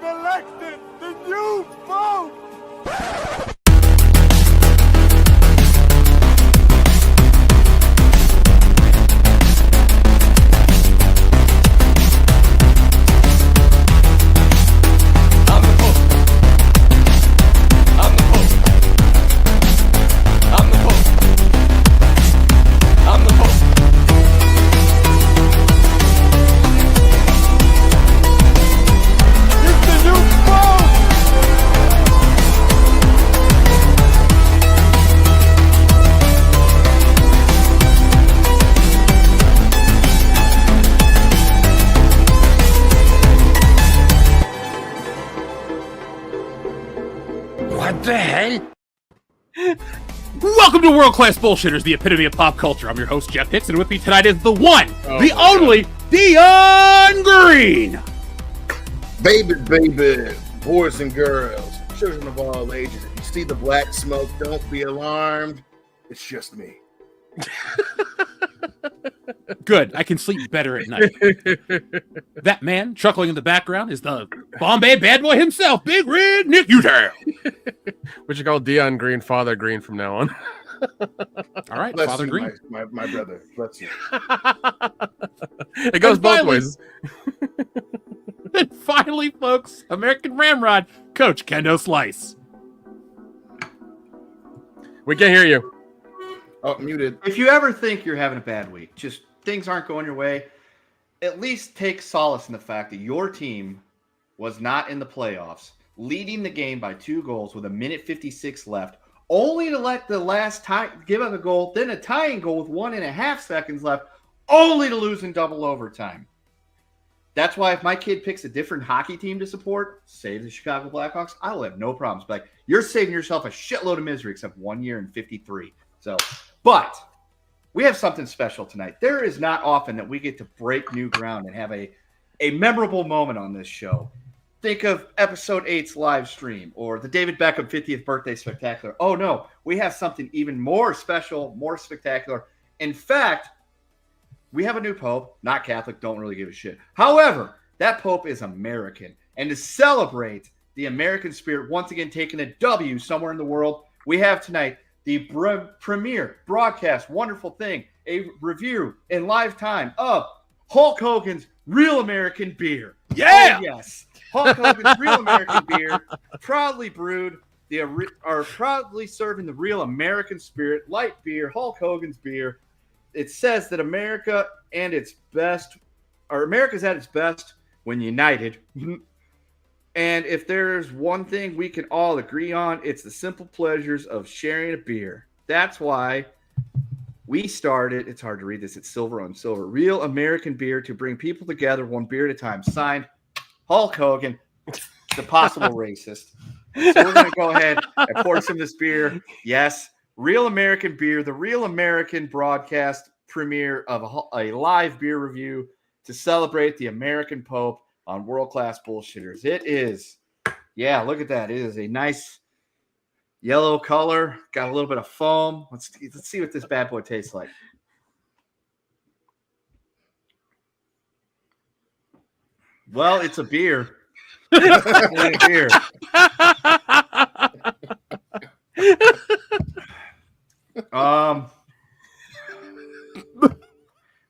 We've elected the youth vote! What the hell? Welcome to World Class Bullshitters, the epitome of pop culture. I'm your host, Jeff Hicks, and with me tonight is the one, the only, Dion Green. Baby, boys and girls, children of all ages, if you see the black smoke, don't be alarmed. It's just me. Good. I can sleep better at night. That man chuckling in the background is the Bombay bad boy himself, Big Red Nick Utah. We should call Dion Green Father Green from now on. All right, Bless Father you, Green. my brother. Bless you. It goes both ways. And finally, folks, American Ramrod, Coach Kendo Slice. We can't hear you. Oh, muted. If you ever think you're having a bad week, just things aren't going your way, at least take solace in the fact that your team was not in the playoffs, leading the game by 2 goals with 1:56 left, only to let the last tie give up a goal, then a tying goal with 1.5 seconds left, only to lose in double overtime. That's why if my kid picks a different hockey team to support, say the Chicago Blackhawks, I will have no problems. But you're saving yourself a shitload of misery except 1 year and 53. So, but we have something special tonight. There is not often that we get to break new ground and have a memorable moment on this show. Think of episode 8's live stream or the David Beckham 50th birthday spectacular. Oh no, we have something even more special, more spectacular. In fact, we have a new pope, not Catholic, don't really give a shit. However, that pope is American. And to celebrate the American spirit, once again taking a W somewhere in the world, we have tonight the premiere broadcast, wonderful thing, a review in live time of Hulk Hogan's Real American Beer. Yeah! Oh, yes. Hulk Hogan's Real American Beer, proudly brewed, proudly serving the real American spirit, light beer, Hulk Hogan's beer. It says that America's at its best when united. And if there's one thing we can all agree on, it's the simple pleasures of sharing a beer. That's why we started, it's hard to read this, it's silver on silver, Real American Beer to bring people together one beer at a time. Signed, Hulk Hogan, the possible racist. So we're going to go ahead and pour some of this beer. Yes, Real American Beer, the Real American broadcast premiere of a live beer review to celebrate the American Pope on World Class Bullshitters. It is, yeah, look at that. It is a nice yellow color, got a little bit of foam. Let's see what this bad boy tastes like. Well, it's a beer. It's a beer.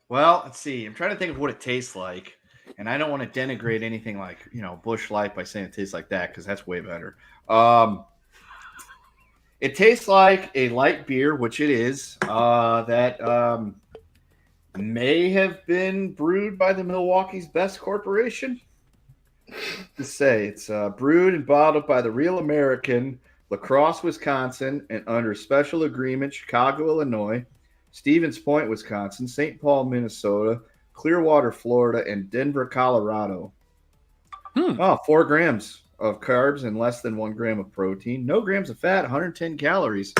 Well, let's see. I'm trying to think of what it tastes like. And I don't want to denigrate anything like, Busch Light by saying it tastes like that, because that's way better. It tastes like a light beer, which it is, that may have been brewed by the Milwaukee's Best Corporation. To say it's brewed and bottled by the Real American, La Crosse, Wisconsin, and under special agreement, Chicago, Illinois, Stevens Point, Wisconsin, St. Paul, Minnesota, Clearwater, Florida, and Denver, Colorado. 4 grams of carbs and less than 1 gram of protein. No grams of fat, 110 calories.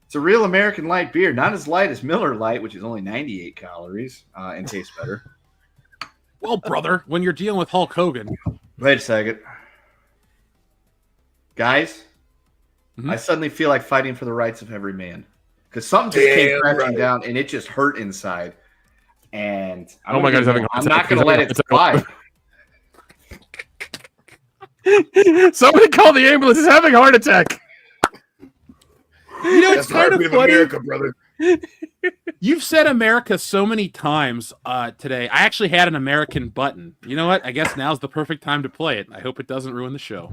It's a Real American light beer. Not as light as Miller Lite, which is only 98 calories and tastes better. Well, brother, when you're dealing with Hulk Hogan. Wait a second. Guys, I suddenly feel like fighting for the rights of every man. Because something just came crashing down, and it just hurt inside. And I'm not going to let it slide. Somebody call the ambulance. He's having a heart attack. You know, it's That's the kind of heartbeat of funny. America, brother. You've said America so many times today. I actually had an American button. You know what? I guess now's the perfect time to play it. I hope it doesn't ruin the show.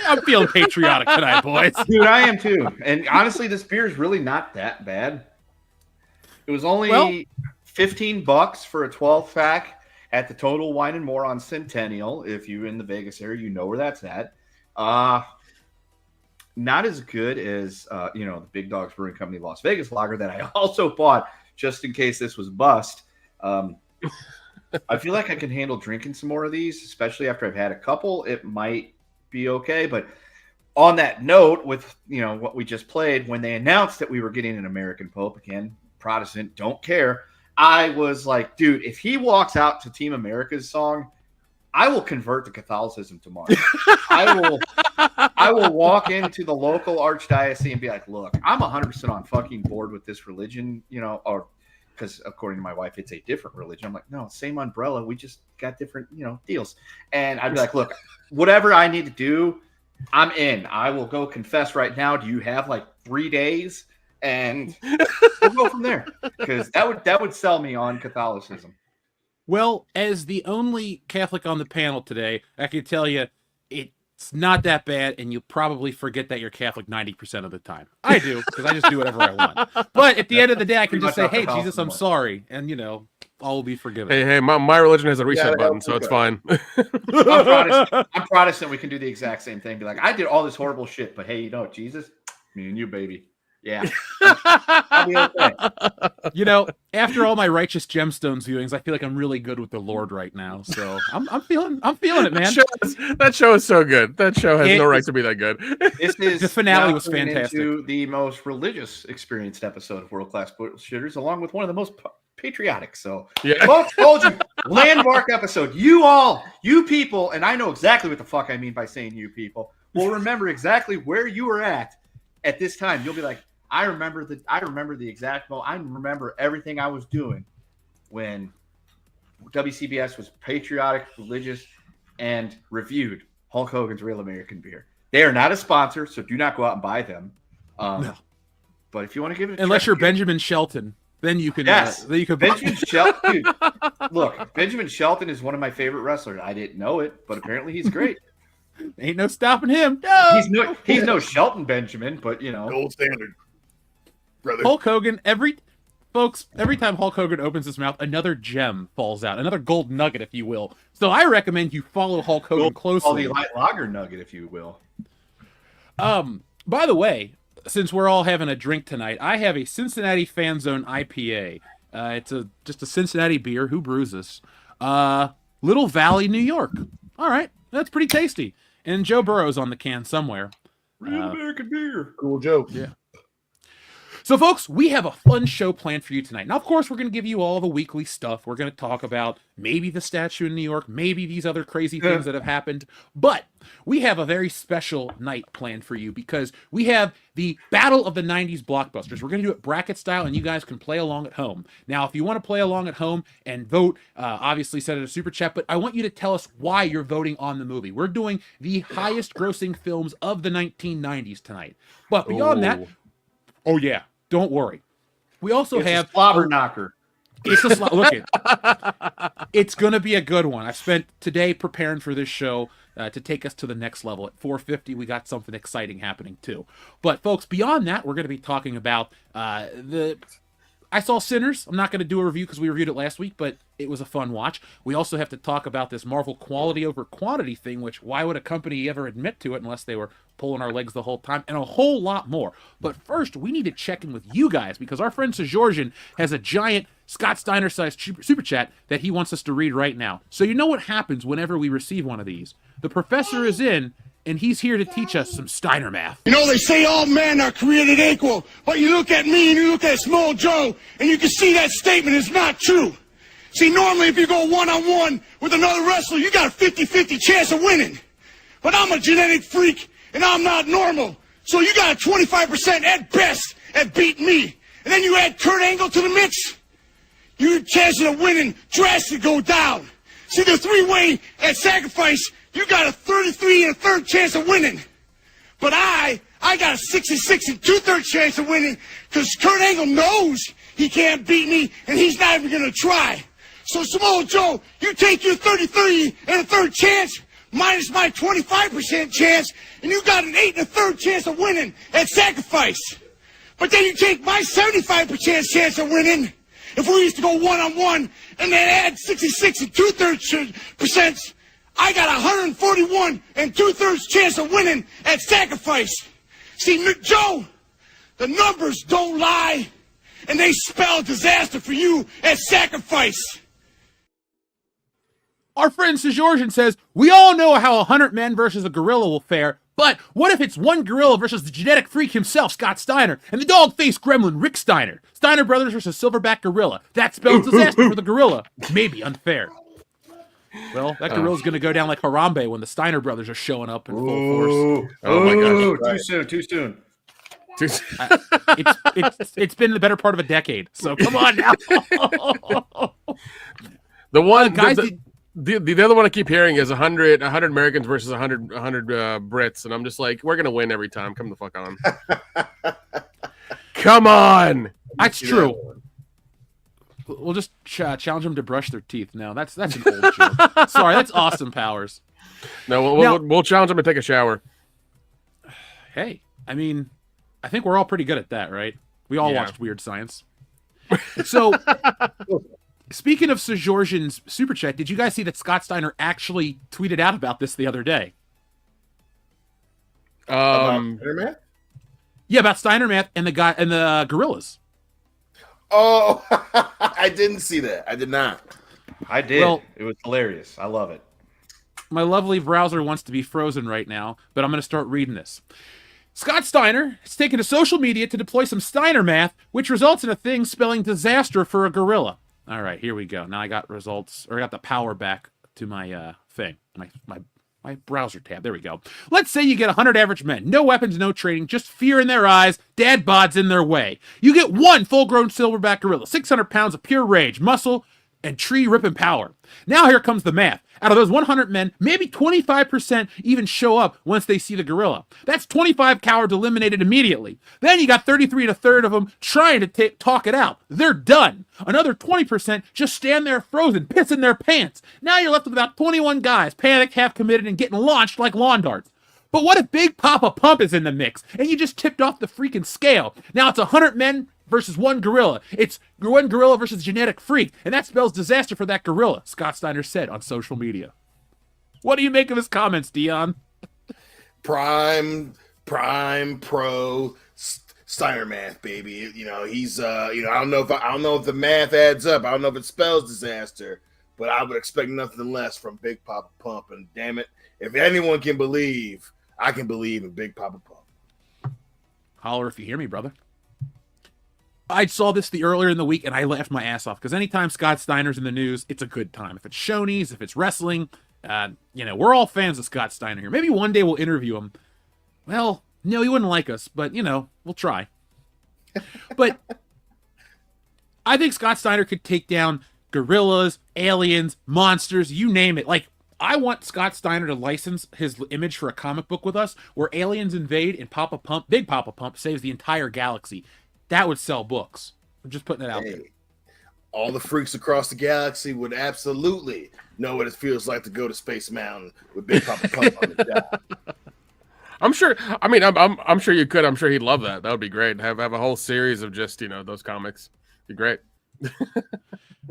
I'm feeling patriotic tonight, boys. Dude, I am too. And honestly, this beer is really not that bad. It was only $15 for a 12 pack at the Total Wine and More on Centennial. If you're in the Vegas area, you know where that's at. Not as good as the Big Dogs Brewing Company Las Vegas lager that I also bought just in case this was bust. I feel like I can handle drinking some more of these, especially after I've had a couple. It might be okay, but on that note, with what we just played, when they announced that we were getting an American Pope, again, Protestant, don't care, I was like, dude, if he walks out to Team America's song, I will convert to Catholicism tomorrow. I will walk into the local archdiocese and be like, look, I'm 100% on fucking board with this religion, or because according to my wife, it's a different religion. I'm like, no, same umbrella. We just got different, deals. And I'd be like, look, whatever I need to do, I'm in. I will go confess right now. Do you have like 3 days? And we'll go from there. Because that would sell me on Catholicism. Well, as the only Catholic on the panel today, I can tell you it's not that bad, and you'll probably forget that you're Catholic 90% of the time. I do, because I just do whatever I want. But at the end of the day, I can just say, hey, Jesus, I'm sorry. And, all will be forgiven. Hey, my religion has a reset button, so it's fine. I'm Protestant. We can do the exact same thing. Be like, I did all this horrible shit, but hey, Jesus, me and you, baby. Yeah. I'll be okay. After all my Righteous Gemstones viewings, I feel like I'm really good with the Lord right now. So I'm feeling it, man. That show is so good. That show has no right to be that good. The finale was fantastic. Into the most religious experienced episode of World Class Shooters, along with one of the most patriotic. So, folks, told you, landmark episode. You people, and I know exactly what the fuck I mean by saying you people, will remember exactly where you were at this time. You'll be like, I remember the exact moment. I remember everything I was doing when WCBS was patriotic, religious, and reviewed Hulk Hogan's Real American Beer. They are not a sponsor, so do not go out and buy them. No. But if you want to give it, unless you're Benjamin Shelton, then you can. Yes, then you can. Benjamin Shelton. Dude, look, Benjamin Shelton is one of my favorite wrestlers. I didn't know it, but apparently he's great. Ain't no stopping him. No. He's no Shelton Benjamin, but gold standard. Brother. Hulk Hogan, every time Hulk Hogan opens his mouth, another gem falls out, another gold nugget, if you will. So I recommend you follow Hulk Hogan closely. The light lager nugget, if you will. By the way, since we're all having a drink tonight, I have a Cincinnati Fan Zone IPA. It's just a Cincinnati beer. Who brews this? Little Valley, New York. All right, that's pretty tasty. And Joe Burrow's on the can somewhere. Real American beer. Cool joke. Yeah. So, folks, we have a fun show planned for you tonight. Now, of course, we're going to give you all the weekly stuff. We're going to talk about maybe the statue in New York, maybe these other crazy things that have happened. But we have a very special night planned for you because we have the Battle of the 90s Blockbusters. We're going to do it bracket style, and you guys can play along at home. Now, if you want to play along at home and vote, obviously send it a super chat, but I want you to tell us why you're voting on the movie. We're doing the highest grossing films of the 1990s tonight. But beyond that, oh yeah. Don't worry. We also have a slobber knocker. It's a look it. It's gonna be a good one. I spent today preparing for this show to take us to the next level. At 4:50, we got something exciting happening too. But folks, beyond that, we're gonna be talking about the I saw Sinners. I'm not going to do a review because we reviewed it last week, but it was a fun watch. We also have to talk about this Marvel quality over quantity thing, which why would a company ever admit to it unless they were pulling our legs the whole time, and a whole lot more. But first, we need to check in with you guys because our friend Sejorjan has a giant Scott Steiner-sized super chat that he wants us to read right now. So you know what happens whenever we receive one of these. The professor is in, and he's here to teach us some Steiner math. You know, they say all men are created equal, but you look at me and you look at Small Joe, and you can see that statement is not true. See, normally if you go one-on-one with another wrestler, you got a 50-50 chance of winning. But I'm a genetic freak, and I'm not normal. So you got a 25% at best at beating me. And then you add Kurt Angle to the mix, your chances of winning drastically go down. See, the three-way at sacrifice, you got a 33 and a third chance of winning. But I got a 66 and 2/3 chance of winning because Kurt Angle knows he can't beat me and he's not even going to try. So, Samoa Joe, you take your 33 and a third chance minus my 25% chance and you got an 8 and a third chance of winning at sacrifice. But then you take my 75% chance of winning if we used to go one-on-one and then add 66 and 2/3%. I got 141 and 2/3 chance of winning at sacrifice. See, Joe, the numbers don't lie, and they spell disaster for you at sacrifice. Our friend Sejorjan says, we all know how 100 men versus a gorilla will fare, but what if it's one gorilla versus the genetic freak himself, Scott Steiner, and the dog-faced gremlin, Rick Steiner? Steiner brothers versus silverback gorilla. That spells disaster for the gorilla. Maybe unfair. Well, that gorilla's going to go down like Harambe when the Steiner brothers are showing up in full force. Oh my gosh. Too soon. It's been the better part of a decade, so come on now. The one, guys, the other one I keep hearing is 100 Americans versus 100 Brits, and I'm just like, we're gonna win every time. Come the fuck on. Come on. That's true. We'll just challenge them to brush their teeth. No, that's an old joke. Sorry, that's Austin Powers. No, we'll challenge them to take a shower. Hey, I mean, I think we're all pretty good at that, right? We all watched Weird Science. So, speaking of Sejorjan's super chat, did you guys see that Scott Steiner actually tweeted out about this the other day? Steiner math? Yeah, about Steiner math and the gorillas. Oh, I didn't see that. I did not. I did. Well, it was hilarious. I love it. My lovely browser wants to be frozen right now, but I'm going to start reading this. Scott Steiner has taken to social media to deploy some Steiner math, which results in a thing spelling disaster for a gorilla. All right, here we go. Now I got results, or I got the power back to my thing, my browser tab. There we go. Let's say you get 100 average men. No weapons, no training, just fear in their eyes, dad bods in their way. You get one full-grown silverback gorilla, 600 pounds of pure rage, muscle, and tree-ripping power. Now here comes the math. Out of those 100 men, maybe 25% even show up once they see the gorilla. That's 25 cowards eliminated immediately. Then you got 33 and a third of them trying to talk it out. They're done. Another 20% just stand there frozen, pissing their pants. Now you're left with about 21 guys, panicked, half committed, and getting launched like lawn darts. But what if Big Papa Pump is in the mix, and you just tipped off the freaking scale? Now it's 100 men versus one gorilla. It's one gorilla versus genetic freak, and that spells disaster for that gorilla, Scott Steiner said on social media. What do you make of his comments, Dion? Prime pro Steiner math, baby. You know, he's I don't know if the math adds up. I don't know if it spells disaster, but I would expect nothing less from Big Papa Pump. And damn it, if anyone can believe, I can believe in Big Papa Pump. Holler if you hear me, brother. I saw this earlier in the week, and I laughed my ass off, because anytime Scott Steiner's in the news, it's a good time. If it's Shoney's, if it's wrestling, we're all fans of Scott Steiner here. Maybe one day we'll interview him. Well, no, he wouldn't like us, but, we'll try. But I think Scott Steiner could take down gorillas, aliens, monsters, you name it. Like, I want Scott Steiner to license his image for a comic book with us, where aliens invade and Big Papa Pump saves the entire galaxy. That would sell books. I'm just putting it out there. All the freaks across the galaxy would absolutely know what it feels like to go to Space Mountain with Big Papa Pump on the job. I'm sure. I mean, I'm sure you could. I'm sure he'd love that. That would be great. Have a whole series of just those comics. You're great.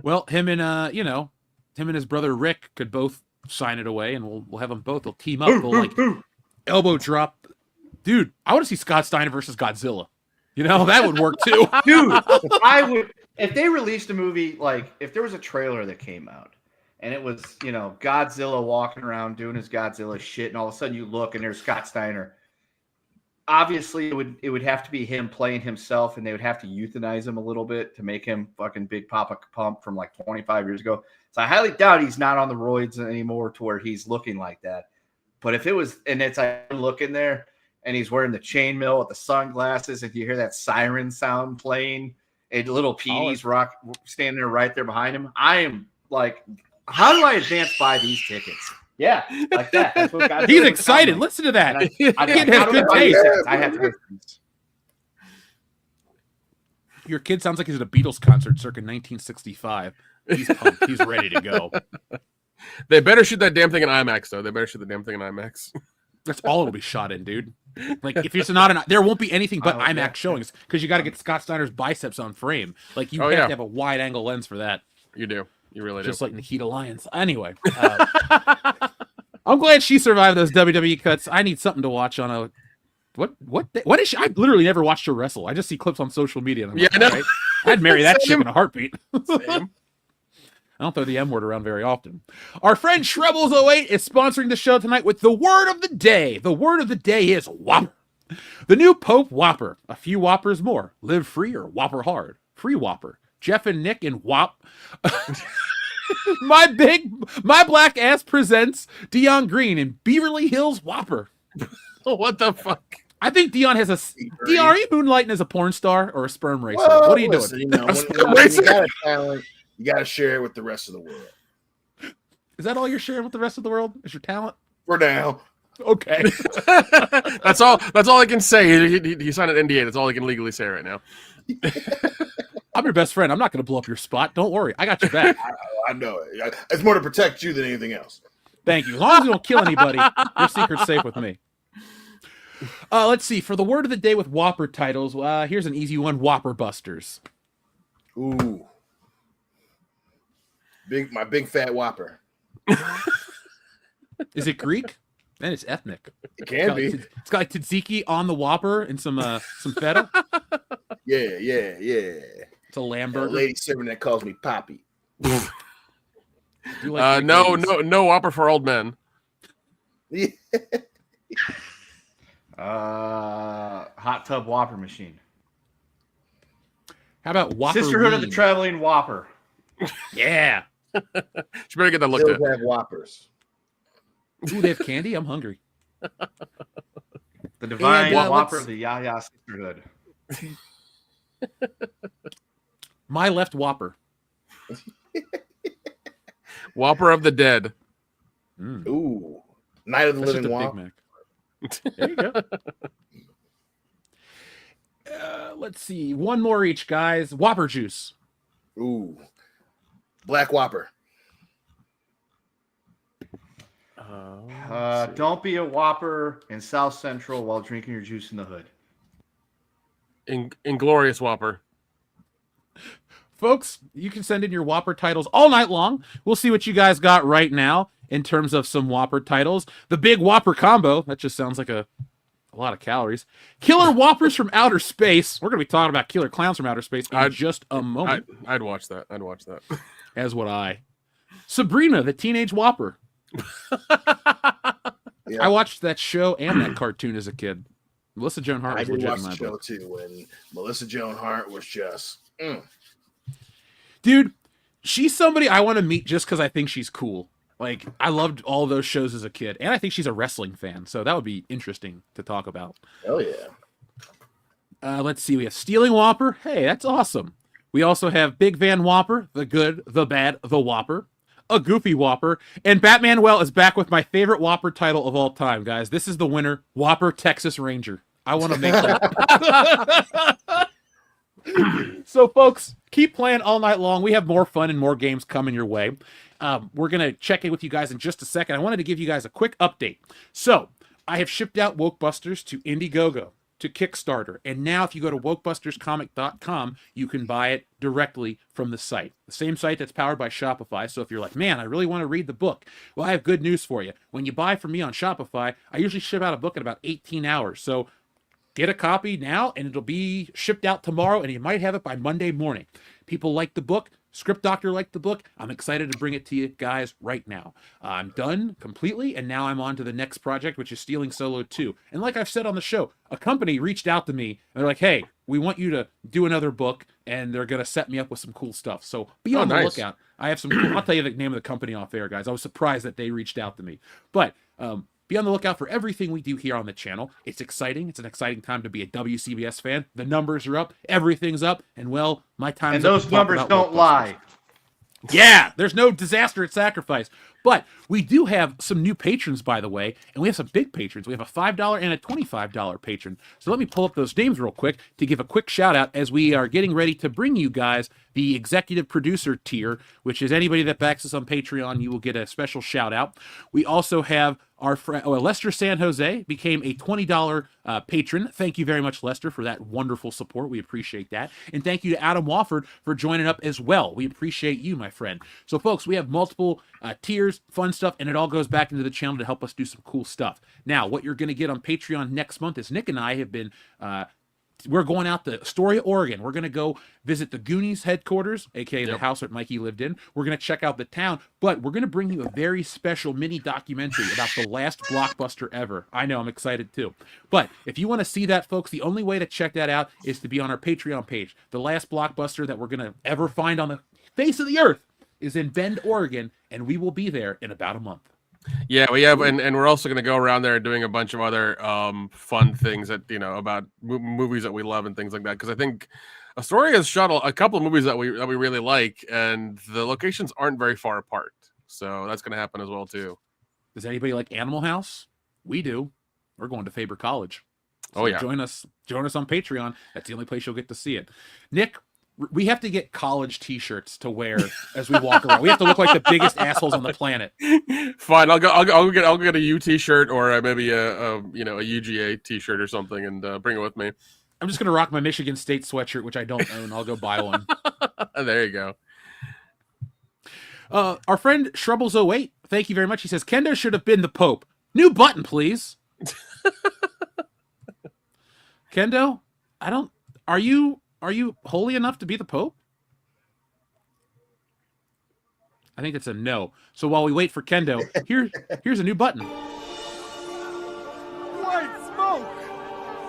Well, him and him and his brother Rick could both sign it away, and we'll have them both. They'll team up. They'll like elbow drop. Dude, I want to see Scott Steiner versus Godzilla. That would work too. Dude, I would if they released a movie, like if there was a trailer that came out and it was, Godzilla walking around doing his Godzilla shit, and all of a sudden you look and there's Scott Steiner. Obviously, it would have to be him playing himself, and they would have to euthanize him a little bit to make him fucking Big Papa Pump from like 25 years ago. So I highly doubt he's not on the roids anymore to where he's looking like that. But if it was, and it's like looking there, and he's wearing the chainmail with the sunglasses, and you hear that siren sound playing, and little Petey's rock standing there right there behind him, I am like, how do I advance buy these tickets? Yeah, like that. That's what God He's excited. Listen to that. Kid has good taste. I have to. Your kid sounds like he's at a Beatles concert circa 1965. He's pumped. He's ready to go. They better shoot that damn thing in IMAX, though. They better shoot the damn thing in IMAX. That's all it'll be shot in, dude. Like, if it's not there won't be anything but IMAX showings, because you got to get Scott Steiner's biceps on frame. Like, you have to have a wide angle lens for that. You do. You really do. Just like Nikita Lyons. Anyway, I'm glad she survived those WWE cuts. I need something to watch on a what is she? I've literally never watched her wrestle. I just see clips on social media. And I know. Right? I'd marry that chick in a heartbeat. Same. I don't throw the M word around very often. Our friend Shrebbles08 is sponsoring the show tonight with the word of the day. The word of the day is Whopper. The new Pope Whopper. A few Whoppers more. Live free or Whopper hard. Free Whopper. Jeff and Nick and Whop. My black ass presents Dion Green in Beverly Hills Whopper. What the fuck? I think Dion has Dion, are you moonlighting as a porn star or a sperm racer? What are you doing? You got a talent, you got to share it with the rest of the world. Is that all you're sharing with the rest of the world? Is your talent? For now. Okay. That's all I can say. He signed an NDA. That's all I can legally say right now. I'm your best friend. I'm not going to blow up your spot. Don't worry. I got your back. I know it. It's more to protect you than anything else. Thank you. As long as you don't kill anybody, your secret's safe with me. Let's see. For the word of the day with Whopper titles, here's an easy one. Whopper Busters. Ooh. My big fat Whopper. Is it Greek? Then it's ethnic. It can be. It's got like tzatziki on the Whopper and some feta. Yeah. It's a lamb burger. lady serving that calls me Poppy. No Whopper for old men. Hot tub Whopper machine. How about Whopper? Sisterhood of the Traveling Whopper. Yeah. You better get that looked at. They'll have Whoppers. Ooh, they have candy? I'm hungry. The Divine And, Whopper of the Yaya Sisterhood. My left Whopper. Whopper of the Dead. Ooh. Night of the That's Living just a Whopper. Big Mac. There you go. Let's see. One more each, guys. Whopper juice. Ooh. Black Whopper. Don't be a Whopper in South Central while drinking your juice in the hood. Inglorious Whopper. Folks, you can send in your Whopper titles all night long. We'll see what you guys got right now in terms of some Whopper titles. The Big Whopper Combo. That just sounds like a lot of calories. Killer Whoppers from Outer Space. We're going to be talking about Killer Clowns from Outer Space in just a moment. I'd watch that. As would I. Sabrina, the Teenage Whopper. Yeah. I watched that show and that cartoon as a kid. Melissa Joan Hart I was did legit watch in the my show book. too when Melissa Joan Hart was just Dude, she's somebody I want to meet just because I think she's cool. Like, I loved all those shows as a kid, and I think she's a wrestling fan, so that would be interesting to talk about. hell yeah. Let's see, we have Stealing Whopper. Hey, that's awesome. We also have Big Van Whopper, the good, the bad, the Whopper, a Goofy Whopper, and Batman Well is back with my favorite Whopper title of all time, guys. This is the winner, Whopper Texas Ranger. I want to make that. So, folks, keep playing all night long. We have more fun and more games coming your way. We're going to check in with you guys in just a second. I wanted to give you guys a quick update. So, I have shipped out Wokebusters to Indiegogo, to Kickstarter. And now if you go to wokebusterscomic.com, you can buy it directly from the site. The same site that's powered by Shopify. So if you're like, man, I really want to read the book, well, I have good news for you. When you buy from me on Shopify, I usually ship out a book in about 18 hours. So get a copy now, and it'll be shipped out tomorrow, and you might have it by Monday morning. People like the book. Script Doctor liked the book. I'm excited to bring it to you guys right now. I'm done completely, and now I'm on to the next project, which is Stealing Solo 2. And like I've said on the show, a company reached out to me, and they're like, hey, we want you to do another book, and they're going to set me up with some cool stuff. So be on the lookout. I have some cool, I'll tell you the name of the company off air, guys. I was surprised that they reached out to me. But be on the lookout for everything we do here on the channel. It's exciting. It's an exciting time to be a WCBS fan. The numbers are up. Everything's up. And, well, my time's and up. those numbers don't lie. Yeah, there's no disaster at sacrifice. But we do have some new patrons, by the way, and we have some big patrons. We have a $5 and a $25 patron. So let me pull up those names real quick to give a quick shout out as we are getting ready to bring you guys the executive producer tier, which is anybody that backs us on Patreon, you will get a special shout out. We also have our friend Lester San Jose became a $20 patron. Thank you very much, Lester, for that wonderful support. We appreciate that. And thank you to Adam Wofford for joining up as well. We appreciate you, my friend. So, folks, we have multiple tiers, fun stuff, and it all goes back into the channel to help us do some cool stuff. Now, what you're going to get on Patreon next month is Nick and I have been we're going out to Astoria, Oregon. We're going to go visit the Goonies headquarters, aka the house that Mikey lived in. We're going to check out the town, but we're going to bring you a very special mini documentary about the last blockbuster ever. I know, I'm excited too. But if you want to see that, folks, the only way to check that out is to be on our Patreon page. The last blockbuster that we're going to ever find on the face of the earth is in Bend, Oregon, and we will be there in about a month. Yeah, we have, and we're also going to go around there doing a bunch of other fun things that about movies that we love and things like that. Because I think Astoria has shot a couple of movies that we really like, and the locations aren't very far apart. So that's going to happen as well too. Does anybody like Animal House? We do. We're going to Faber College. So oh yeah, join us on Patreon. That's the only place you'll get to see it. Nick, we have to get college T-shirts to wear as we walk around. We have to look like the biggest assholes on the planet. Fine, I'll get a U T-shirt or maybe a UGA T-shirt or something, and bring it with me. I'm just gonna rock my Michigan State sweatshirt, which I don't own. I'll go buy one. There you go. Our friend Shrubbles08, thank you very much. He says Kendo should have been the Pope. New button, please. Kendo, Are you holy enough to be the Pope? I think it's a no. So while we wait for Kendo, here's a new button. White smoke!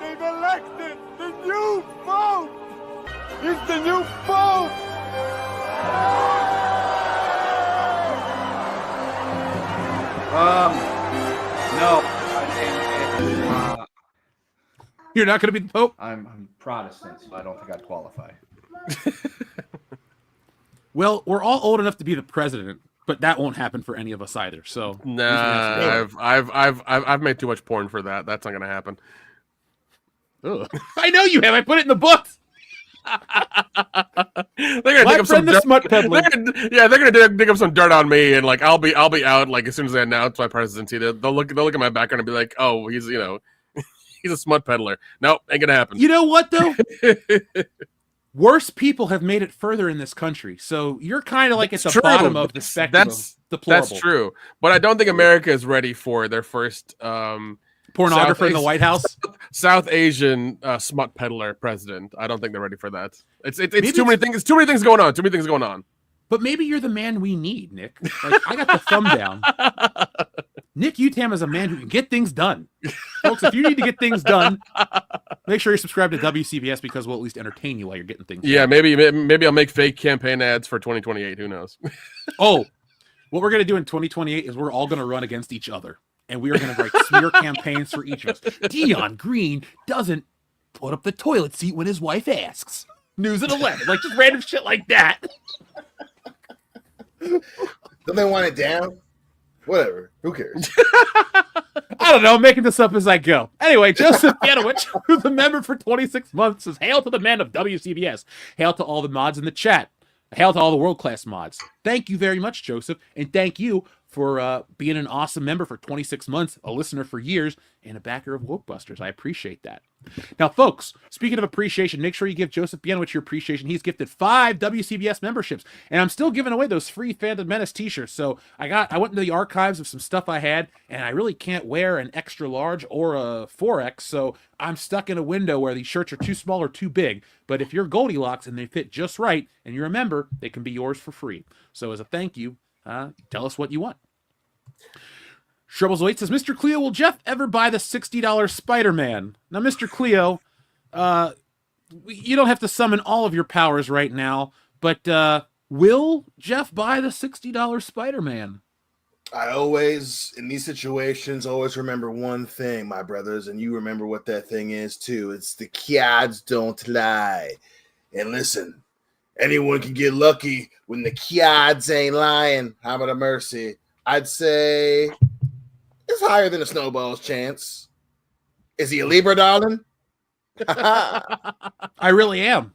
They've elected the new Pope! It's the new Pope! No. You're not going to be the Pope? I'm Protestant, so I don't think I'd qualify. Well, we're all old enough to be the president, but that won't happen for any of us either. So nah, I've made too much porn for that. That's not going to happen. Ugh. I know you have. I put it in the books. They're gonna dig up some dirt. They're gonna dig up some dirt on me, and like I'll be out like as soon as I announce my presidency. They'll look at my background and be like, oh, he's he's a smut peddler. Nope, ain't gonna happen. You know what though? Worse people have made it further in this country, so you're kind of like at the bottom of the spectrum. That's deplorable. That's true, but I don't think America is ready for their first pornographer in the White House. South Asian smut peddler president. I don't think they're ready for that. It's too many things. Too many things going on. Too many things going on. But maybe you're the man we need, Nick. Like, I got the thumb down. Nick Utam is a man who can get things done. Folks, if you need to get things done, make sure you're subscribed to WCBs because we'll at least entertain you while you're getting things done. Yeah, maybe I'll make fake campaign ads for 2028. Who knows? Oh, what we're going to do in 2028 is we're all going to run against each other. And we are going to write smear campaigns for each of us. Dion Green doesn't put up the toilet seat when his wife asks. News at 11. Like, just random shit like that. Don't they want it down? Whatever. Who cares? I don't know. I'm making this up as I go. Anyway, Joseph Yanowich, who's a member for 26 months, says, hail to the men of WCBS. Hail to all the mods in the chat. Hail to all the world-class mods. thank you very much, Joseph. And thank you for being an awesome member for 26 months, a listener for years, and a backer of Wokebusters. I appreciate that. Now, folks, speaking of appreciation, make sure you give Joseph Bienowicz your appreciation. He's gifted 5 WCBS memberships, and I'm still giving away those free Phantom Menace t-shirts. So I went into the archives of some stuff I had, and I really can't wear an extra large or a 4X, so I'm stuck in a window where these shirts are too small or too big. But if you're Goldilocks and they fit just right, and you're a member, they can be yours for free. So as a thank you, tell us what you want. Shrubbles08 says, Mr. Cleo, will Jeff ever buy the $60 Spider-Man? Now, Mr. Cleo, you don't have to summon all of your powers right now, but will Jeff buy the $60 Spider-Man? I always, in these situations, always remember one thing, my brothers, and you remember what that thing is too. It's the kids don't lie. And listen, anyone can get lucky when the kids ain't lying. How about a mercy? I'd say it's higher than a snowball's chance. Is he a Libra, darling? I really am.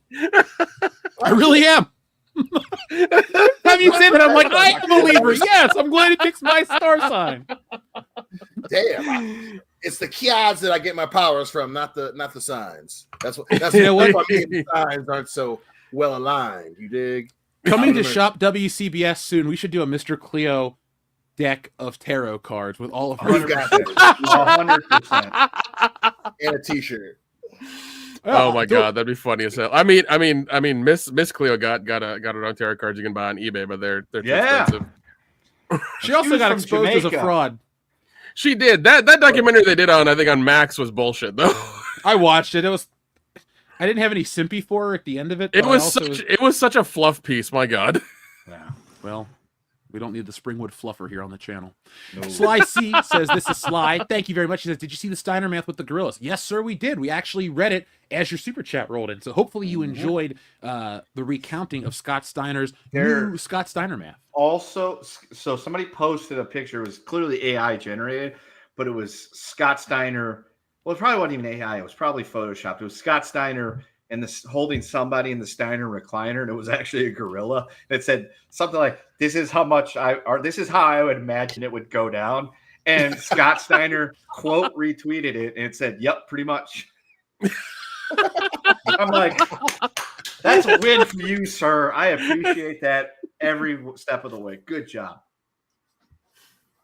I really am. Have you said that? I'm like, I am a Libra. Yes, I'm glad it picks my star sign. Damn, it's the kids that I get my powers from, not the signs. That's what. That's You know what? why the signs aren't so well aligned. You dig? Coming to shop WCBS soon. We should do a Mr. Cleo deck of tarot cards with all of her. 100%. And a T-shirt. Oh my god, that'd be funny as hell. I mean, Miss Cleo got her own tarot cards you can buy on eBay, but they're too expensive. She also got exposed as a fraud. She did. That documentary they did on Max was bullshit though. I watched it. I didn't have any sympathy for her at the end of it. It was such a fluff piece. My god. Yeah. Well, we don't need the Springwood fluffer here on the channel. No. Sly C says, this is Sly. Thank you very much. He says, did you see the Steiner math with the gorillas? Yes, sir, we did. We actually read it as your super chat rolled in. So hopefully you enjoyed the recounting of Scott Steiner's new Scott Steiner math. Also, so somebody posted a picture. It was clearly AI generated, but it was Scott Steiner. Well, it probably wasn't even AI. It was probably Photoshopped. It was Scott Steiner and holding somebody in the Steiner recliner, and it was actually a gorilla. It said something like, this is how I would imagine it would go down. And Scott Steiner quote retweeted it, and it said, yep, pretty much. I'm like, that's a win for you, sir. I appreciate that every step of the way. Good job.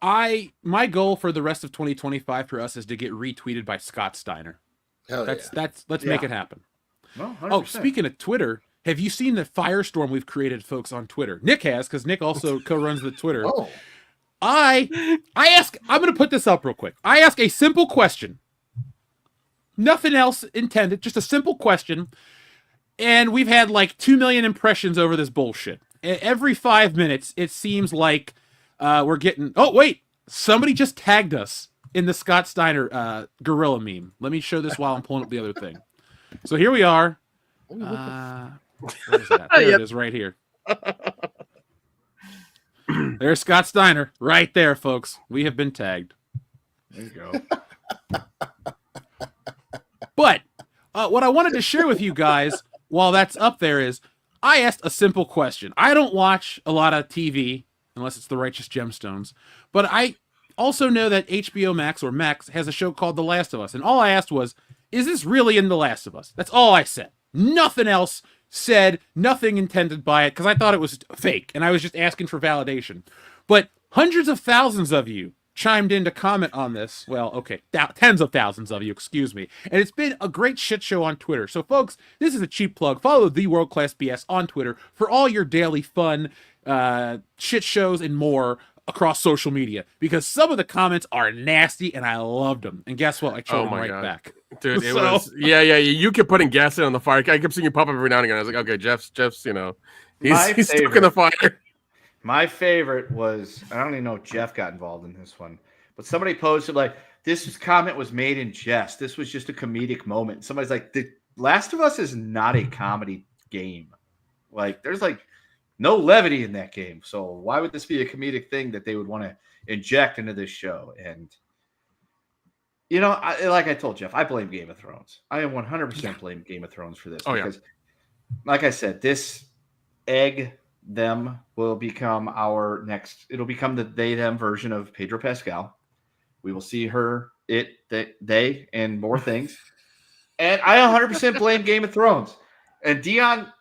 My goal for the rest of 2025 for us is to get retweeted by Scott Steiner. Let's make it happen. Well, oh, speaking of Twitter, have you seen the firestorm we've created, folks, on Twitter? Nick has, because Nick also co-runs the Twitter. Oh. I'm going to put this up real quick. I ask a simple question. Nothing else intended, just a simple question. And we've had like 2 million impressions over this bullshit. Every 5 minutes, it seems like we're getting... Oh, wait. Somebody just tagged us in the Scott Steiner gorilla meme. Let me show this while I'm pulling up the other thing. So here we are. Where is that? There it is, right here. There's Scott Steiner, right there, folks. We have been tagged. There you go. But what I wanted to share with you guys while that's up there is I asked a simple question. I don't watch a lot of TV unless it's The Righteous Gemstones, but I also know that HBO Max or Max has a show called The Last of Us, and all I asked was, is this really in The Last of Us? That's all I said. Nothing else said, nothing intended by it, because I thought it was fake, and I was just asking for validation. But hundreds of thousands of you chimed in to comment on this. Well, okay, tens of thousands of you, excuse me. And it's been a great shit show on Twitter. So, folks, this is a cheap plug. Follow The World Class BS on Twitter for all your daily fun, shit shows, and more across social media, because some of the comments are nasty and I loved them. And guess what? I chose them right back. Dude, it was you kept putting gas in on the fire. I kept seeing you pop up every now and again. I was like, okay, Jeff's he's stuck in the fire. My favorite was, I don't even know if Jeff got involved in this one, but somebody posted like, comment was made in jest. This was just a comedic moment. Somebody's like, The Last of Us is not a comedy game. Like, there's like no levity in that game. So why would this be a comedic thing that they would want to inject into this show? And, you know, like I told Jeff, I blame Game of Thrones. I am 100% blame Game of Thrones for this. Because, like I said, this egg them will become our next. It'll become the they/them version of Pedro Pascal. We will see her, they, and more things. And I 100% blame Game of Thrones. And Dion,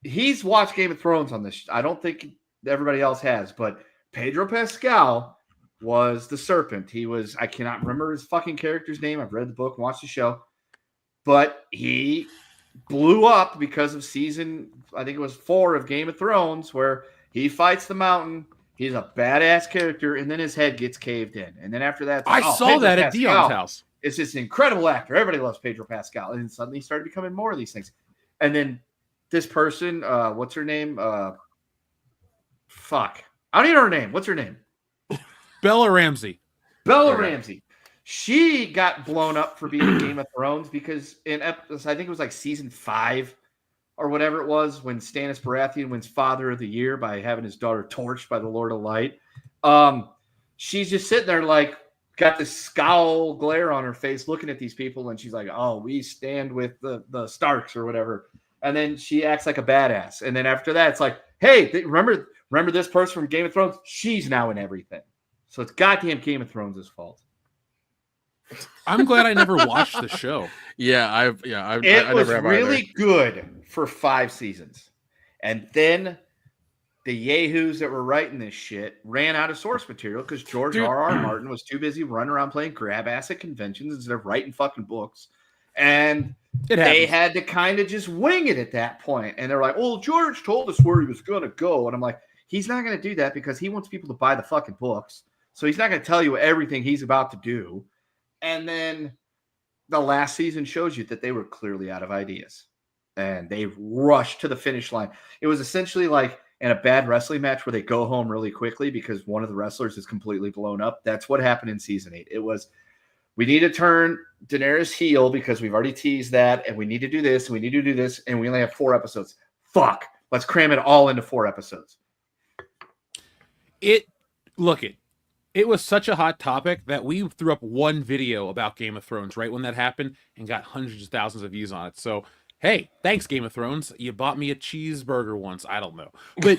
he's watched Game of Thrones on this. I don't think everybody else has, but Pedro Pascal was the serpent. He was, I cannot remember his fucking character's name. I've read the book, watched the show, but he blew up because of season, I think it was 4 of Game of Thrones, where he fights the mountain. He's a badass character, and then his head gets caved in. And then after that, I saw that at Dion's house. It's this incredible actor. Everybody loves Pedro Pascal. And suddenly he started becoming more of these things. And then this person, what's her name? Fuck. I don't even know her name. What's her name? Bella Ramsey. Bella Ramsey. She got blown up for being in Game of Thrones because I think it was like season 5 or whatever it was, when Stannis Baratheon wins Father of the Year by having his daughter torched by the Lord of Light. She's just sitting there like, got this scowl glare on her face looking at these people, and she's like, oh, we stand with the Starks or whatever. And then she acts like a badass. And then after that, it's like, hey, remember this person from Game of Thrones? She's now in everything. So it's goddamn Game of Thrones' fault. I'm glad I never watched the show. I was never have really either. good for 5 seasons. And then the yahoos that were writing this shit ran out of source material because George R.R. Martin was too busy running around playing grab ass at conventions instead of writing fucking books. And they had to kind of just wing it at that point. And they're like, well, George told us where he was going to go. And I'm like, he's not going to do that because he wants people to buy the fucking books. So he's not going to tell you everything he's about to do. And then the last season shows you that they were clearly out of ideas. And they rushed to the finish line. It was essentially like in a bad wrestling match where they go home really quickly because one of the wrestlers is completely blown up. That's what happened in season 8. It was, we need to turn Daenerys heel because we've already teased that, and we need to do this, and we need to do this, and we only have 4 episodes. Fuck. Let's cram it all into 4 episodes. It was such a hot topic that we threw up one video about Game of Thrones right when that happened and got hundreds of thousands of views on it. So, hey, thanks, Game of Thrones. You bought me a cheeseburger once. I don't know. But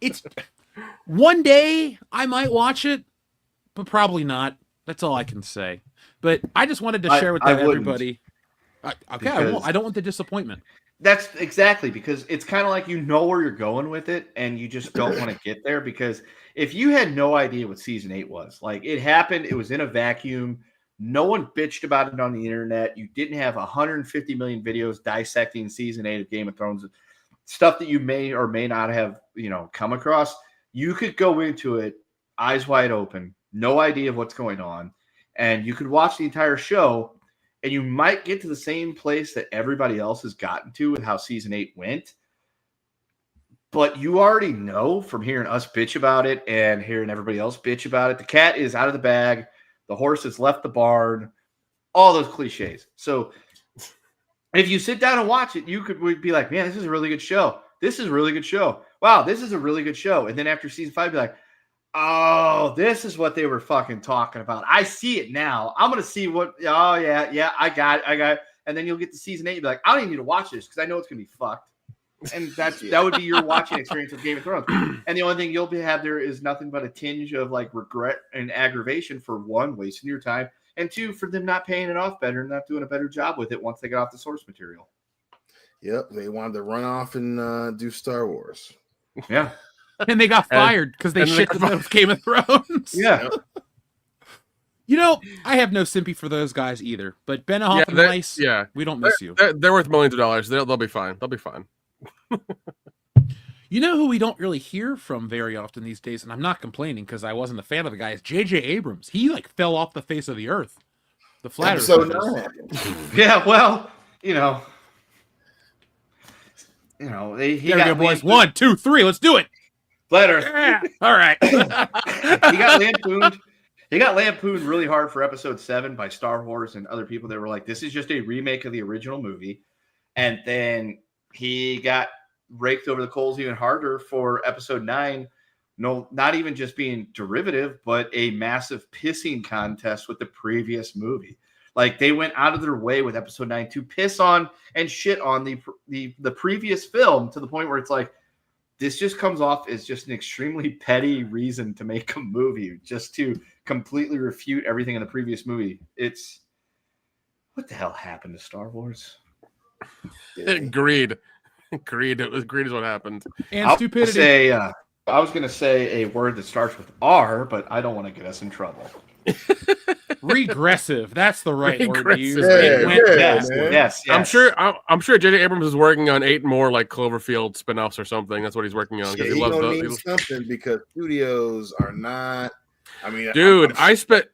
it's one day I might watch it, but probably not. That's all I can say. But I just wanted to share with everybody. I don't want the disappointment. That's exactly, because it's kind of like you know where you're going with it and you just don't want to get there, because if you had no idea what season 8 was, like it happened, it was in a vacuum. No one bitched about it on the internet. You didn't have 150 million videos dissecting season 8 of Game of Thrones, stuff that you may or may not have, come across. You could go into it eyes wide open, no idea of what's going on, and you could watch the entire show. And you might get to the same place that everybody else has gotten to with how season 8 went. But you already know from hearing us bitch about it and hearing everybody else bitch about it. The cat is out of the bag. The horse has left the barn. All those cliches. So if you sit down and watch it, you could be like, man, this is a really good show. This is a really good show. Wow, this is a really good show. And then after season 5, be like, oh, this is what they were fucking talking about. I see it now. I'm going to see what, oh, yeah, I got it. And then you'll get to season 8 and be like, I don't even need to watch this because I know it's going to be fucked. And that would be your watching experience of Game of Thrones. And the only thing you'll have there is nothing but a tinge of like regret and aggravation for 1, wasting your time, and 2, for them not paying it off better and not doing a better job with it once they got off the source material. Yep, they wanted to run off and do Star Wars. Yeah. And they got fired because they shit the bed with Game of Thrones. Yeah. I have no sympathy for those guys either. But Benohoff and Weiss, we don't miss you. They're worth millions of dollars. They'll be fine. They'll be fine. You know who we don't really hear from very often these days, and I'm not complaining because I wasn't a fan of the guy, is J.J. Abrams. He fell off the face of the earth. The flat earth. Yeah, well, he there we go, boys. 1, 2, 3. Let's do it. Flat Earth. Yeah. All right. He got lampooned. He got lampooned really hard for episode 7 by Star Wars and other people that were like, this is just a remake of the original movie. And then he got raked over the coals even harder for episode 9. No, not even just being derivative, but a massive pissing contest with the previous movie. Like they went out of their way with episode 9 to piss on and shit on the previous film to the point where it's like, this just comes off as just an extremely petty reason to make a movie, just to completely refute everything in the previous movie. It's what the hell happened to Star Wars? Greed. Greed. It was greed is what happened. And stupidity. I was going to say a word that starts with R, but I don't want to get us in trouble. Regressive. That's the right word to use. Regressive. Yes. I'm sure J.J. Abrams is working on 8 more like Cloverfield spinoffs or something. That's what he's working on because Yeah, he loves gonna those. need something because studios are not. I mean, Dude, I spent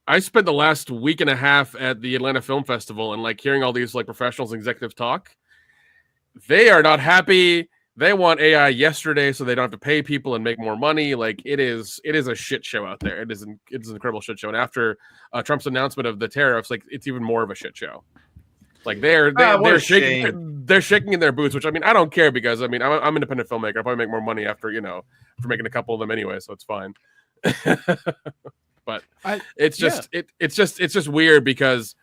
the last week and a half at the Atlanta Film Festival and like hearing all these like professionals and executives talk. They are not happy. They want AI yesterday so they don't have to pay people and make more money. Like it is a shit show out there. It's an incredible shit show. And after Trump's announcement of the tariffs, like it's even more of a shit show. Like they're shaking in their boots, which I mean I don't care because I mean I'm an independent filmmaker. I'll probably make more money after for making a couple of them anyway, so it's fine. But it's just weird because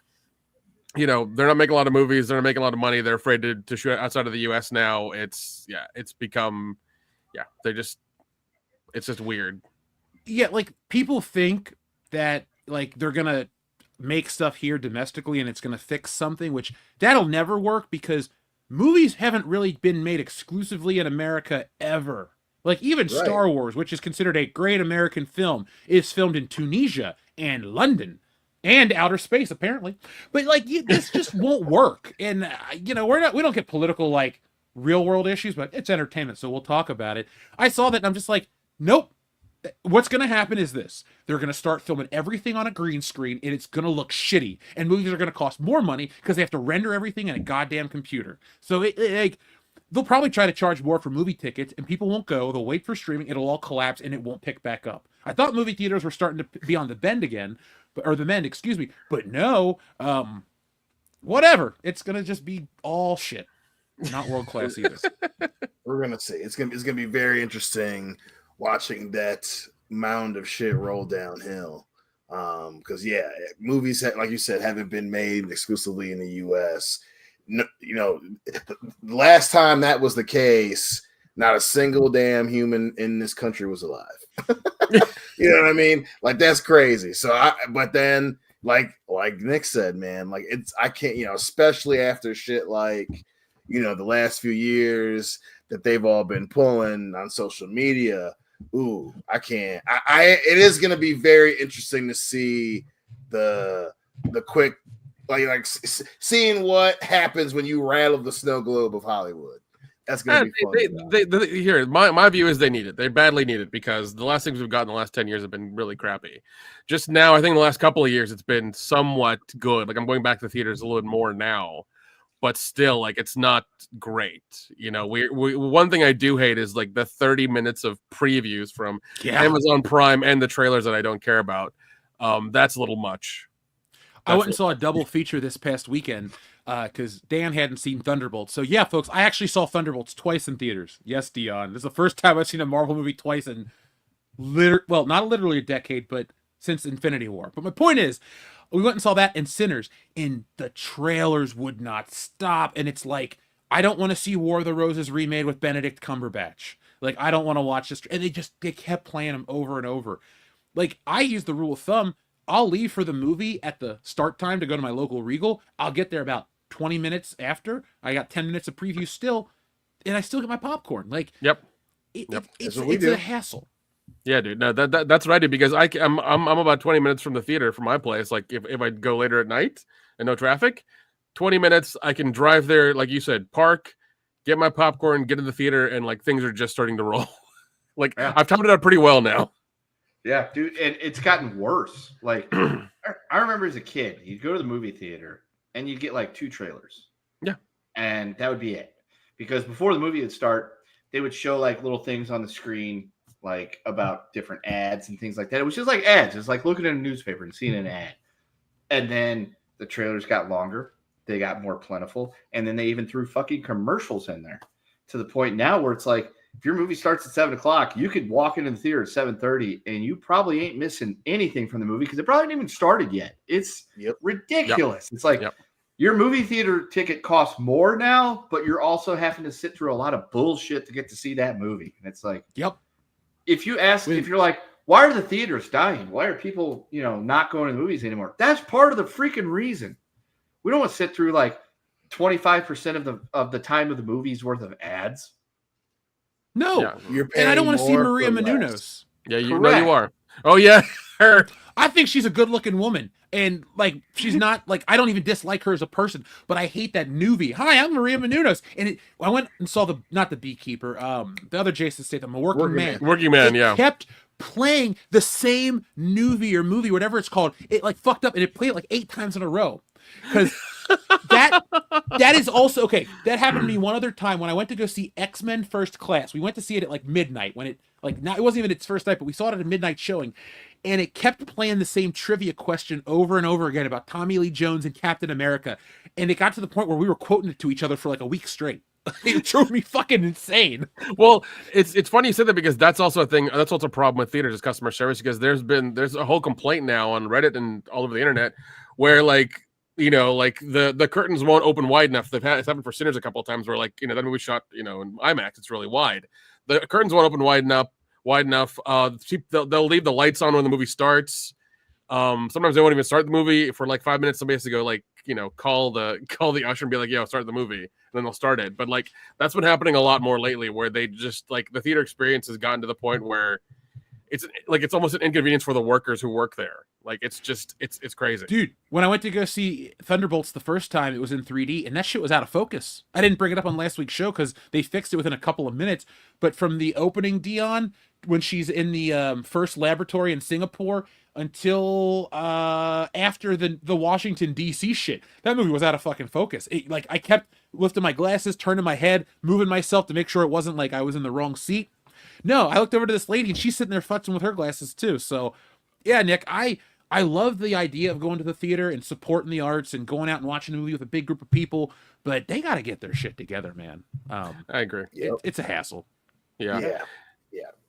they're not making a lot of movies. They're not making a lot of money. They're afraid to shoot outside of the U.S. now. It's become it's just weird. Yeah, like people think that like they're gonna make stuff here domestically and it's gonna fix something, which that'll never work because movies haven't really been made exclusively in America ever. Like even Star Wars, which is considered a great American film, is filmed in Tunisia and London. And outer space, apparently, but like this just won't work. And we don't get political like real world issues, but it's entertainment, so we'll talk about it. I saw that, and I'm just like, nope. What's going to happen is this: they're going to start filming everything on a green screen, and it's going to look shitty. And movies are going to cost more money because they have to render everything in a goddamn computer. So they'll probably try to charge more for movie tickets, and people won't go. They'll wait for streaming. It'll all collapse, and it won't pick back up. I thought movie theaters were starting to be on the bend again. Or the mend, excuse me, but no, whatever. It's gonna just be all shit, not world class either. We're gonna see. It's gonna be very interesting watching that mound of shit roll downhill. Because movies like you said haven't been made exclusively in the U.S. No, the last time that was the case, not a single damn human in this country was alive. You know what I mean? Like that's crazy. So but then like Nick said, man, like I can't, especially after shit like, the last few years that they've all been pulling on social media. Ooh, I can't. It is going to be very interesting to see the quick, like seeing what happens when you rattle the snow globe of Hollywood. That's going to be fun. Here, my view is they need it. They badly need it because the last things we've gotten the last 10 years have been really crappy. Just now, I think the last couple of years, it's been somewhat good. Like I'm going back to the theaters a little bit more now, but still, like it's not great. We one thing I do hate is like the 30 minutes of previews from Amazon Prime and the trailers that I don't care about. That's a little much. I went and saw a double feature this past weekend. Because Dan hadn't seen Thunderbolts. So yeah, folks, I actually saw Thunderbolts twice in theaters. Yes, Dion. This is the first time I've seen a Marvel movie twice in not literally a decade, but since Infinity War. But my point is, we went and saw that and Sinners, and the trailers would not stop. And it's like, I don't want to see War of the Roses remade with Benedict Cumberbatch. Like, I don't want to watch this. And they kept playing them over and over. Like, I use the rule of thumb. I'll leave for the movie at the start time to go to my local Regal. I'll get there about 20 minutes after. I got 10 minutes of preview still, and I still get my popcorn. Like, it's a hassle. Yeah, dude. No, that's what I do because I'm about 20 minutes from the theater from my place. Like if I go later at night and no traffic, 20 minutes I can drive there, like you said, park, get my popcorn, get in the theater, and like things are just starting to roll. I've timed it out pretty well now. Yeah, dude, and it's gotten worse. Like I remember as a kid, you'd go to the movie theater and you'd get like 2 trailers. Yeah. And that would be it. Because before the movie would start, they would show like little things on the screen, like about different ads and things like that. It was just like ads. It's like looking at a newspaper and seeing an ad. And then the trailers got longer. They got more plentiful. And then they even threw fucking commercials in there to the point now where it's like, if your movie starts at 7:00, you could walk into the theater at 7:30, and you probably ain't missing anything from the movie because it probably didn't even started yet. It's ridiculous. It's like your movie theater ticket costs more now, but you're also having to sit through a lot of bullshit to get to see that movie. And it's like, if you ask, if you're like, why are the theaters dying? Why are people, not going to the movies anymore? That's part of the freaking reason. We don't want to sit through like 25% of the time of the movie's worth of ads. No, and I don't want to see Maria Menounos. Yeah, you are. Oh yeah, her. I think she's a good-looking woman, and like she's not like I don't even dislike her as a person, but I hate that movie. Hi, I'm Maria Menounos, and I went and saw not the Beekeeper, the other Jason Statham, a Working Man. Working Man, it kept playing the same movie, whatever it's called. It like fucked up, and it played it like 8 times in a row because. That is also okay. That happened to me one other time when I went to go see X-Men First Class. We went to see it at like midnight when it wasn't even its first night, but we saw it at a midnight showing, and it kept playing the same trivia question over and over again about Tommy Lee Jones and Captain America, and it got to the point where we were quoting it to each other for like a week straight. It drove me fucking insane. Well, it's funny you said that because that's also a thing. That's also a problem with theaters is customer service because there's a whole complaint now on Reddit and all over the internet where like. Like the curtains won't open wide enough. It's happened for Sinners a couple of times where like, that movie shot, in IMAX, it's really wide. The curtains won't open wide enough. They'll leave the lights on when the movie starts. Sometimes they won't even start the movie for like 5 minutes. Somebody has to go like, call the usher and be like, start the movie. And then they'll start it. But like, that's been happening a lot more lately where they just like the theater experience has gotten to the point where it's almost an inconvenience for the workers who work there. Like it's crazy. Dude, when I went to go see Thunderbolts the first time, it was in 3D and that shit was out of focus. I didn't bring it up on last week's show because they fixed it within a couple of minutes. But from the opening, Dion, when she's in the first laboratory in Singapore until after the Washington D.C. shit, that movie was out of fucking focus. I kept lifting my glasses, turning my head, moving myself to make sure it wasn't like I was in the wrong seat. No, I looked over to this lady and she's sitting there futzing with her glasses too. So, yeah, Nick, I love the idea of going to the theater and supporting the arts and going out and watching a movie with a big group of people, but they got to get their shit together, man. I agree. It's a hassle. Yeah.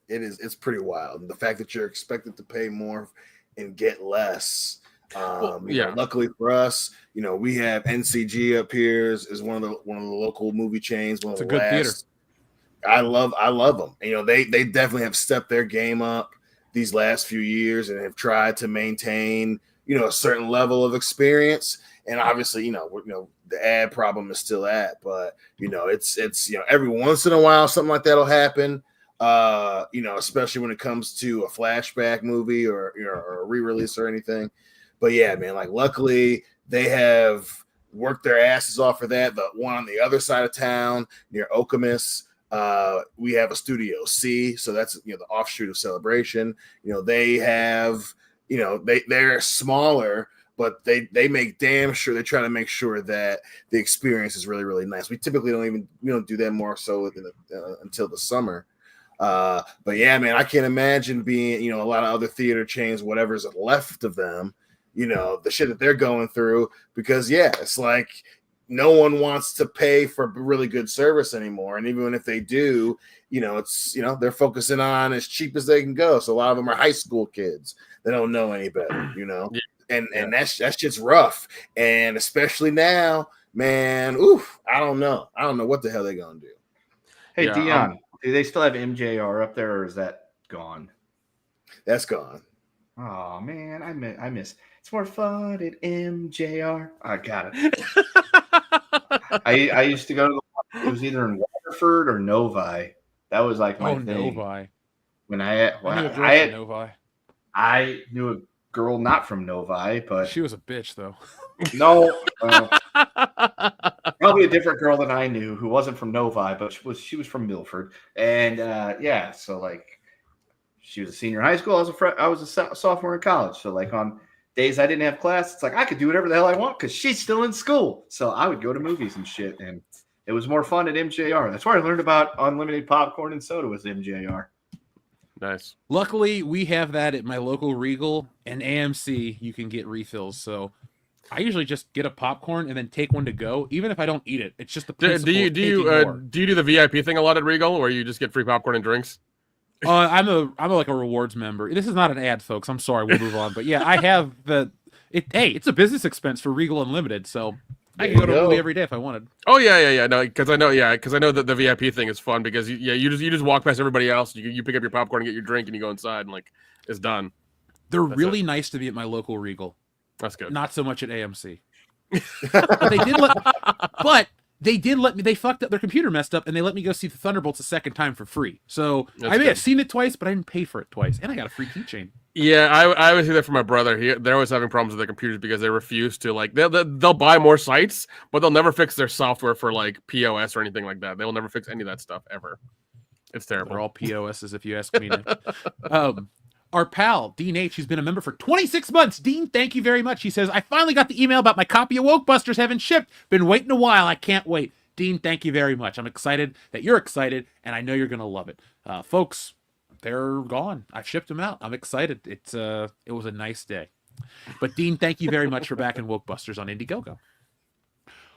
It is. It's pretty wild. The fact that you're expected to pay more and get less. Luckily for us, we have NCG up here is one of the local movie chains. It's a good theater. I love them. They definitely have stepped their game up these last few years and have tried to maintain, a certain level of experience. And obviously, the ad problem is still at, but it's every once in a while something like that'll happen. Especially when it comes to a flashback movie or a re-release or anything. But yeah, man, like luckily they have worked their asses off for that. The one on the other side of town near Okemos. We have a Studio C, so that's the offshoot of Celebration. They have they're smaller, but they make damn sure they try to make sure that the experience is really, really nice. We typically don't do that more so until the summer. But yeah, man, I can't imagine being a lot of other theater chains, whatever's left of them, the shit that they're going through, because it's like no one wants to pay for really good service anymore. And even if they do, it's, they're focusing on as cheap as they can go. So a lot of them are high school kids. They don't know any better, and that shit's rough. And especially now, man, I don't know what the hell they're going to do. Hey, Dion, do they still have MJR up there or is that gone? That's gone. Oh man, I miss. It's more fun at MJR. I got it. I used to go to it was either in Waterford or Novi. That was like my thing. Novi. When I knew a girl not from Novi, but she was a bitch though. No, probably a different girl than I knew who wasn't from Novi, but she was from Milford, and so like she was a senior in high school. I was a sophomore in college, so like on days I didn't have class, it's like I could do whatever the hell I want because she's still in school. So I would go to movies and shit, and it was more fun at MJR. That's where I learned about unlimited popcorn and soda was MJR. Nice. Luckily, we have that at my local Regal and AMC. You can get refills. So I usually just get a popcorn and then take one to go, even if I don't eat it. It's just the Do principle you of do taking you more. do you do the VIP thing a lot at Regal, where you just get free popcorn and drinks? I'm like a rewards member. This is not an ad, folks. I'm sorry. We'll move on. But yeah, I have Hey, it's a business expense for Regal Unlimited, so I can go to a movie every day if I wanted. Oh yeah. No, because I know that the VIP thing is fun because you just walk past everybody else. You pick up your popcorn and get your drink and you go inside and like it's done. They're really nice to me at my local Regal. That's good. Not so much at AMC. But they did let me. They fucked up. Their computer messed up, and they let me go see the Thunderbolts a second time for free. So I may have seen it twice, but I didn't pay for it twice, and I got a free keychain. Yeah, I always hear that from my brother. They're always having problems with their computers because they refuse to they'll buy more sites, but they'll never fix their software for like POS or anything like that. They will never fix any of that stuff ever. It's terrible. They're all POSs, if you ask me. Our pal, Dean H., who's been a member for 26 months. Dean, thank you very much. He says, I finally got the email about my copy of Wokebusters having shipped. Been waiting a while. I can't wait. Dean, thank you very much. I'm excited that you're excited, and I know you're going to love it. Folks, they're gone. I've shipped them out. I'm excited. It was a nice day. But Dean, thank you very much for backing Wokebusters on Indiegogo.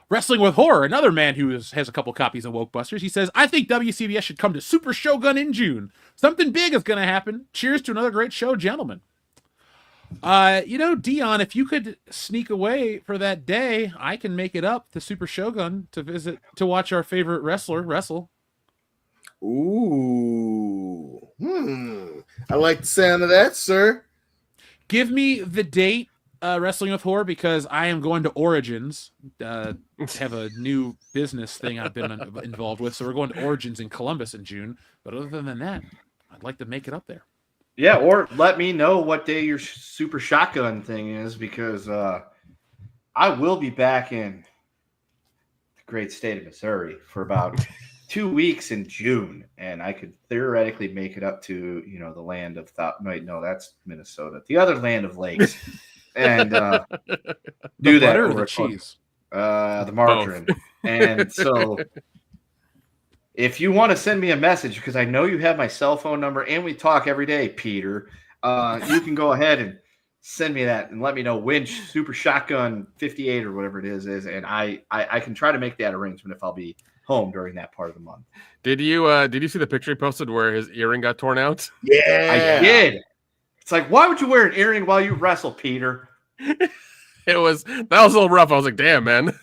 Wrestling with Horror, another man who has a couple copies of Wokebusters. He says, I think WCBS should come to Super Shogun in June. Something big is going to happen. Cheers to another great show, gentlemen. Dion, if you could sneak away for that day, I can make it up to Super Shogun to watch our favorite wrestler wrestle. Ooh. I like the sound of that, sir. Give me the date. Wrestling with Horror, because I am going to Origins, have a new business thing I've been involved with. So we're going to Origins in Columbus in June. But other than that, I'd like to make it up there. Yeah, or let me know what day your Super Shotgun thing is, because I will be back in the great state of Missouri for about 2 weeks in June, and I could theoretically make it up to the land of no, that's Minnesota, the other land of lakes. And do that over the cheese, the margarine. And so if you want to send me a message, because I know you have my cell phone number and we talk every day, Peter, you can go ahead and send me that and let me know when Super Shotgun 58 or whatever it is, and I can try to make that arrangement if I'll be home during that part of the month. Did you see the picture he posted where his earring got torn out? Yeah, I did. It's like, why would you wear an earring while you wrestle, Peter? That was a little rough. I was like, damn, man.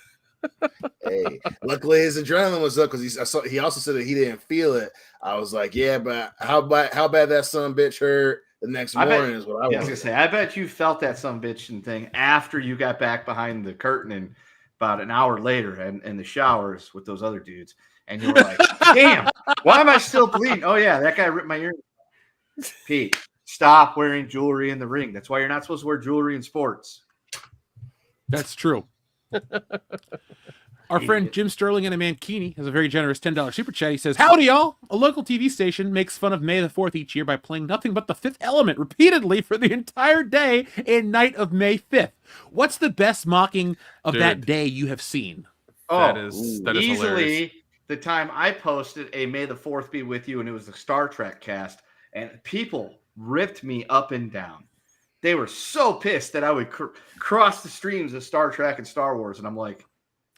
Hey, luckily his adrenaline was up because he also said that he didn't feel it. I was like, yeah, but how bad that son bitch hurt the next morning is what I was gonna say. I bet you felt that son bitching thing after you got back behind the curtain and about an hour later and in the showers with those other dudes, and you were like, damn, why am I still bleeding? Oh yeah, that guy ripped my ear. Pete, stop wearing jewelry in the ring. That's why you're not supposed to wear jewelry in sports. That's true. Our friend Jim Sterling in a Mankini has a very generous $10 super chat. He says, howdy, y'all. A local TV station makes fun of May the 4th each year by playing nothing but The Fifth Element repeatedly for the entire day and night of May 5th. What's the best mocking of that day you have seen? That is easily hilarious. The time I posted a May the 4th be with you, and it was the Star Trek cast, and people ripped me up and down. They were so pissed that I would cross the streams of Star Trek and Star Wars, and I'm like,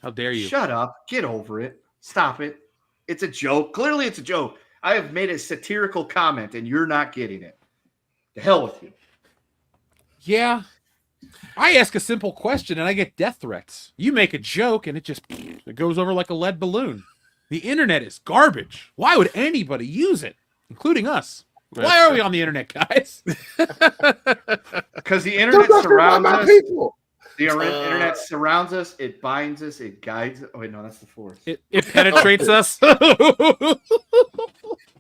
how dare you? Shut up. Get over it. Stop it. It's a joke. Clearly, it's a joke. I have made a satirical comment, and you're not getting it. The hell with you. Yeah. I ask a simple question, and I get death threats. You make a joke, and it goes over like a lead balloon. The internet is garbage. Why would anybody use it, including us? Why are we on the internet, guys? Because the internet surrounds us. People. The internet surrounds us. It binds us. It guides us. Oh, wait, no, that's the fourth. It penetrates us.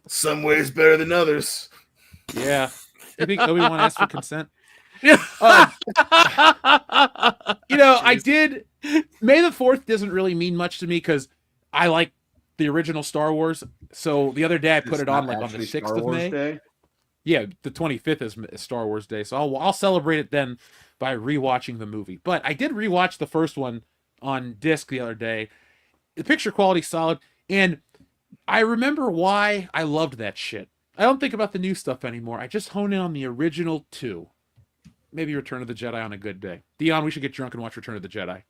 Some ways better than others. Yeah. I think Obi-Wan asked for consent. I did. May the 4th doesn't really mean much to me because I like the original Star Wars. So the other day I put it on like on the 6th of May. Day? Yeah, the 25th is Star Wars Day. So I'll celebrate it then by rewatching the movie. But I did rewatch the first one on disc the other day. The picture quality's solid, and I remember why I loved that shit. I don't think about the new stuff anymore. I just hone in on the original two. maybe Return of the Jedi on a good day. Dion, we should get drunk and watch Return of the Jedi.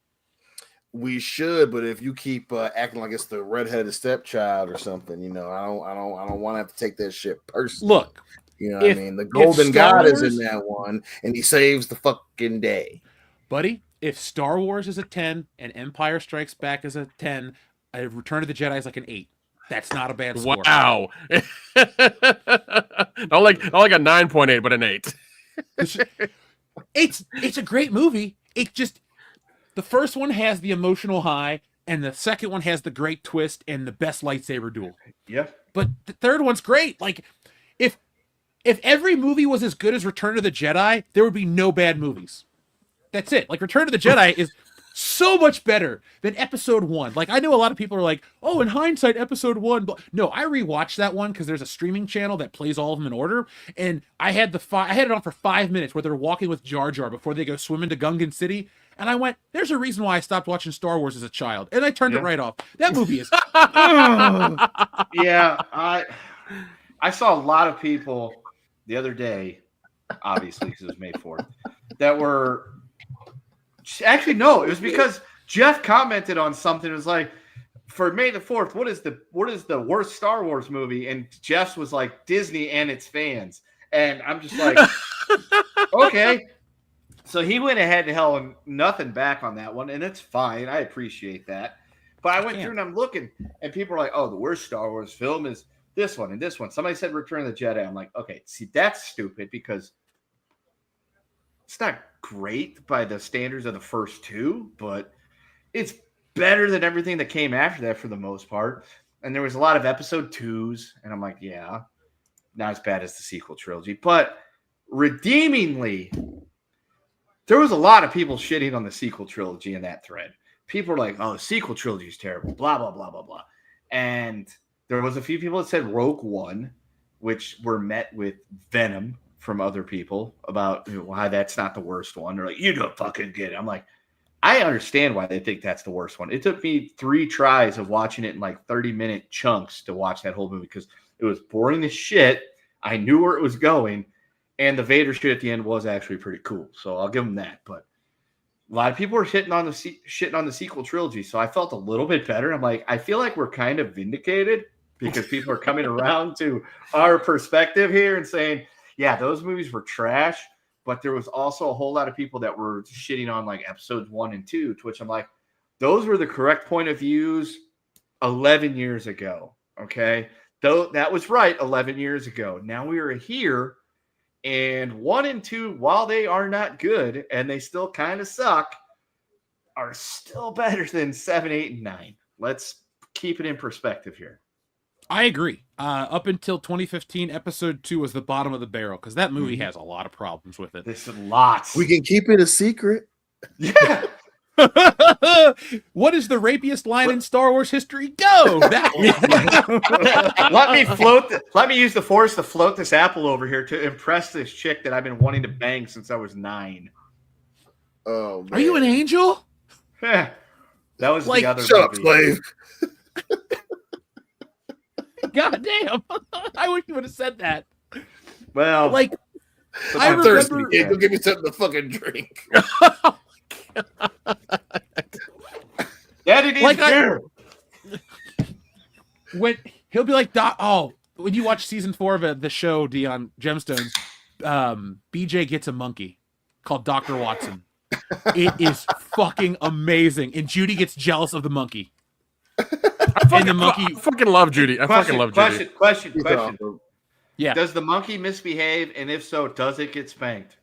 We should, but if you keep acting like it's the redheaded stepchild or something, I don't want to have to take that shit personally. Look, what I mean? The Golden God is in that one, and he saves the fucking day. Buddy, if Star Wars is a 10 and Empire Strikes Back is a 10, Return of the Jedi is like an 8. That's not a bad score. Wow. not like a 9.8, but an 8. It's a great movie. It just, the first one has the emotional high, and the second one has the great twist and the best lightsaber duel. Yeah. But the third one's great. Like, if every movie was as good as Return of the Jedi, there would be no bad movies. That's it. Like, Return of the Jedi is so much better than Episode 1. Like, I know a lot of people are like, oh, in hindsight, Episode 1. But no, I rewatched that one because there's a streaming channel that plays all of them in order. And I had it on for 5 minutes where they're walking with Jar Jar before they go swim into Gungan City. And I went, there's a reason why I stopped watching Star Wars as a child. And I turned it right off. That movie is... Yeah, I saw a lot of people the other day, obviously, because it was May 4th, that were... Actually, no, it was because Jeff commented on something. It was like, for May the 4th, what is the worst Star Wars movie? And Jeff's was like, Disney and its fans. And I'm just like, okay. So he went ahead and held nothing back on that one, and it's fine. I appreciate that. But I went through and I'm looking, and people are like, oh, the worst Star Wars film is this one and this one. Somebody said Return of the Jedi. I'm like, okay, see, that's stupid because it's not great by the standards of the first two, but it's better than everything that came after that for the most part. And there was a lot of episode 2s, and I'm like, yeah, not as bad as the sequel trilogy. But redeemingly, there was a lot of people shitting on the sequel trilogy in that thread. People were like, oh, the sequel trilogy is terrible, blah, blah, blah, blah, blah. And there was a few people that said Rogue One, which were met with venom from other people about why that's not the worst one. They're like, you don't fucking get it. I'm like, I understand why they think that's the worst one. It took me 3 tries of watching it in like 30-minute chunks to watch that whole movie because it was boring as shit. I knew where it was going, and the Vader shit at the end was actually pretty cool. So I'll give them that. But a lot of people were shitting on the sequel trilogy, so I felt a little bit better. I'm like, I feel like we're kind of vindicated because people are coming around to our perspective here and saying, yeah, those movies were trash, but there was also a whole lot of people that were shitting on like episodes 1 and 2, to which I'm like, those were the correct point of views 11 years ago, okay? Though that was right 11 years ago. Now we are here, and 1 and 2, while they are not good and they still kind of suck, are still better than 7, 8, and 9. Let's keep it in perspective here. I agree. Up until 2015, episode 2 was the bottom of the barrel because that movie has a lot of problems with it. There's lots. We can keep it a secret. Yeah. What is the rapiest line in Star Wars history? Go! Let me use the force to float this apple over here to impress this chick that I've been wanting to bang since I was 9. Oh, man. Are you an angel? That was Like, the other Shut up, movie. slave. God damn! I wish you would have said that. Well, Like, I I'm thirsty. remember. Kid. Go give me something to fucking drink. Daddy needs Like beer. When he'll be like, when you watch season 4 of the show, Dion Gemstones, BJ gets a monkey called Dr. Watson. It is fucking amazing, and Judy gets jealous of the monkey. And the monkey, I fucking love Judy. I fucking love Judy. Question. yeah. Does the monkey misbehave? And if so, does it get spanked?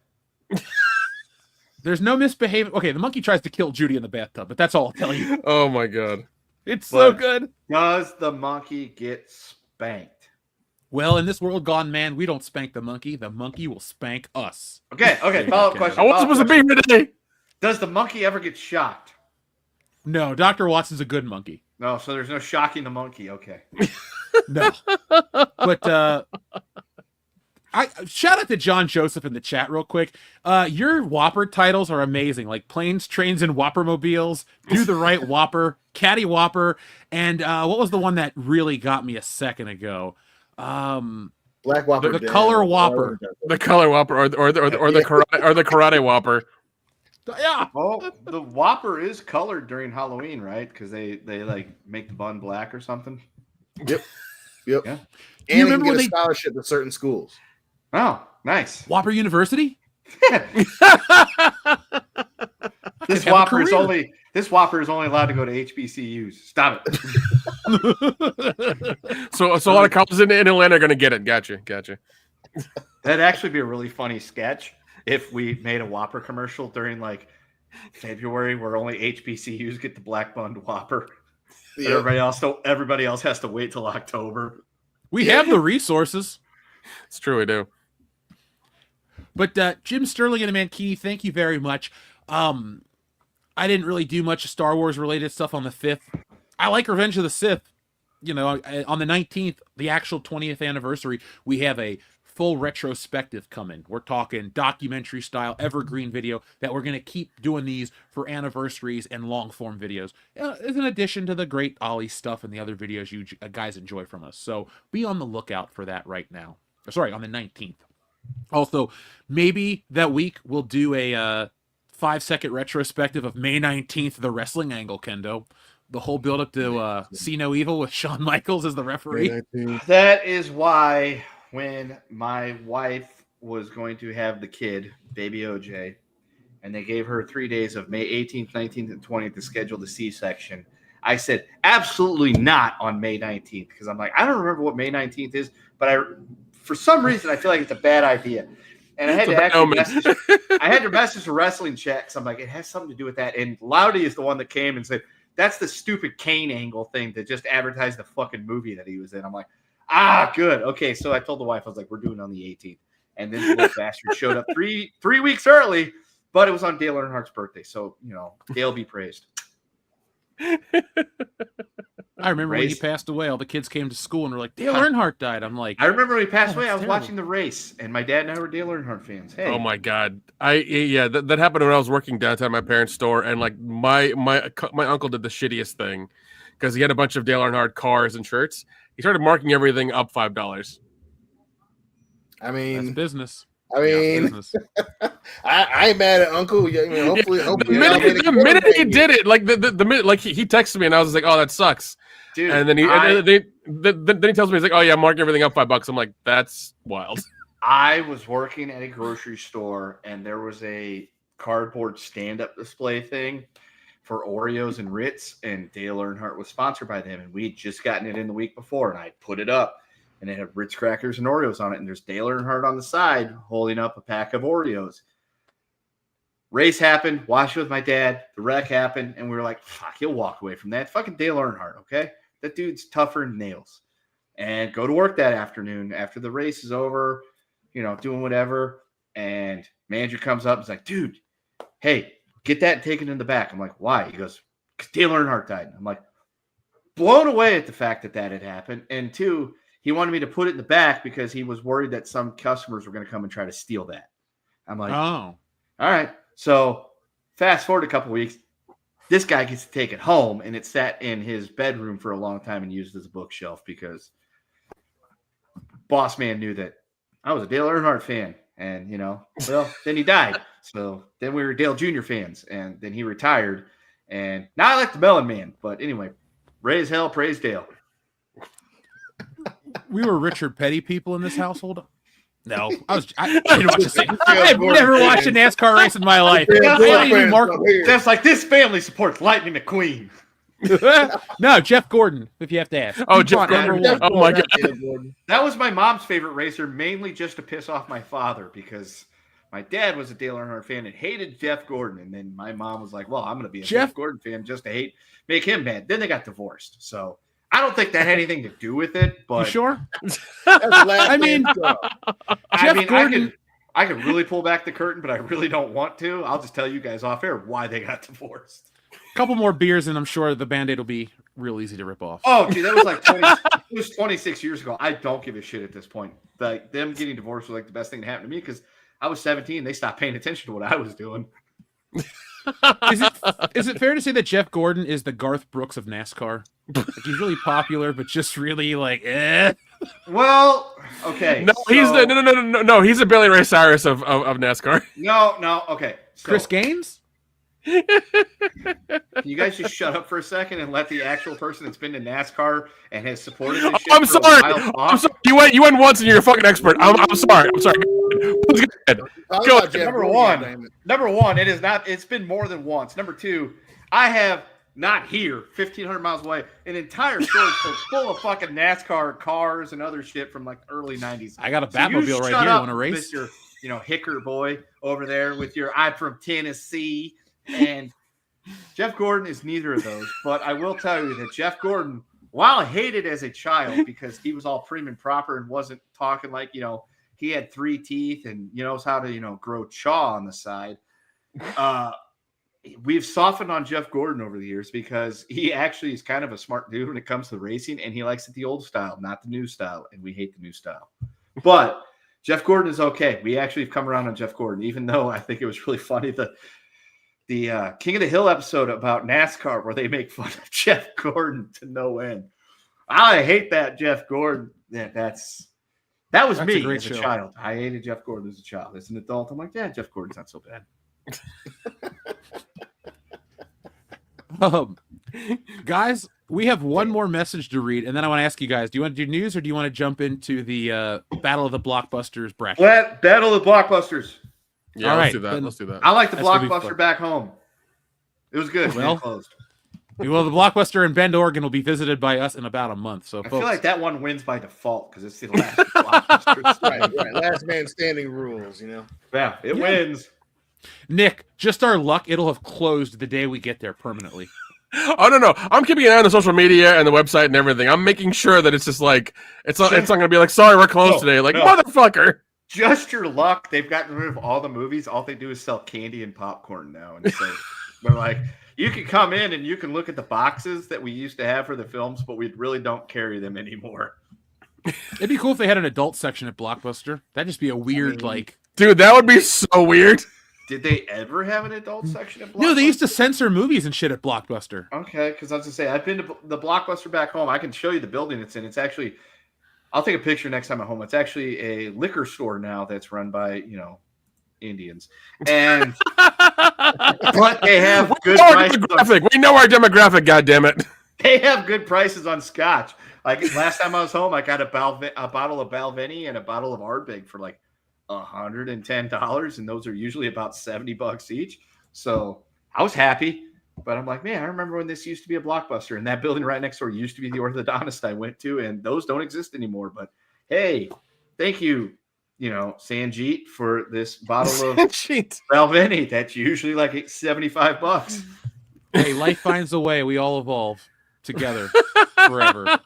There's no misbehavior. Okay, the monkey tries to kill Judy in the bathtub, but that's all I'll tell you. Oh my god. It's so But- good. Does the monkey get spanked? Well, in this world gone man, we don't spank the monkey. The monkey will spank us. Okay. Follow-up question. I wasn't supposed to be here today. Does the monkey ever get shocked? No, Dr. Watson's a good monkey. No, so there's no shocking the monkey. Okay. No. But I shout out to John Joseph in the chat real quick. Your Whopper titles are amazing, like Planes, Trains, and Whoppermobiles, Do the Right Whopper, Caddy Whopper, and what was the one that really got me a second ago? Black Whopper. The color Whopper. The color Whopper or the karate Whopper. Yeah. Oh, the Whopper is colored during Halloween, right? Because they like make the bun black or something. Yep. Yeah. And you you remember get when a they scholarship to certain schools. Oh, nice. Whopper University? This have a Whopper is career. only allowed to go to HBCUs. Stop it. So a lot of colleges in Atlanta are going to get it. Gotcha. That'd actually be a really funny sketch if we made a Whopper commercial during like February where only HBCUs get the black bun Whopper. Yeah. Everybody else has to wait till October. We have the resources. It's true, we do. But Jim Sterling and Mankini, thank you very much. I didn't really do much Star Wars related stuff on the 5th. I like Revenge of the Sith. You know, on the 19th, the actual 20th anniversary, we have a full retrospective coming. We're talking documentary style, evergreen video that we're going to keep doing these for anniversaries and long form videos, as an addition to the great Ollie stuff and the other videos you guys enjoy from us. So be on the lookout for that right now. Sorry, on the 19th. Also, maybe that week we'll do a 5-second retrospective of May 19th, the wrestling angle, Kendo. The whole build up to See No Evil with Shawn Michaels as the referee. That is why when my wife was going to have the kid, baby OJ, and they gave her 3 days of May 18th, 19th, and 20th to schedule the C-section, I said, absolutely not on May 19th. Because I'm like, I don't remember what May 19th is, but for some reason, I feel like it's a bad idea. And I had to actually message a wrestling chat because I'm like, it has something to do with that. And Loudy is the one that came and said, that's the stupid Kane angle thing that just advertised the fucking movie that he was in. I'm like, good. Okay, so I told the wife, I was like, we're doing it on the 18th. And then the little bastard showed up three weeks early, but it was on Dale Earnhardt's birthday. So, Dale be praised. I remember when he passed away, all the kids came to school and were like, Dale Earnhardt died. I'm like, I remember when he passed away, I was terrible. watching the race, and my dad and I were Dale Earnhardt fans. Hey. Oh my God. That happened when I was working downtown at my parents' store, and like my uncle did the shittiest thing because he had a bunch of Dale Earnhardt cars and shirts. He started marking everything up $5. I mean, that's business. I ain't mad at Uncle. I mean, hopefully, the minute he did it, like the minute, like he texted me, and I was like, "Oh, that sucks." Dude, and then then he tells me, he's like, "Oh yeah, mark everything up $5." I'm like, "That's wild." I was working at a grocery store, and there was a cardboard stand-up display thing for Oreos and Ritz, and Dale Earnhardt was sponsored by them, and we had just gotten it in the week before, and I put it up. And it had Ritz crackers and Oreos on it. And there's Dale Earnhardt on the side holding up a pack of Oreos. Race happened. Watched it with my dad. The wreck happened. And we were like, fuck, he'll walk away from that. Fucking Dale Earnhardt, okay? That dude's tougher than nails. And go to work that afternoon after the race is over, doing whatever. And manager comes up and is like, dude, hey, get that taken in the back. I'm like, why? He goes, because Dale Earnhardt died. I'm like, blown away at the fact that had happened. And two, he wanted me to put it in the back because he was worried that some customers were going to come and try to steal that. I'm like, oh, all right. So fast forward a couple weeks, this guy gets to take it home, and it sat in his bedroom for a long time and used as a bookshelf because boss man knew that I was a Dale Earnhardt fan. And, then he died. So then we were Dale Jr. fans, and then he retired. And now I like the Melon Man. But anyway, raise hell, praise Dale. We were Richard Petty people in this household. No, I didn't watch the I've never watched a NASCAR race in my life. That's like this family supports Lightning McQueen. No, Jeff Gordon, if you have to ask. Oh, Jeff Gordon. Oh my God. That was my mom's favorite racer, mainly just to piss off my father because my dad was a Dale Earnhardt fan and hated Jeff Gordon. And then my mom was like, well, I'm going to be a Jeff Gordon fan just to make him mad. Then they got divorced. So I don't think that had anything to do with it, but you sure? I mean, Jeff Gordon, I could really pull back the curtain, but I really don't want to. I'll just tell you guys off air why they got divorced. A couple more beers, and I'm sure the Band-Aid will be real easy to rip off. Oh, dude, that was like 26 years ago. I don't give a shit at this point. Like them getting divorced was like the best thing to happen to me because I was 17. They stopped paying attention to what I was doing. Is it fair to say that Jeff Gordon is the Garth Brooks of NASCAR? Like he's really popular, but just really like, eh. Well, okay. No, he's the no. He's the Billy Ray Cyrus of NASCAR. No. Okay. So, Chris Gaines? can you guys just shut up for a second and let the actual person that's been to NASCAR and has supported this shit I'm for sorry. a while I'm sorry. You went once and you're a fucking expert. I'm sorry. Please go ahead. Go ahead. Number one, it is not. It's been more than once. Number two, I have not here, 1,500 miles away, an entire storage full of fucking NASCAR cars and other shit from like the early 90s. I got a Batmobile right here. Want to race? Mr. Hicker boy over there with your I'm from Tennessee. And Jeff Gordon is neither of those. But I will tell you that Jeff Gordon, while hated as a child because he was all prim and proper and wasn't talking like, he had 3 teeth and knows how to, grow chaw on the side. We've softened on Jeff Gordon over the years because he actually is kind of a smart dude when it comes to racing, and he likes it the old style, not the new style, and we hate the new style. But Jeff Gordon is okay. We actually have come around on Jeff Gordon, even though I think it was really funny the King of the Hill episode about NASCAR where they make fun of Jeff Gordon to no end. I hate that Jeff Gordon. That was me as a child. I hated Jeff Gordon as a child. As an adult, I'm like, yeah, Jeff Gordon's not so bad. Guys, we have one more message to read, and then I want to ask you guys: do you want to do news, or do you want to jump into the Battle of the Blockbusters bracket? Battle of the Blockbusters. Yeah, all let's right, do that. Let's do that. I like the Blockbuster back home. It was good. Well, closed. Well, the Blockbuster in Bend, Oregon, will be visited by us in about a month. So, I folks, feel like that one wins by default because it's the last Blockbuster. right. Last man standing rules. Yeah, it wins. Nick, just our luck, it'll have closed the day we get there permanently. Oh no! I'm keeping an eye on the social media and the website and everything. I'm making sure that it's just like it's not going to be like, sorry, we're closed today. Like, motherfucker. Just your luck. They've gotten rid of all the movies. All they do is sell candy and popcorn now. And so they're like, you can come in and you can look at the boxes that we used to have for the films, but we really don't carry them anymore. It'd be cool if they had an adult section at Blockbuster. That'd just be a weird, dude, that would be so weird. Did they ever have an adult section at Blockbuster? No, they used to censor movies and shit at Blockbuster. Okay, because I was going to say, I've been to the Blockbuster back home. I can show you the building it's in. It's actually, I'll take a picture next time at home. It's actually a liquor store now that's run by, Indians. And but they have good prices. We know our demographic, goddammit. They have good prices on scotch. Like last time I was home, I got a bottle of Balvenie and a bottle of Ardbeg for like $110, and those are usually about $70 each. So I was happy, but I'm like, man, I remember when this used to be a Blockbuster, and that building right next door used to be the orthodontist I went to, and those don't exist anymore. But hey, thank you, Sanjeet, for this bottle of Balvenie that's usually like $75. Hey, life finds a way. We all evolve together forever.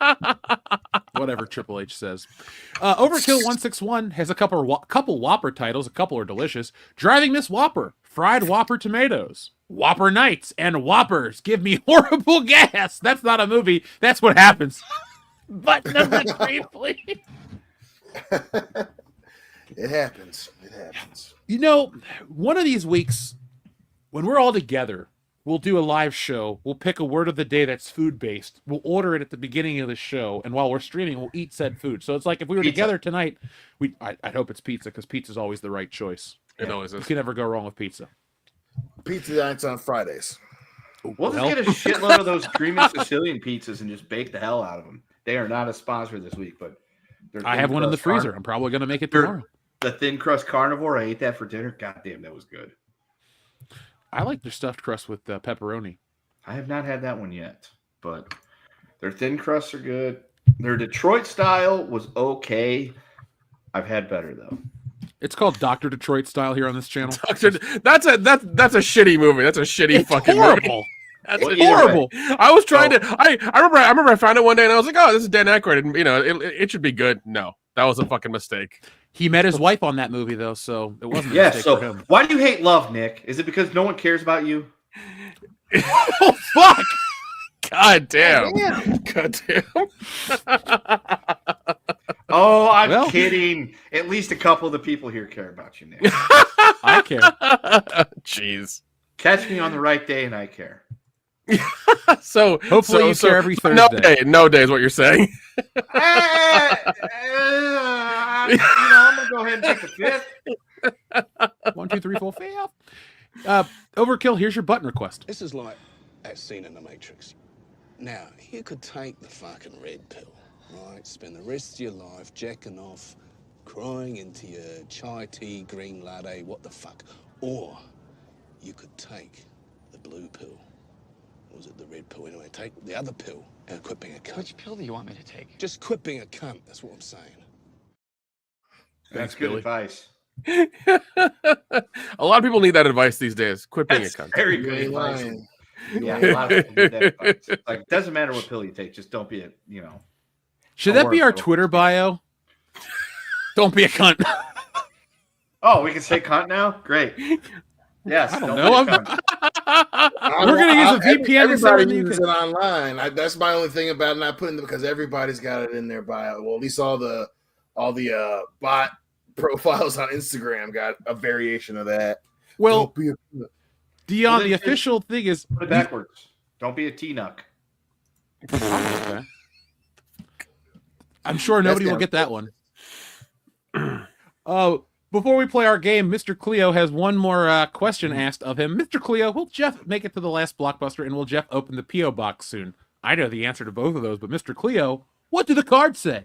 Whatever Triple H says. Overkill 161 has a couple Whopper titles. A couple are delicious. Driving Miss Whopper, fried Whopper tomatoes, Whopper Nights, and Whoppers give me horrible gas. That's not a movie. That's what happens. But number 3, please. It happens. One of these weeks, when we're all together, we'll do a live show. We'll pick a word of the day that's food-based. We'll order it at the beginning of the show, and while we're streaming, we'll eat said food. So it's like if we were together tonight, I'd hope it's pizza, because pizza's always the right choice. It always is. You can never go wrong with pizza. Pizza nights on Fridays. We'll just get a shitload of those creamy Sicilian pizzas and just bake the hell out of them. They are not a sponsor this week, but I have one in the freezer. I'm probably going to make it tomorrow. The thin crust carnivore, I ate that for dinner. God damn, that was good. I like their stuffed crust with pepperoni. I have not had that one yet, but their thin crusts are good. Their Detroit style was okay. I've had better though. It's called Dr. Detroit style here on this channel. That's a shitty movie. That's a shitty fucking horrible. Movie. That's horrible. I was trying to. I remember I found it one day and I was like, oh, this is Dan Aykroyd, and it should be good. No, that was a fucking mistake. He met his wife on that movie though, so it wasn't a mistake for him. Why do you hate love, Nick? Is it because no one cares about you? Oh fuck! God damn! God damn! Oh, I'm kidding. At least a couple of the people here care about you, Nick. I care. Jeez. Catch me on the right day and I care. So Hopefully you care every no Thursday. no day is what you're saying. You know, I'm gonna go ahead and take the fifth. 1, 2, 3, 4, 5. Overkill, here's your button request. This is like that scene in The Matrix. Now, you could take the fucking red pill, right? Spend the rest of your life jacking off, crying into your chai tea, green latte, what the fuck. Or you could take the blue pill. Or was it the red pill? Anyway, take the other pill and quit being a cunt. Which pill do you want me to take? Just quit being a cunt, that's what I'm saying. That's good advice. A lot of people need that advice these days. Quit being That's a cunt. very You good ain't advice. lying. Yeah, a lot of people need that advice. Like, it doesn't matter what pill you take, just don't be a, you know. Should Don't that be worry, our Phil. Twitter bio? Don't be a cunt. Oh, we can say cunt now? Great. Yes. I don't be know. a cunt. We're gonna use a VPN and Everybody send it. uses it online. That's my only thing about not putting it because everybody's got it in their bio. Well, at least all the bot profiles on Instagram got a variation of that. Well, Don't be a- Dion, Well, the then official thing is Put it backwards. Don't be a T-nuck. Okay. I'm sure nobody will get that one. Before we play our game, Mr. Cleo has one more question asked of him. Mr. Cleo, will Jeff make it to the last Blockbuster, and will Jeff open the P.O. box soon? I know the answer to both of those, but Mr. Cleo, what do the cards say?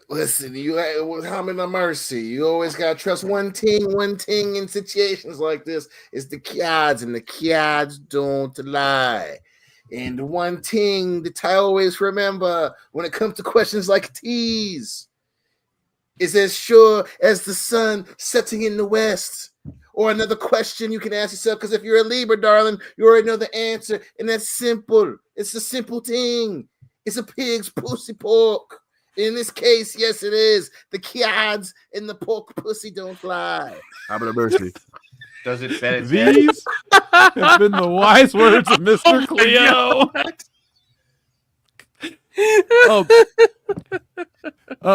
Listen, you with Hamid Mercy, you always gotta trust one thing in situations like this is the cards, and the cards don't lie. And the one thing that I always remember when it comes to questions like these is as sure as the sun setting in the west. Or another question you can ask yourself, because if you're a Libra, darling, you already know the answer, and that's simple. It's a simple thing. It's a pig's pussy pork. In this case, yes, it is. The cards and the pork pussy don't lie. Hamid Mercy. Does it bet its head? These have been the wise words of Mr. Cleo.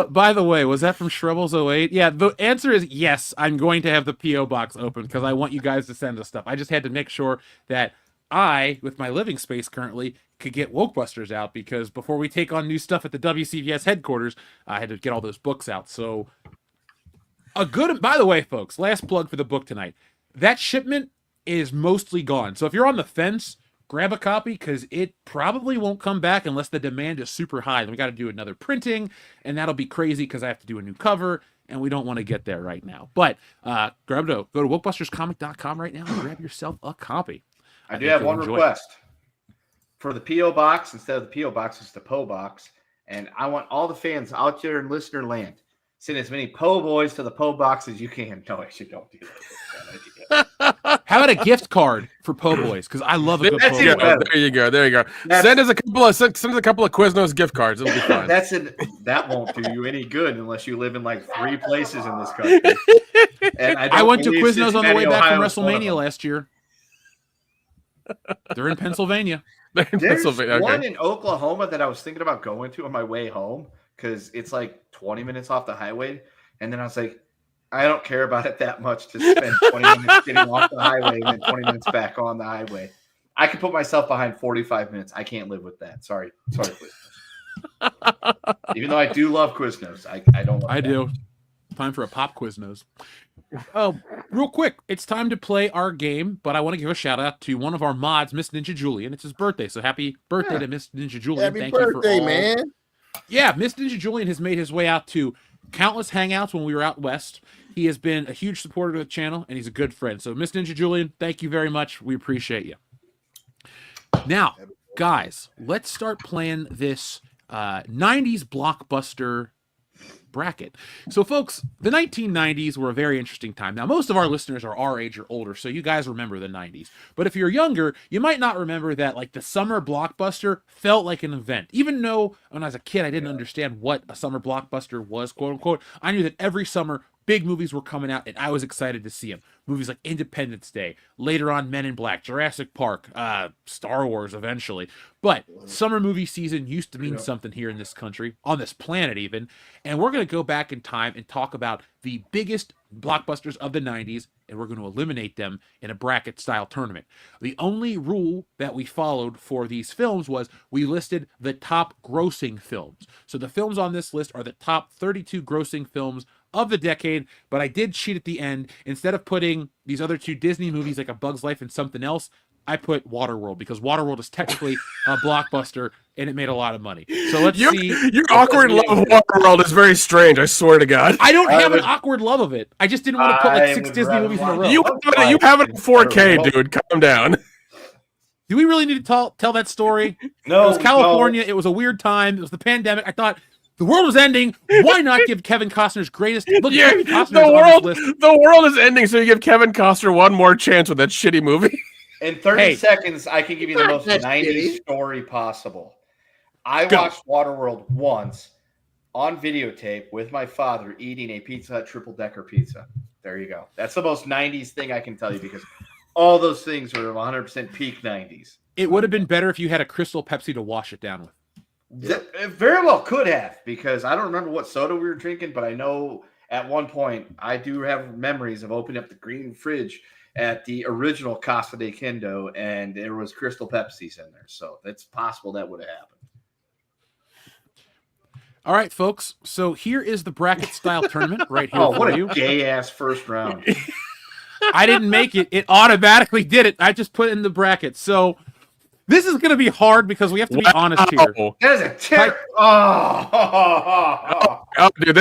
By the way, was that from Shrebbles 08? Yeah, the answer is yes. I'm going to have the P.O. box open because I want you guys to send us stuff. I just had to make sure that I, with my living space currently, could get Wokebusters out because before we take on new stuff at the WCBs headquarters, I had to get all those books out. So, by the way, folks, last plug for the book tonight. That shipment is mostly gone. So if you're on the fence, grab a copy because it probably won't come back unless the demand is super high. Then we got to do another printing, and that'll be crazy because I have to do a new cover, and we don't want to get there right now. But go to WokebustersComic.com right now and grab yourself a copy. I do think have you'll one enjoy request. For the P.O. box, instead of the P.O. box, it's the PO box. And I want all the fans out there in listener land, send as many Po boys to the Po box as you can. No, actually, don't do that. How about a gift card for Po Boys? Because I love a good That's Po even Boy. better. There you go. There you go. That's- Send us a couple of Quiznos gift cards. It'll be fine. That won't do you any good unless you live in like 3 places in this country. And I went to believe Quiznos on the way Cincinnati, back from Ohio is one of WrestleMania them. last year. They're in Pennsylvania. In There's Pennsylvania, okay. one in Oklahoma that I was thinking about going to on my way home because it's like 20 minutes off the highway. And then I was like, I don't care about it that much to spend 20 minutes getting off the highway and then 20 minutes back on the highway. I can put myself behind 45 minutes. I can't live with that. Sorry, Quiznos. Even though I do love Quiznos, I don't love I that. do. Time for a pop Quiznos. Oh, real quick, it's time to play our game, but I want to give a shout out to one of our mods, Miss Ninja Julian. It's his birthday, so happy birthday to Miss Ninja Julian. Happy Thank you for birthday, all. man. Yeah, Miss Ninja Julian has made his way out to countless hangouts when we were out west. He has been a huge supporter of the channel, and he's a good friend. So, Miss Ninja Julian, thank you very much. We appreciate you. Now, guys, let's start playing this 90s blockbuster bracket. So, folks, the 1990s were a very interesting time. Now, most of our listeners are our age or older, so you guys remember the 90s. But if you're younger, you might not remember that, like, the summer blockbuster felt like an event. Even though when I was a kid, I didn't understand what a summer blockbuster was, quote unquote. I knew that every summer big movies were coming out, and I was excited to see them. Movies like Independence Day, later on Men in Black, Jurassic Park, Star Wars eventually. But summer movie season used to mean something here in this country, on this planet even, and we're going to go back in time and talk about the biggest blockbusters of the 90s, and we're going to eliminate them in a bracket-style tournament. The only rule that we followed for these films was we listed the top grossing films. So the films on this list are the top 32 grossing films of the decade, but I did cheat at the end. Instead of putting these other two Disney movies like A Bug's Life and something else, I put Waterworld because Waterworld is technically a blockbuster and it made a lot of money. So let's see. Your awkward love of Waterworld is very strange, I swear to God. I don't have an awkward love of it. I just didn't want to put like 6 Disney movies in a row. You have it in 4K, dude. Calm down. Do we really need to tell that story? No, it was California. No. It was a weird time. It was the pandemic. I thought the world was ending. Why not give Kevin Costner's greatest? Look, yeah, Kevin Costner's on this list. The world is ending, so you give Kevin Costner one more chance with that shitty movie. In 30 seconds, I can give you the most 90s story possible. I watched Waterworld once on videotape with my father eating a Pizza Hut triple-decker pizza. There you go. That's the most 90s thing I can tell you because all those things are 100% peak 90s. It would have been better if you had a Crystal Pepsi to wash it down with. It very well could have because I don't remember what soda we were drinking, but I know at one point I do have memories of opening up the green fridge at the original Casa de Kendo, and there was Crystal Pepsi's in there. So it's possible that would have happened. All right, folks. So here is the bracket-style tournament right here for what you. What a gay-ass first round. I didn't make it. It automatically did it. I just put it in the bracket. So this is going to be hard because we have to be honest here. That is a oh, dude,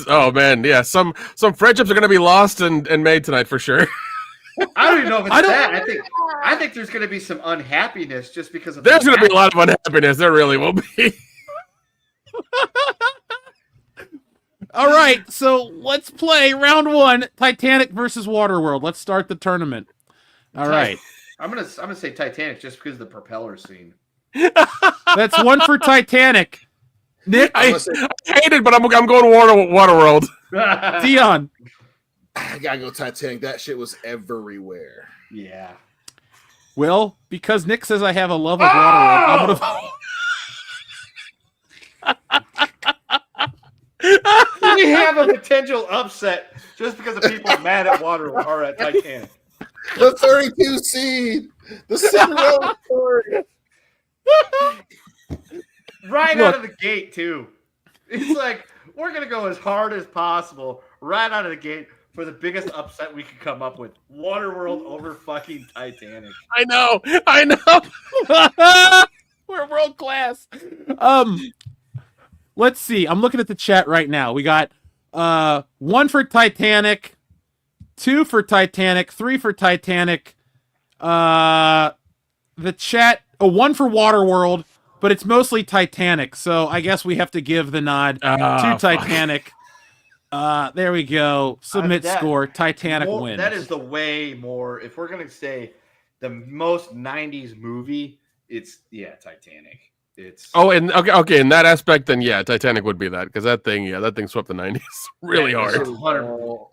oh, man, yeah. Some friendships are going to be lost and made tonight for sure. I don't even know if it's that. I think there's going to be some unhappiness just because of. There's going to be a lot of unhappiness. There really will be. All right, so let's play round 1: Titanic versus Waterworld. Let's start the tournament. All right, I'm gonna say Titanic just because of the propeller scene. That's 1 for Titanic. Nick, I hate it, but I'm going Waterworld. Dion. I gotta go Titanic. That shit was everywhere. Yeah. Well, because Nick says I have a love of Waterworld, I'm gonna. We have a potential upset just because of people mad at Waterworld or at Titanic. The 32 seed, the Cinderella story. Out of the gate too. It's like we're gonna go as hard as possible right out of the gate. For the biggest upset we could come up with. Waterworld over fucking Titanic. I know. We're world class. Let's see. I'm looking at the chat right now. We got 1 for Titanic, 2 for Titanic, 3 for Titanic. The chat, 1 for Waterworld, but it's mostly Titanic. So I guess we have to give the nod to Titanic. There we go. Submit score. Titanic wins. That is the way more. If we're gonna say the most 90s movie, it's Titanic. It's and okay. In that aspect, then Titanic would be that because that thing swept the 90s really hard.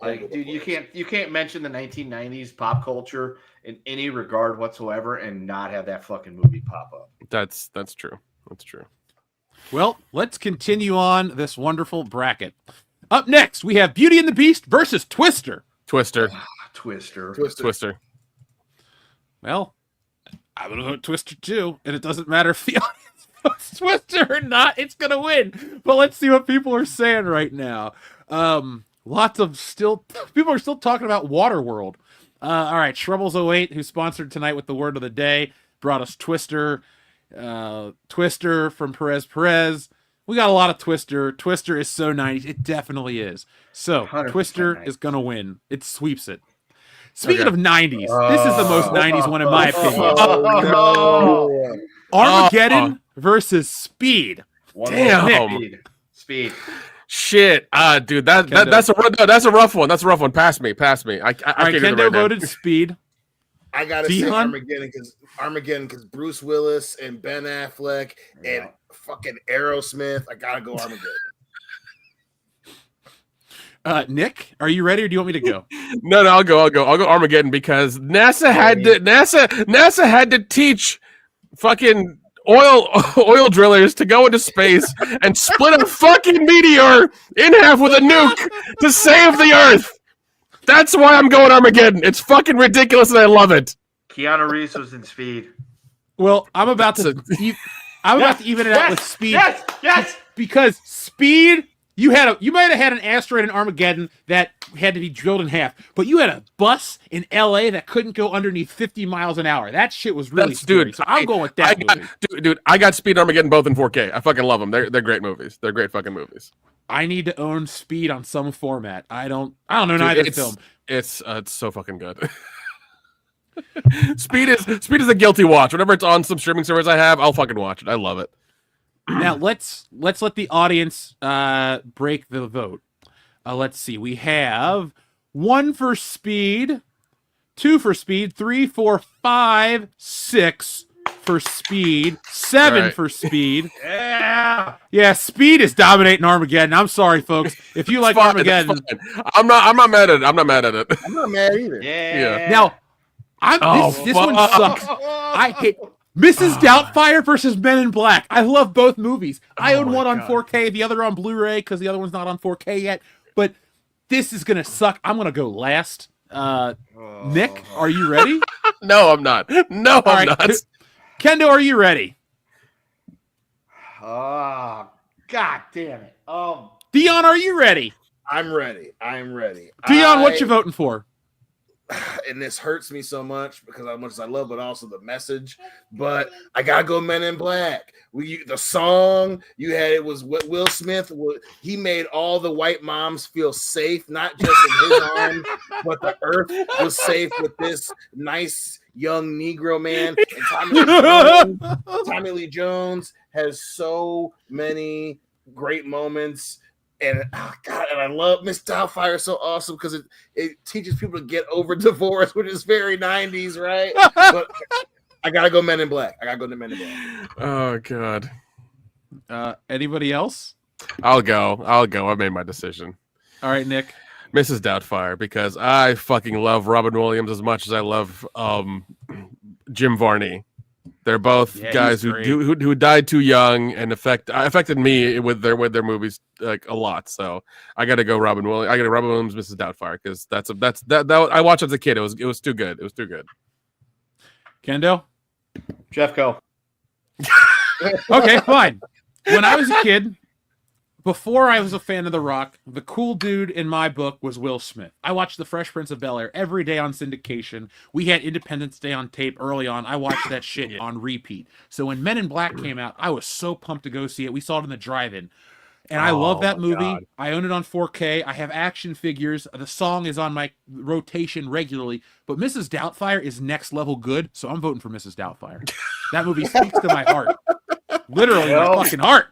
Like, dude, you can't mention the 1990s pop culture in any regard whatsoever and not have that fucking movie pop up. That's true. That's true. Well, let's continue on this wonderful bracket. Up next, we have Beauty and the Beast versus Twister. Twister. Well, I'm going to vote Twister too, and it doesn't matter if the audience votes Twister or not, it's going to win. But let's see what people are saying right now. People are still talking about Waterworld. All right, Shrubbles08, who sponsored tonight with the word of the day, brought us Twister. Twister from Perez. We got a lot of Twister. Twister is so 90s. It definitely is. So, Twister 90s. Is going to win. It sweeps it. Speaking of 90s, this is the most 90s one in my opinion. Armageddon versus Speed. Damn. Speed. Shit. Dude, that's a rough one. That's a rough one. Pass me. I Kendo voted Speed. I gotta say Armageddon because Bruce Willis and Ben Affleck and fucking Aerosmith. I gotta go Armageddon. Nick, are you ready, or do you want me to go? No, I'll go Armageddon because NASA had to teach fucking oil drillers to go into space and split a fucking meteor in half with a nuke to save the Earth. That's why I'm going Armageddon. It's fucking ridiculous and I love it. Keanu Reeves was in Speed. Well, I'm about to even it out with Speed. Yes. Because Speed, you might have had an asteroid in Armageddon that had to be drilled in half, but you had a bus in LA that couldn't go underneath 50 miles an hour. That shit was really scary. Dude. So I'm going with that movie. Dude, I got Speed and Armageddon both in 4K. I fucking love them. They're great movies. They're great fucking movies. I need to own Speed on some format. I don't know neither film. It's so fucking good. Speed is a guilty watch. Whenever it's on some streaming service I have, I'll fucking watch it. I love it. Now let's let the audience break the vote. Let's see. We have 1 for Speed, 2 for Speed, 3, 4, 5, 6 for Speed, 7 for Speed. Yeah, Speed is dominating Armageddon. I'm sorry, folks. If you like Armageddon, I'm not mad at it. I'm not mad at it. I'm not mad either. Yeah. Now, this one sucks. I hate Mrs. Doubtfire versus Men in Black. I love both movies. I own one on 4K, the other on Blu-ray because the other one's not on 4K yet. But this is gonna suck. I'm gonna go last. Nick, are you ready? No, I'm not. No, I'm not. Kendo, are you ready? Oh, God damn it. Dion, are you ready? I'm ready. Dion, what you voting for? And this hurts me so much because as much as I love, but also the message. But I gotta go Men in Black. The song you had, it was what Will Smith. He made all the white moms feel safe, not just in his arms, but the earth was safe with this nice young Negro man. And Tommy Lee Jones has so many great moments. And God, and I love Miss Doubtfire so awesome because it teaches people to get over divorce, which is very 90s, right? But I gotta go Men in Black. I gotta go to Men in Black. Oh God. Anybody else? I'll go. I made my decision. All right, Nick. Mrs. Doubtfire, because I fucking love Robin Williams as much as I love Jim Varney. They're both guys who died too young and affected me with their movies like a lot. So I got to go Robin Williams. I got to Robin Williams, Mrs. Doubtfire, because that I watched as a kid. It was too good. It was too good. Kendo? Jeffco. Okay, fine. When I was a kid, before I was a fan of The Rock, the cool dude in my book was Will Smith. I watched The Fresh Prince of Bel-Air every day on syndication. We had Independence Day on tape early on. I watched that shit on repeat. So when Men in Black came out, I was so pumped to go see it. We saw it in the drive-in. And I love that movie. God. I own it on 4K. I have action figures. The song is on my rotation regularly. But Mrs. Doubtfire is next level good, so I'm voting for Mrs. Doubtfire. That movie speaks to my heart. Literally, my fucking heart.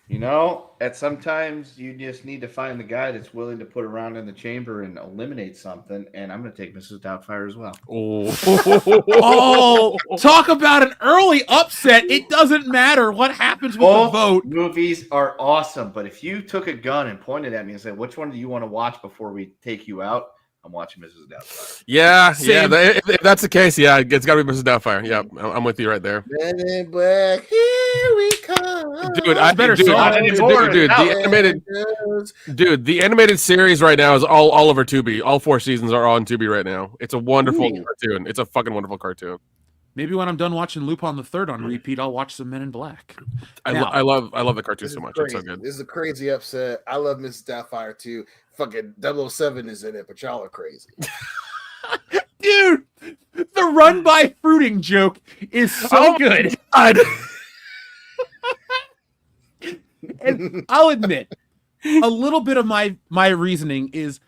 You know, sometimes you just need to find the guy that's willing to put around in the chamber and eliminate something, and I'm going to take Mrs. Doubtfire as well. Oh, talk about an early upset. It doesn't matter what happens with the vote. Movies are awesome, but if you took a gun and pointed at me and said, which one do you want to watch before we take you out? I'm watching Mrs. Doubtfire. Yeah. If that's the case, yeah, it's got to be Mrs. Doubtfire. Yeah, I'm with you right there. Men in Black, here we come. Dude, the animated series right now is all over Tubi. All 4 seasons are on Tubi right now. It's a wonderful cartoon. It's a fucking wonderful cartoon. Maybe when I'm done watching Lupin the Third on repeat, I'll watch some Men in Black. I love the cartoon so much. Crazy. It's so good. This is a crazy upset. I love Mrs. Doubtfire too. Fucking 007 is in it, but y'all are crazy. Dude, the run by fruiting joke is so good. God. And I'll admit, a little bit of my reasoning is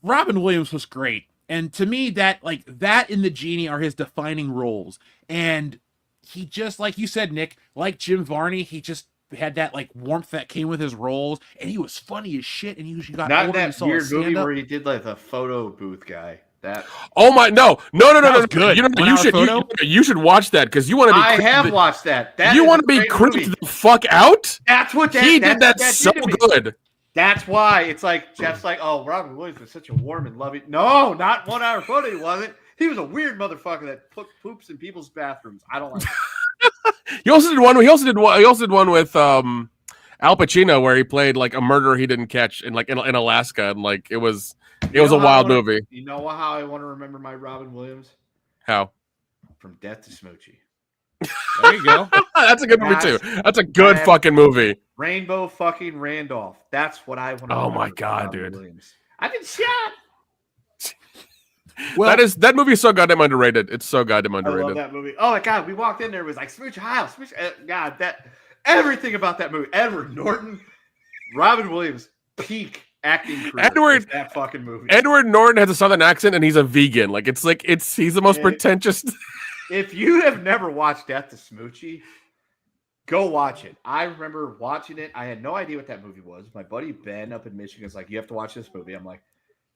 Robin Williams was great. And to me, that and the Genie are his defining roles. And he just, like you said, Nick, like Jim Varney, he just had that warmth that came with his roles, and he was funny as shit. And he got not older that weird movie where he did the photo booth guy. That no, good. You should watch that because you want to be. I have watched that. You want to be creeped the fuck out. That's what he did. That so good. That's why it's like Jeff's like, oh, Robin Williams was such a warm and loving. No, not 1 hour photo. He wasn't. He was a weird motherfucker that poops in people's bathrooms. I don't like it. He also did one. He also did one with Al Pacino where he played like a murderer he didn't catch in Alaska, and like it was a wild movie. You know how I want to remember my Robin Williams? How? From Death to Smoochie. There you go. That's a good movie too. That's a good fucking movie. Rainbow fucking Randolph. That's what I want to Oh my God, Robin dude. Williams. I've been shot. Well, that movie is so goddamn underrated. It's so goddamn I underrated. love that movie. Oh my God, we walked in there. It was like Smooch Heil. Smooch. God, everything about that movie. Edward Norton, Robin Williams, peak acting career. That fucking movie. Edward Norton has a southern accent and he's a vegan. He's the most pretentious. If you have never watched Death to Smoochie, go watch it. I remember watching it. I had no idea what that movie was. My buddy Ben up in Michigan is like, you have to watch this movie. I'm like,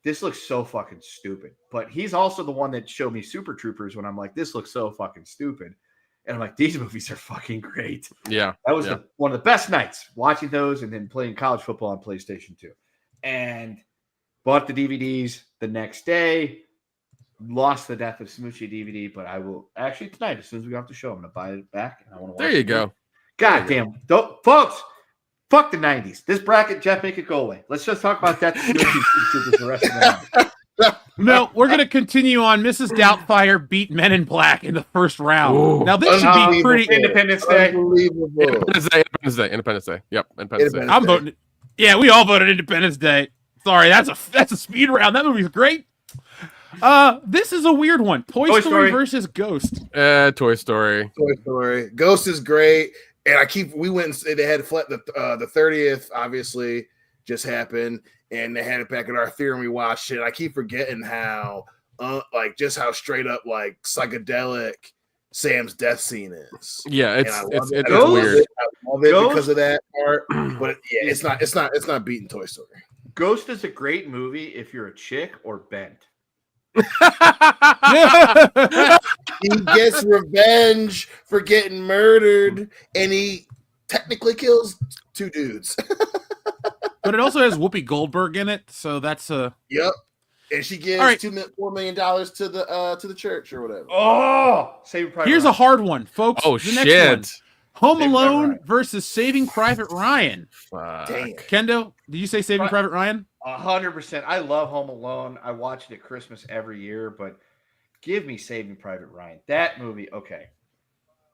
this looks so fucking stupid. But he's also the one that showed me Super Troopers when I'm like, this looks so fucking stupid. And I'm like, these movies are fucking great. Yeah. That was one of the best nights watching those and then playing college football on PlayStation 2. And bought the DVDs the next day. Lost the Death of Smoochie DVD, but I will actually tonight, as soon as we go off the show, I'm going to buy it back. And I want to watch There you go. God damn. Folks, fuck the 90s. This bracket, Jeff, make it go away. Let's just talk about Death of Smoochie the rest of the night. No, we're going to continue on. Mrs. Doubtfire beat Men in Black in the first round. Ooh. Now, this should be pretty... Independence Day. Unbelievable. Independence Day. Yep, Independence Day. I'm voting... Yeah, we all voted Independence Day. Sorry, that's a speed round. That movie's great. This is a weird one. Toy Story versus Ghost. Toy Story. Toy Story. Ghost is great. And we went and they had the 30th, obviously, just happened. And they had it back at our theater and we watched it. I keep forgetting how, just how straight up, like, psychedelic Sam's death scene is. Yeah, it's weird. I love it because of that part. But it's not beating Toy Story. Ghost is a great movie if you're a chick or bent. He gets revenge for getting murdered, and he technically kills 2 dudes. But it also has Whoopi Goldberg in it, so that's a... Yep. And she gives $4 million to the church or whatever. Oh, Saving Private Here's Ryan. a hard one, folks. Oh, the next shit. one. Home Saving Alone Private versus Saving Private Ryan. Damn. Kendo, did you say Saving Private Ryan? 100%. I love Home Alone. I watch it at Christmas every year, but give me Saving Private Ryan. That movie, okay.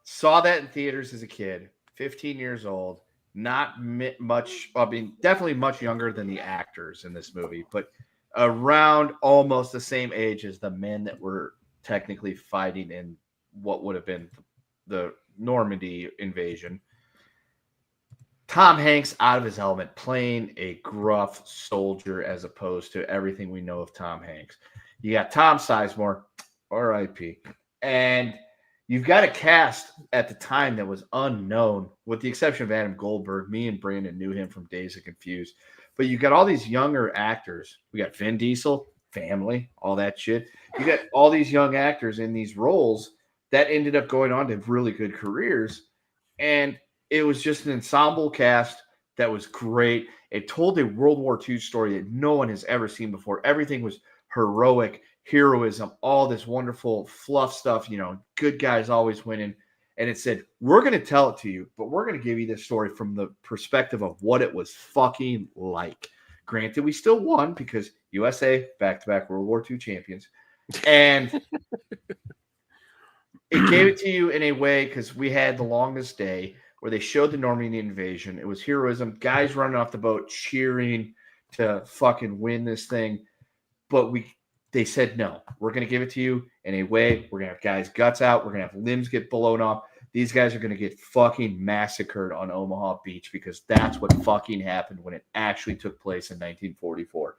Saw that in theaters as a kid, 15 years old. Not much, definitely much younger than the actors in this movie, but around almost the same age as the men that were technically fighting in what would have been the Normandy invasion. Tom Hanks out of his element, playing a gruff soldier as opposed to everything we know of Tom Hanks. You got Tom Sizemore, R.I.P., and you've got a cast at the time that was unknown, with the exception of Adam Goldberg. Me and Brandon knew him from Days of Confused. But you got all these younger actors. We got Vin Diesel, family, all that shit. You got all these young actors in these roles that ended up going on to have really good careers. And it was just an ensemble cast that was great. It told a World War II story that no one has ever seen before. Everything was heroic, heroism, all this wonderful fluff stuff, good guys always winning. And it said, we're going to tell it to you, but we're going to give you this story from the perspective of what it was fucking like. Granted, we still won because USA, back-to-back World War II champions. And it gave it to you in a way because we had the longest day where they showed the Normandy invasion. It was heroism, guys running off the boat, cheering to fucking win this thing. But they said, no, we're going to give it to you in a way. We're going to have guys' guts out. We're going to have limbs get blown off. These guys are going to get fucking massacred on Omaha Beach because that's what fucking happened when it actually took place in 1944.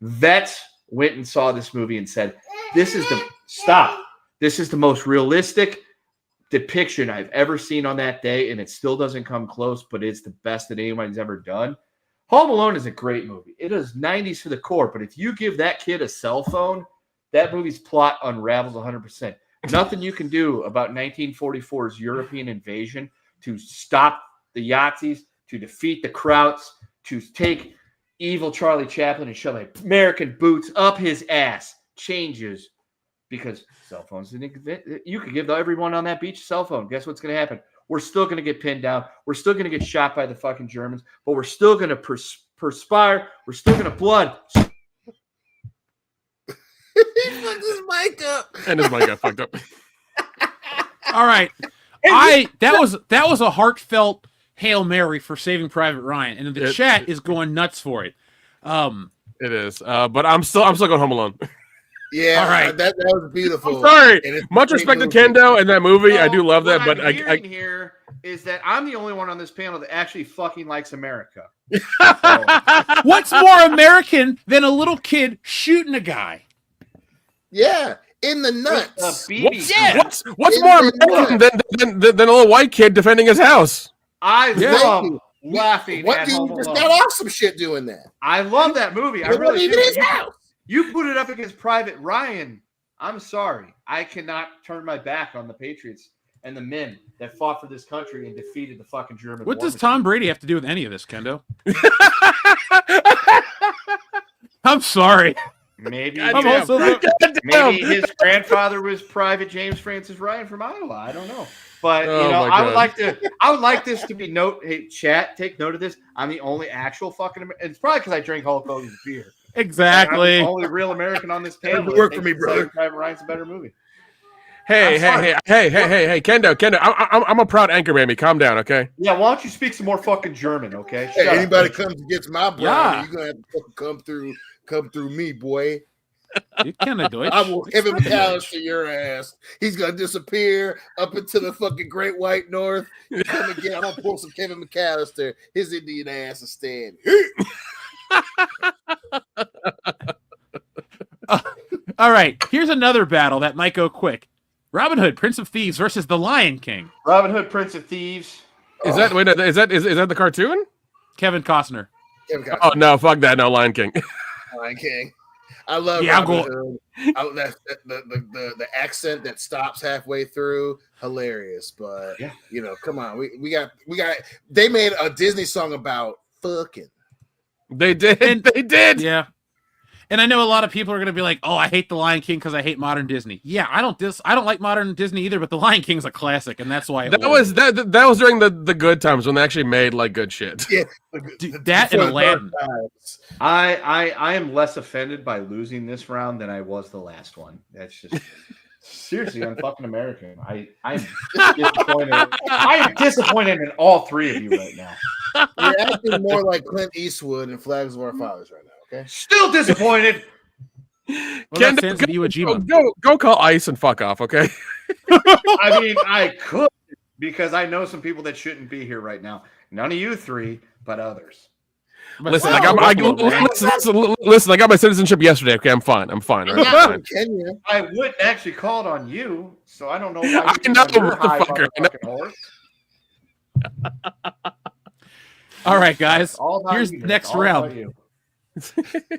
Vets went and saw this movie and said, this is the most realistic depiction I've ever seen on that day, and it still doesn't come close, but it's the best that anybody's ever done. Home Alone is a great movie. It is 90s to the core, but if you give that kid a cell phone, that movie's plot unravels 100%. Nothing you can do about 1944's European invasion to stop the Yazis, to defeat the Krauts, to take evil Charlie Chaplin and shove American boots up his ass. Changes because cell phones didn't invent. You could give everyone on that beach a cell phone. Guess what's going to happen? We're still going to get pinned down. We're still going to get shot by the fucking Germans, but we're still going to perspire. We're still going to blood. He fucked his mic up. And his mic got fucked up. All right. That was a heartfelt Hail Mary for Saving Private Ryan, and the chat is going nuts for it. It is. But I'm still going Home Alone. Yeah, all right. That was beautiful. I'm sorry. Much respect to Kendo and that movie. Well, I do love that, but I here is that I'm the only one on this panel that actually fucking likes America. What's more American than a little kid shooting a guy? Yeah, in the nuts. What's more American than a little white kid defending his house? I love laughing what at dude Home just Alone. got off some shit doing that? I love that movie. I really even do. his house. You put it up against Private Ryan. I'm sorry. I cannot turn my back on the Patriots and the men that fought for this country and defeated the fucking German. What does Tom Brady have to do with any of this, Kendo? I'm sorry. Maybe maybe his grandfather was Private James Francis Ryan from Iowa. I don't know. But I would like this to be note. Hey, chat, take note of this. I'm the only actual fucking. It's probably because I drink Hulk Hogan's beer. Exactly. I'm the only real American on this panel. It worked for me, brother. Private Ryan's a better movie. Hey, Kendo, I'm a proud anchor baby. Calm down, okay? Yeah, why don't you speak some more fucking German, okay? Hey, anybody comes against my brand, Yeah. you're gonna have to fucking come through me, boy. You kind Deutsch. I will Kevin McAllister your ass. He's gonna disappear up into the fucking Great White North. Come again. I'm gonna pull some Kevin McAllister. His Indian ass is staying. All right. Here's another battle that might go quick. Robin Hood, Prince of Thieves versus the Lion King. Robin Hood, Prince of Thieves. Is that the cartoon? Kevin Costner. Oh no, fuck that. No, Lion King. Lion King. I love Robin Hood. The accent that stops halfway through, hilarious. But come on, we got. They made a Disney song about fucking. They did. Yeah. And I know a lot of people are going to be like, "Oh, I hate the Lion King because I hate modern Disney." Yeah, I don't like modern Disney either, but the Lion King's a classic, and that's why that was during the good times when they actually made like good shit. Yeah, that and Aladdin. I am less offended by losing this round than I was the last one. That's just seriously unfucking American. I'm disappointed. I am disappointed in all three of you right now. You're acting more like Clint Eastwood in Flags of Our Fathers right now. Okay, still disappointed. Go call ICE and fuck off. Okay. I mean, I could because I know some people that shouldn't be here right now. None of you three, but others. Listen, I got my citizenship yesterday. Okay, I'm fine. Right? I'm fine. I wouldn't actually call it on you, so I don't know why I know, motherfucker. Horse. All right, guys. Here's the next round.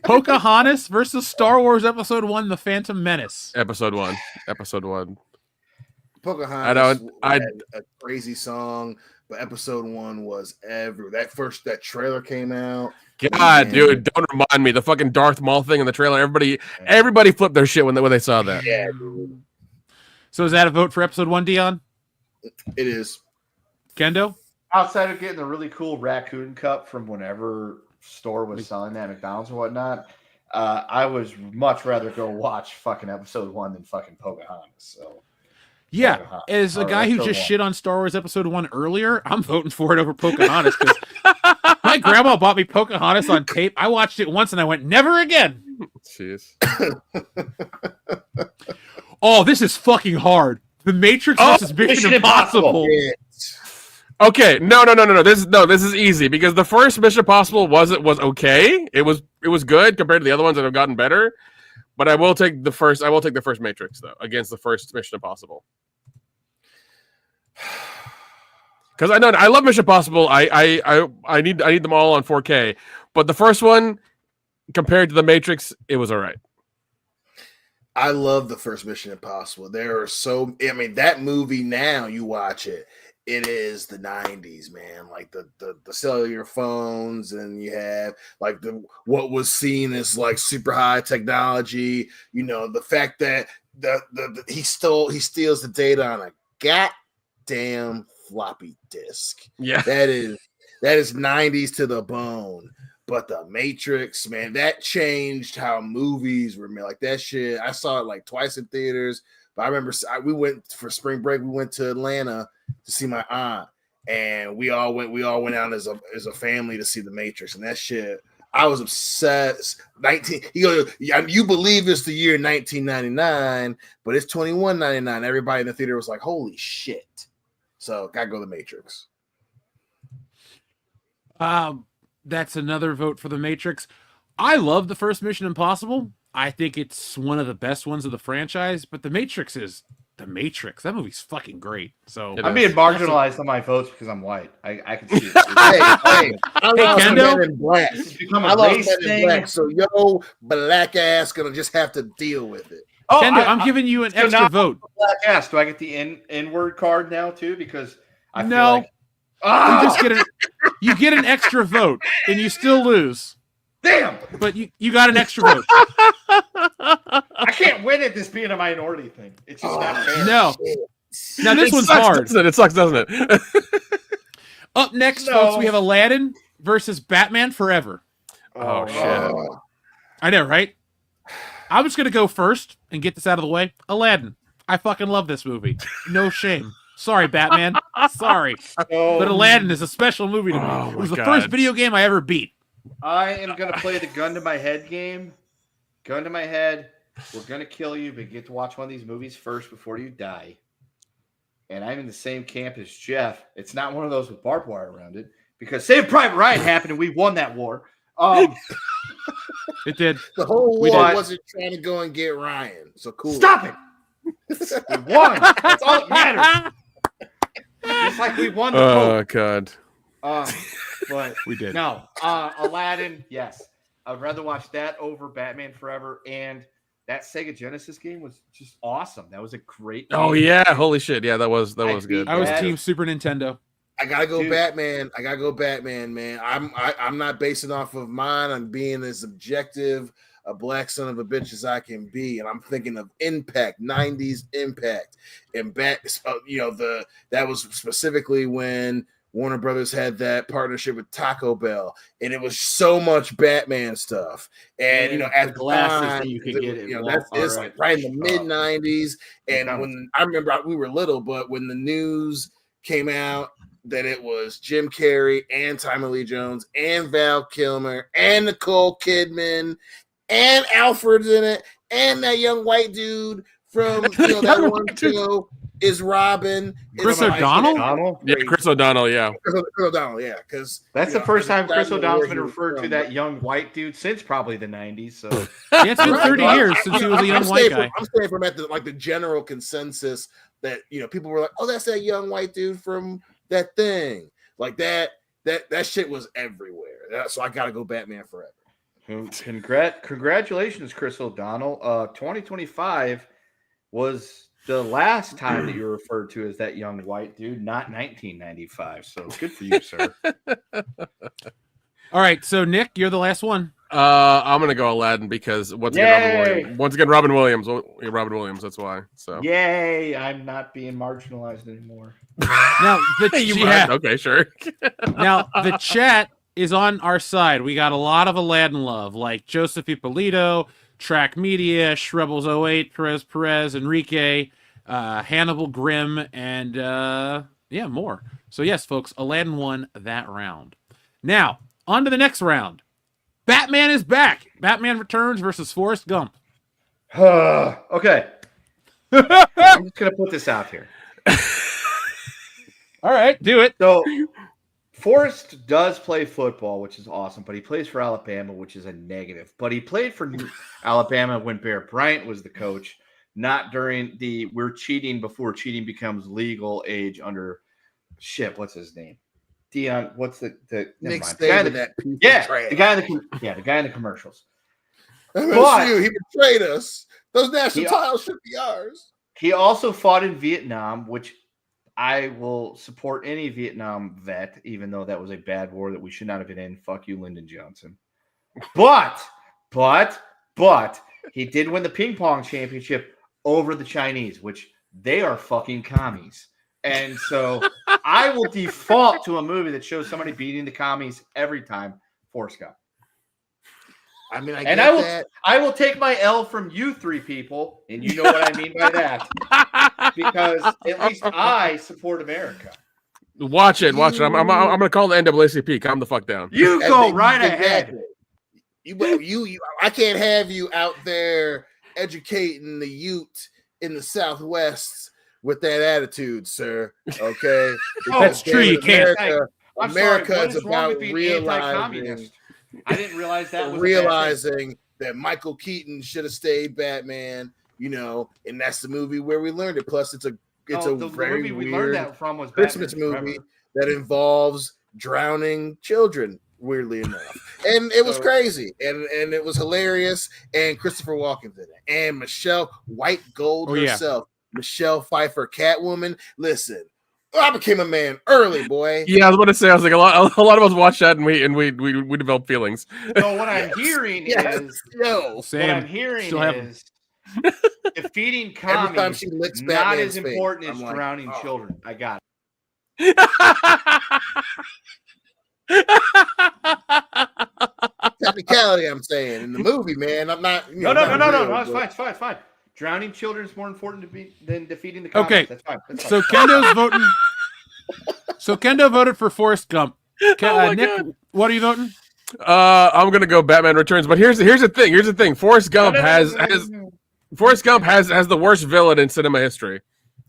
Pocahontas versus Star Wars Episode 1, The Phantom Menace. Episode 1. Pocahontas had a crazy song, but Episode 1 was that trailer came out. God, dude, don't remind me. The fucking Darth Maul thing in the trailer. Everybody flipped their shit when they saw that. Yeah. So is that a vote for Episode 1, Dion? It is. Kendo? Outside of getting the really cool raccoon cup from whenever store was selling that, McDonald's and whatnot, I was much rather go watch fucking Episode 1 than fucking Pocahontas. So yeah, as a guy who just shit on Star Wars Episode 1 earlier, I'm voting for it over Pocahontas because my grandma bought me Pocahontas on tape. I watched it once and I went, never again. Jeez. Oh, this is fucking hard. The Matrix versus Mission Impossible. Okay, no. This is easy because the first Mission Impossible was okay. It was good compared to the other ones that have gotten better. But I will take the first Matrix though against the first Mission Impossible. Because I love Mission Impossible. I need them all on 4K. But the first one compared to the Matrix, it was all right. I love the first Mission Impossible. That movie now you watch it. it is the 90s, man. Like the cellular phones, and you have like what was seen as like super high technology. You know, the fact that he steals the data on a goddamn floppy disk. Yeah. That is 90s to the bone. But the Matrix, man, that changed how movies were made. Like that shit, I saw it like twice in theaters. But I remember we went for spring break. We went to Atlanta to see my aunt, and we all went out as a family to see the Matrix. And that shit, I was obsessed. You believe it's the year 1999, but it's 2199. Everybody in the theater was like, "Holy shit!" So gotta go the Matrix. That's another vote for the Matrix. I love the first Mission Impossible. I think it's one of the best ones of the franchise, but the Matrix is the Matrix. That movie's fucking great. So I'm being marginalized on my votes because I'm white. I can see it. I love Kendo? Men in Black. I love Men in Black. So yo, black ass gonna just have to deal with it. Oh, Kendo, I'm giving you an extra vote. Black ass. Do I get the N-word card now too? Because I feel No. like You get an extra vote, and you still lose. damn. But you got an extra vote. I can't win at this being a minority thing. It's just not fair. No. Now this one's sucks, hard. doesn't it? It sucks, doesn't it? Up next, folks, we have Aladdin versus Batman Forever. Oh shit! I know, right? I'm just gonna go first and get this out of the way. Aladdin. I fucking love this movie. No shame. Sorry, Batman. Sorry. But Aladdin is a special movie to me. Oh, It was the my first God. video game I ever beat. I am going to play the gun to my head game. Gun to my head. We're going to kill you, but you get to watch one of these movies first before you die. And I'm in the same camp as Jeff. It's not one of those with barbed wire around it because Saving Private Ryan happened and we won that war. It did. The whole We war did. wasn't trying to go and get Ryan. So cool. Stop it. We won. That's all that matters. Just like we won the Oh god! but We did. No, Aladdin, yes. I'd rather watch that over Batman Forever. And that Sega Genesis game was just awesome. That was a great game. Oh yeah! Holy shit! Yeah, that was good. I was Yeah. Team Super Nintendo. I gotta go Dude. Batman. I gotta go Batman, man. I'm not basing off of mine. I'm being as objective a black son of a bitch as I can be, and I'm thinking of impact, 90s impact, and that was specifically when Warner Brothers had that partnership with Taco Bell, and it was so much Batman stuff, and at the the glasses time, that you could get at that's Walmart, it's like right in the mid 90s, and Yeah. when I remember we were little, but when the news came out that it was Jim Carrey and Tommy Lee Jones and Val Kilmer and Nicole Kidman and Alfred's in it, and that young white dude from that one show is Robin. Chris It's like- O'Donnell? Yeah, Chris O'Donnell. Yeah, Chris O'Donnell, yeah, because That's the first time Chris O'Donnell's where been he was referred to from, that but- young white dude since probably the 90s. So Yeah, it's been Right, 30 no, years since he was a young white guy. I'm saying from the general consensus that people were like, oh, that's that young white dude from that thing, like that shit was everywhere. So I gotta go Batman Forever. congratulations, Chris O'Donnell. 2025 was the last time that you were referred to as that young white dude, not 1995. So good for you, sir. All right, so Nick, you're the last one. I'm gonna go Aladdin because once again, Robin Williams. Robin Williams. That's why. So Yay! I'm not being marginalized anymore. Now, okay, sure. Now the chat is on our side. We got a lot of Aladdin love, like Joseph Ippolito, Track Media, Shrebels 08, Perez, Enrique, Hannibal Grimm, and more. So yes, folks, Aladdin won that round. Now, on to the next round. Batman is back. Batman Returns versus Forrest Gump. Okay. I'm just gonna put this out here. All right, do it. So Forrest does play football, which is awesome, but he plays for Alabama, which is a negative. But he played for Alabama when Bear Bryant was the coach, not during the we're cheating before cheating becomes legal age under what's his name? Dion, what's the Nick never mind. Saban, that piece of Yeah, trash. the guy in the commercials. MSU, he betrayed us. Those national He- titles should be ours. He also fought in Vietnam, which I will support any Vietnam vet, even though that was a bad war that we should not have been in. Fuck you, Lyndon Johnson. But he did win the ping pong championship over the Chinese, which they are fucking commies. And so I will default to a movie that shows somebody beating the commies every time. Forrest Gump. I mean, I will take my L from you three people, and you know what I mean by that, because at least I support America. Watch it. I'm gonna call the NAACP. Calm the fuck down. You go right ahead. You. I can't have you out there educating the Ute in the Southwest with that attitude, sir. Okay, That's true. You can't. America is about realizing. I didn't realize that was realizing that Michael Keaton should have stayed Batman, and that's the movie where we learned it. Plus, it's a very movie we weird learned that from was Christmas Batman movie Forever. that involves drowning children. Weirdly enough, and it was crazy, and it was hilarious. And Christopher Walken's in it, and Michelle White Gold herself, Michelle Pfeiffer, Catwoman. Listen. I became a man early, boy. Yeah, I was about to say. I was like, a lot of us watched that, and we developed feelings. So what I'm hearing is defeating commies not as important as drowning children. I got it. Technicality, I'm saying in the movie, man. I'm not. No. It's fine. Drowning children is more important than defeating the commies. Okay, that's fine. So Kendo's voting. So Kendo voted for Forrest Gump. Nick, God. What are you voting? I'm gonna go Batman Returns. But here's the thing. Forrest Gump has the worst villain in cinema history.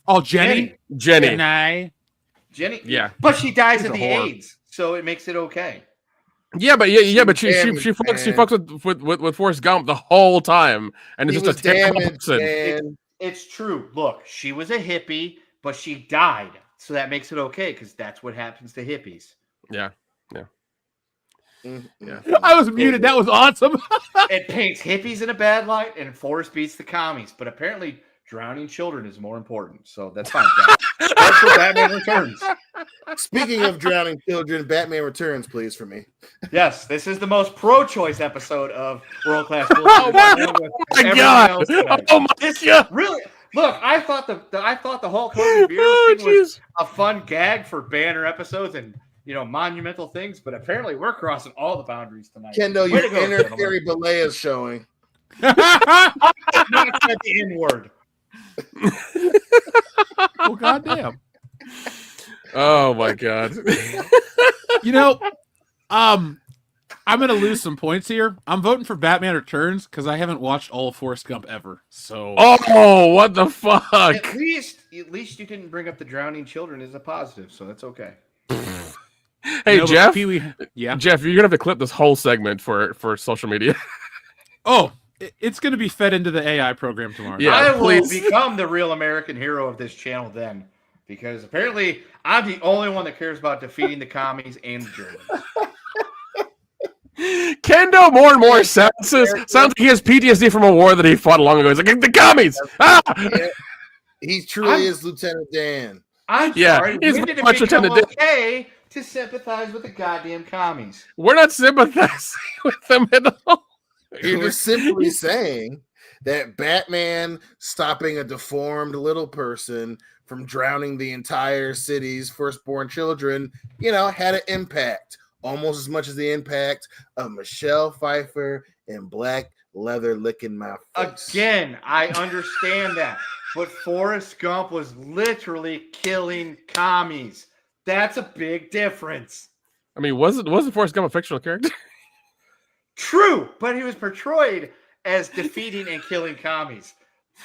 Oh, Jenny. Yeah, but she dies of the AIDS, so it makes it okay. Yeah, but she fucks with Forrest Gump the whole time, and it's just a terrible person. It's true. Look, she was a hippie, but she died, so that makes it okay because that's what happens to hippies. Yeah. I was muted. That was awesome. It paints hippies in a bad light, and Forrest beats the commies. But apparently, drowning children is more important, so that's fine. That's what Batman Returns. Speaking of drowning children, Batman Returns, please, for me. Yes, this is the most pro-choice episode of World Class. Oh my god! Oh my god! Really? Look, I thought the Hulk Hogan beer thing was a fun gag for banner episodes and monumental things, but apparently we're crossing all the boundaries tonight. Kendo, your inner Terry Bollea is showing. Not at the N-word. Well, goddamn. Oh my god. I'm gonna lose some points here. I'm voting for Batman Returns because I haven't watched all of Forrest Gump ever. So what the fuck? At least you didn't bring up the drowning children as a positive, so that's okay. Hey, Jeff. Yeah, Jeff, you're gonna have to clip this whole segment for social media. Oh, it's gonna be fed into the AI program tomorrow. Yeah, I will become the real American hero of this channel then, because apparently I'm the only one that cares about defeating the commies and the Germans. Kendo more and more sounds like he has PTSD from a war that he fought long ago. He's like, the commies! Ah! Yeah. He truly is Lieutenant Dan. I'm sorry. He's when did it much become Lieutenant Dan. okay to sympathize with the goddamn commies? We're not sympathizing with them at all. We're simply saying that Batman stopping a deformed little person from drowning the entire city's firstborn children, had an impact. Almost as much as the impact of Michelle Pfeiffer and black leather licking my face. Again, I understand that. But Forrest Gump was literally killing commies. That's a big difference. I mean, wasn't Forrest Gump a fictional character? True, but he was portrayed as defeating and killing commies.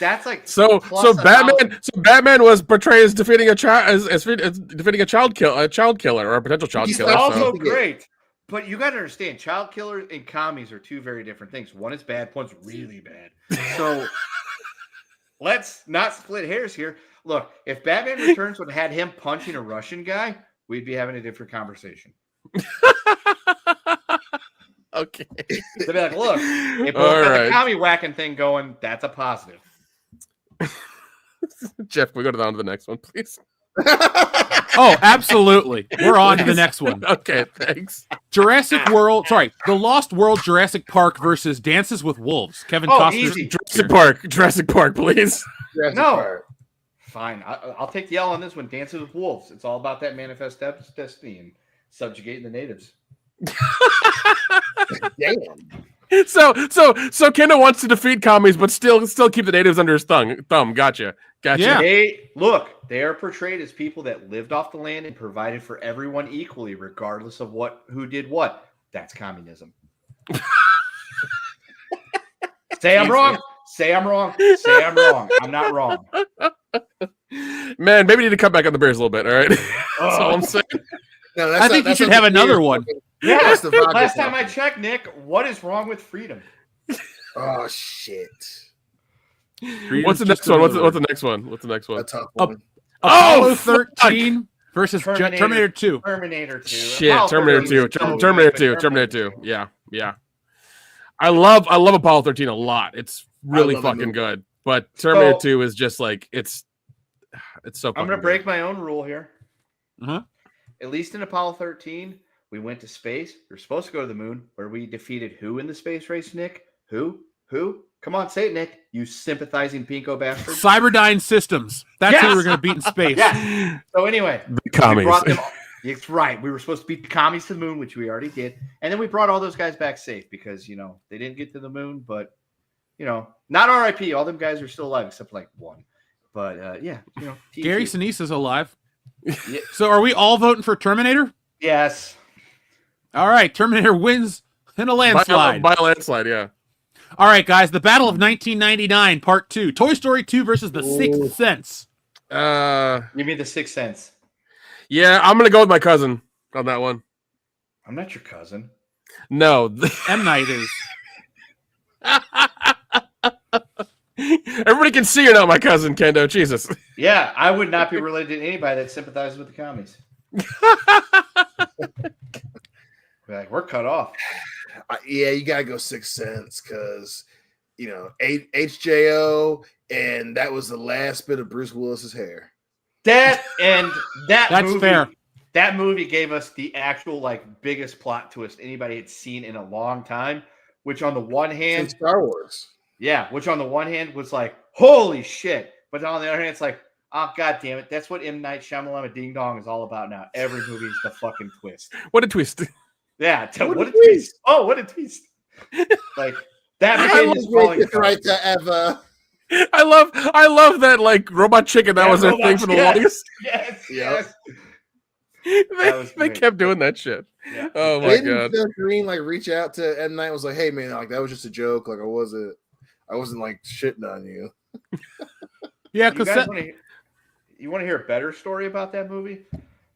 That's like so Batman was portrayed as defeating a child as defeating a child killer or a potential child killer. He's also great. But you got to understand, child killers and commies are two very different things. One is bad, one's really bad. So let's not split hairs here. Look, if Batman Returns would have had him punching a Russian guy, we'd be having a different conversation. Okay. They'd be like, look, if both got the commie whacking thing going, that's a positive. Jeff, can we go down to the next one, please? Oh, absolutely. We're on to the next one. Okay, thanks. The Lost World Jurassic Park versus Dances with Wolves. Kevin Costner's easy. Jurassic Park, please. Jurassic No. Park. Fine. I'll take the L on this one. Dances with Wolves. It's all about that manifest destiny and subjugating the natives. Damn. So Kendall wants to defeat commies, but still keep the natives under his thumb. Gotcha. Yeah. They are portrayed as people that lived off the land and provided for everyone equally, regardless of who did what. That's communism. Say I'm wrong. Say I'm wrong. Say I'm wrong. I'm not wrong. Man, maybe you need to cut back on the Bears a little bit. All right. That's all I'm saying. No, I think you should have another one. Yeah. That's the vodka Last time stuff. I checked, Nick, what is wrong with freedom? Oh shit. What's the next one? What's the next one? What's the next A one? tough one. Apollo 13 versus Terminator 2. Terminator 2. Shit, Apollo Terminator 13 2. is so Terminator good, 2. but Terminator 2. Yeah. I love Apollo 13 a lot. It's really love that fucking movie. good. But Terminator 2 is just like it's so fucking I'm going to good. break my own rule here. Uh-huh. At least in Apollo 13, we went to space. We were supposed to go to the moon, where we defeated who in the space race, Nick? Who? Come on, say it, Nick. You sympathizing pinko bastard. Cyberdyne Systems. That's who Yes! we're going to beat in space. Yeah. So anyway, The commies. we brought them. It's right. We were supposed to beat the commies to the moon, which we already did, and then we brought all those guys back safe because they didn't get to the moon, but not R.I.P. All them guys are still alive except like one. But Gary TT. Sinise is alive. Yeah. So are we all voting for Terminator? Yes. All right. Terminator wins in a landslide. By a landslide, yeah. All right, guys. The Battle of 1999, Part 2. Toy Story 2 versus The Sixth Sense. You mean the Sixth Sense? Yeah, I'm gonna go with my cousin on that one. I'm not your cousin. No. M. Night is. Everybody can see you're not my cousin, Kendo. Jesus. Yeah, I would not be related to anybody that sympathizes with the commies. Be like, we're cut off. Yeah, you gotta go Sixth Sense because HJO, and that was the last bit of Bruce Willis's hair. That's That's fair. That movie gave us the actual biggest plot twist anybody had seen in a long time. Which on the one hand, Since Star Wars. yeah, which on the one hand was like, holy shit, but on the other hand, it's like, oh god damn it, that's what M. Night Shyamalan Ding Dong is all about now. Every movie is the fucking twist. What a twist. Yeah, What what a a twist! Oh, what a twist! Like that I became love his calling Greatest card. Writer ever. I love that robot chicken. That Yeah, was their Robot thing for the Chicken. longest. Yes, Yep. yes. they was they great. kept doing that shit. Yeah. Oh my Didn't god. Phil Green reach out to M. Night and was like, "Hey man, that was just a joke. I wasn't shitting on you." Yeah, You because guys want to hear a better story about that movie?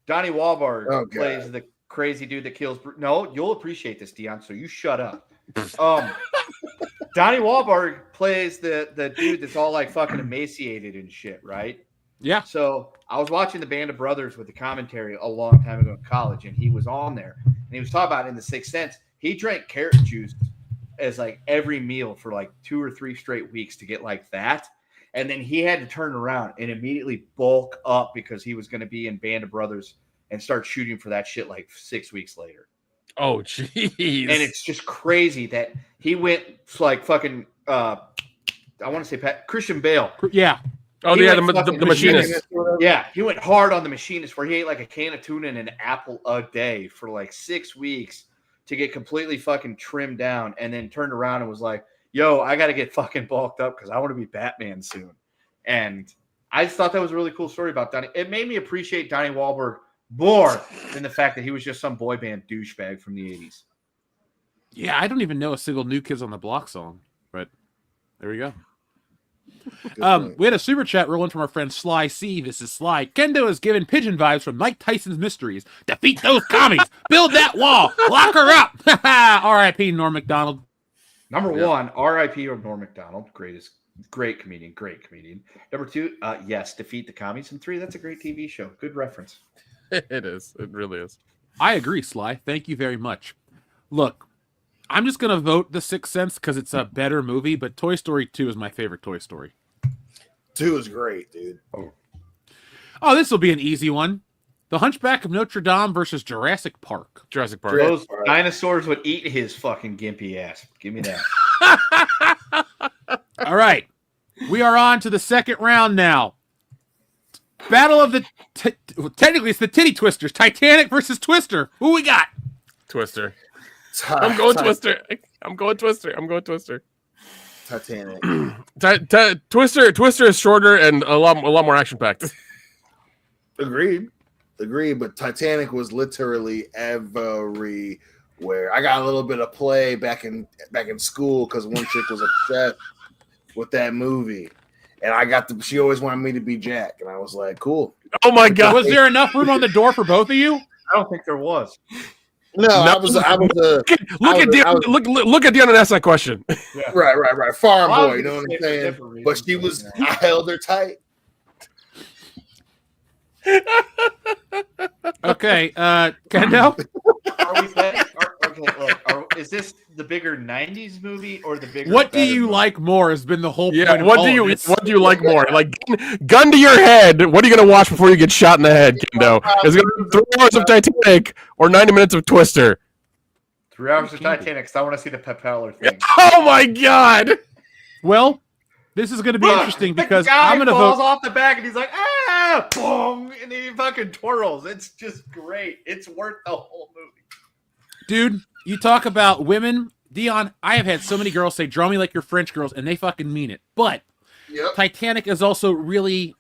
Donnie Wahlberg Oh, God. plays the crazy dude that kills. No, you'll appreciate this, Dion. So you shut up. Donnie Wahlberg plays the dude that's all fucking emaciated and shit, right? yeah. So I was watching the Band of Brothers with the commentary a long time ago in college, and he was on there, and he was talking about in The Sixth Sense. He drank carrot juice as every meal for 2 or 3 straight weeks to get that. And then he had to turn around and immediately bulk up because he was going to be in Band of Brothers and start shooting for that shit 6 weeks later. Oh jeez. And it's just crazy that he went fucking I want to say Christian Bale. Yeah. Oh He yeah, went the fucking machinist. Yeah, he went hard on the machinist where he ate a can of tuna and an apple a day for 6 weeks to get completely fucking trimmed down, and then turned around and was like, yo, I got to get fucking bulked up because I want to be Batman soon. And I just thought that was a really cool story about Donnie. It made me appreciate Donnie Wahlberg more than the fact that he was just some boy band douchebag from the 80s. Yeah, I don't even know a single New Kids on the Block song, but there we go. We had a super chat rolling from our friend Sly C. This is Sly. Kendo is given pigeon vibes from Mike Tyson's Mysteries. Defeat those commies. Build that wall. Lock her up. R.I.P. Norm Macdonald. Number one, R.I.P. Norm Macdonald. Great comedian. Number 2, yes, Defeat the Commies. And 3, that's a great TV show. Good reference. It is. It really is. I agree, Sly. Thank you very much. Look, I'm just going to vote The Sixth Sense because it's a better movie, but Toy Story 2 is my favorite Toy Story. 2 is great, dude. Oh, this will be an easy one. The Hunchback of Notre Dame versus Jurassic Park. Jurassic Park. Those dinosaurs would eat his fucking gimpy ass. Give me that. All right. We are on to the second round now. Battle of the... technically, it's the Titty Twisters. Titanic versus Twister. Who we got? Twister. I'm going Twister. I'm going Twister. I'm going Twister. Titanic. Twister is shorter and a lot more action packed. Agreed. But Titanic was literally everywhere. I got a little bit of play back in school because one chick was obsessed with that movie, and she always wanted me to be Jack, and I was like, cool. Oh my god! Was there enough room on the door for both of you? I don't think there was. No, I was. Look at Dion and ask that question. Yeah. Right. Farm boy, you know what I'm saying? But she was. I held her tight. Okay, Kendo? Are we betting? Okay, look. Is this the bigger '90s movie or the bigger? What do you like more? Has been the whole point. Yeah. Of What do you like more? Like gun to your head. What are you gonna watch before you get shot in the head, Kendo? Is it gonna be 3 hours of Titanic or 90 minutes of Twister? 3 hours of Titanic. Because I want to see the propeller thing. Oh my god! Well, this is going to be interesting because the guy I'm going to falls vote. off the back and he's like, boom, and he fucking twirls. It's just great. It's worth the whole movie. Dude, you talk about women. Dion, I have had so many girls say, draw me like your French girls, and they fucking mean it. But Titanic is also really...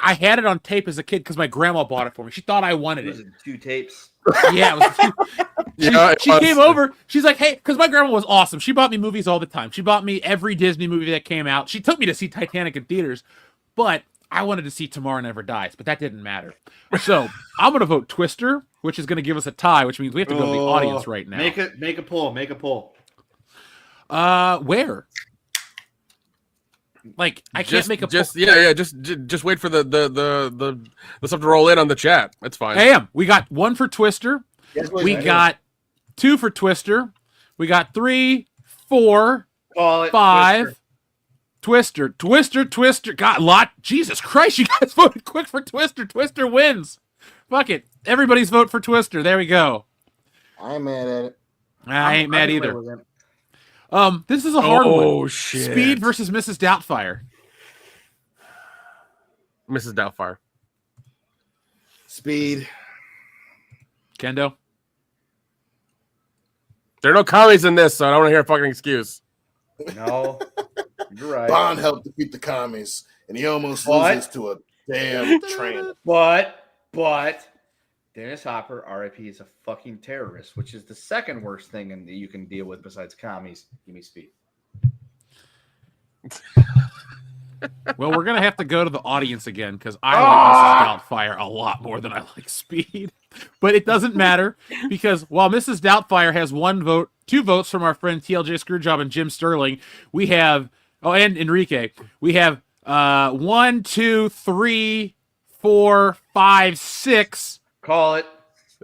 I had it on tape as a kid because my grandma bought it for me. She thought I wanted Was it. it 2 tapes? Yeah, it was. She came over. She's like, hey, because my grandma was awesome. She bought me movies all the time. She bought me every Disney movie that came out. She took me to see Titanic in theaters, but I wanted to see Tomorrow Never Dies, but that didn't matter. So I'm going to vote Twister, which is going to give us a tie, which means we have to go to the audience right now. Make a poll. Where? Like, I can't make a poll. Just wait for the stuff to roll in on the chat. That's fine. Damn, we got 1 for Twister. We got 2 for Twister. We got 3, 4, Call it 5. Twister. God, Jesus Christ, you guys voted quick for Twister. Twister wins. Fuck it. Everybody's vote for Twister. There we go. I ain't mad at it. I ain't mad either. This is a hard one. Oh shit. Speed versus Mrs. Doubtfire. Mrs. Doubtfire. Speed. Kendo. There are no commies in this, so I don't want to hear a fucking excuse. No, you're right. Bond helped defeat the commies, and he almost loses to a damn train. But Dennis Hopper, RIP, is a fucking terrorist, which is the second worst thing that you can deal with besides commies. Give me Speed. Well, we're gonna have to go to the audience again because I like Mrs. Doubtfire a lot more than I like Speed. But it doesn't matter because while Mrs. Doubtfire has 1 vote, 2 votes from our friend TLJ Screwjob and Jim Sterling, we have and Enrique. We have 1, 2, 3, 4, 5, 6. Call it.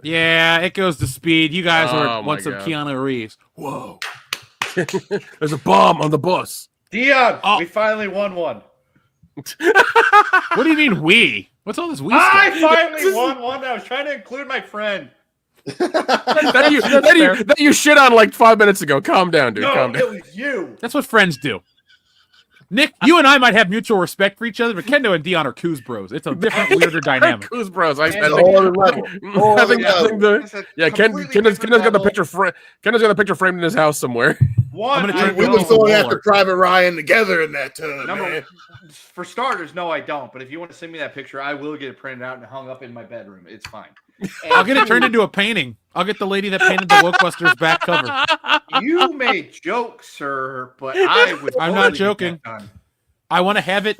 Yeah, it goes to Speed. You guys want some God. Keanu Reeves. Whoa. There's a bomb on the bus. Dion, we finally won one. What do you mean we? What's all this we stuff? I finally won one. I was trying to include my friend. that you shit on like 5 minutes ago. Calm down, dude. No, Calm down. it was you. That's what friends do. Nick, you and I might have mutual respect for each other, but Kendo and Dion are Coos bros. It's a different, weirder dynamic. Coos bros. I think Ken's got the picture. Ken's got the picture framed in his house somewhere. One. We were going after Private Ryan together in that time. Man. For starters, no, I don't. But if you want to send me that picture, I will get it printed out and hung up in my bedroom. It's fine. I'll get it turned into a painting. I'll get the lady that painted the Blockbusters back cover. You may joke, sir, but I would. I'm not joking. I want to have it.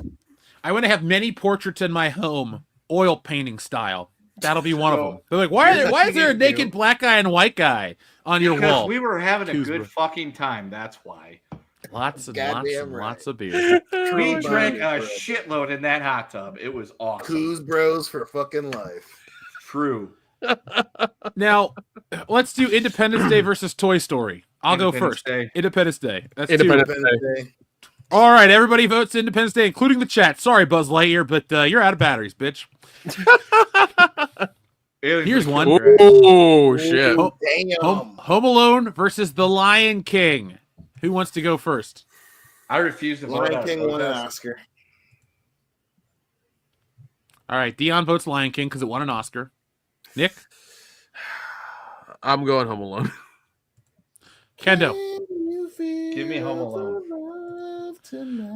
I want to have many portraits in my home, oil painting style. That'll be one of them. They're like, why is there a naked black guy and white guy on your because wall? we were having a Coos good bro. fucking time. That's why. Lots of beer. We drank a shitload in that hot tub. It was awesome. Coos bros for fucking life. True. Now, let's do Independence Day versus Toy Story. I'll go first. Day. Independence Day. That's Independence two. Day. All right, everybody votes Independence Day, including the chat. Sorry, Buzz Lightyear, but you're out of batteries, bitch. Here's one. Oh shit! Home Alone versus The Lion King. Who wants to go first? I refuse to vote. Lion King won an Oscar. All right, Dion votes Lion King because it won an Oscar. Nick? I'm going Home Alone. Kendo? Give me Home Alone.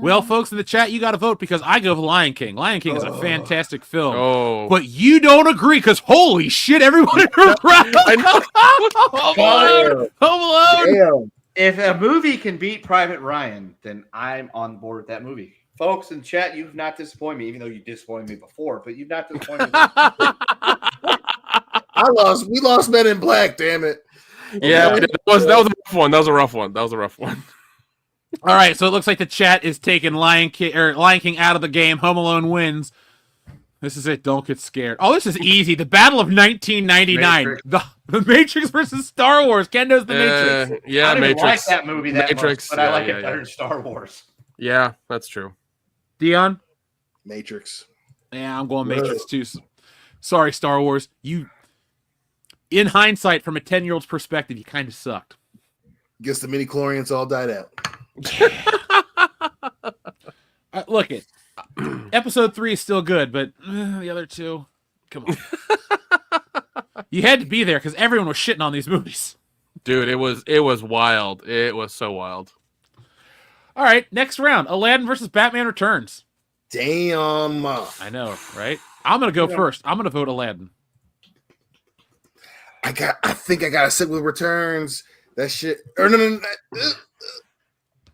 Well, folks in the chat, you got to vote because I go with Lion King. Lion King is a fantastic film. Oh, But you don't agree because holy shit, everybody around. Home Alone. Home Alone. If a movie can beat Private Ryan, then I'm on board with that movie. Folks in chat, you've not disappointed me, even though you disappointed me before, but you've not disappointed me. We lost Men in Black, damn it. Yeah, that was a rough one. That was a rough one. All right, so it looks like the chat is taking Lion King out of the game. Home Alone wins. This is it. Don't get scared. Oh, this is easy. The Battle of 1999. Matrix. The Matrix versus Star Wars. Kendo's The Matrix. I don't Matrix. even like that movie that Matrix, much, but I like yeah, it better than Star Wars. Yeah, that's true. Dion? Matrix. Yeah, I'm going Matrix too. Sorry, Star Wars. You, in hindsight, from a 10-year-old's perspective, you kind of sucked. Guess the midi-chlorians all died out. Look it. Episode 3 is still good, but the other two, come on. You had to be there because everyone was shitting on these movies. Dude, it was wild. It was so wild. All right, next round. Aladdin versus Batman Returns. Damn. I know, right? I'm going to go first. I'm going to vote Aladdin. I think I gotta sit with Returns. That shit. Or no.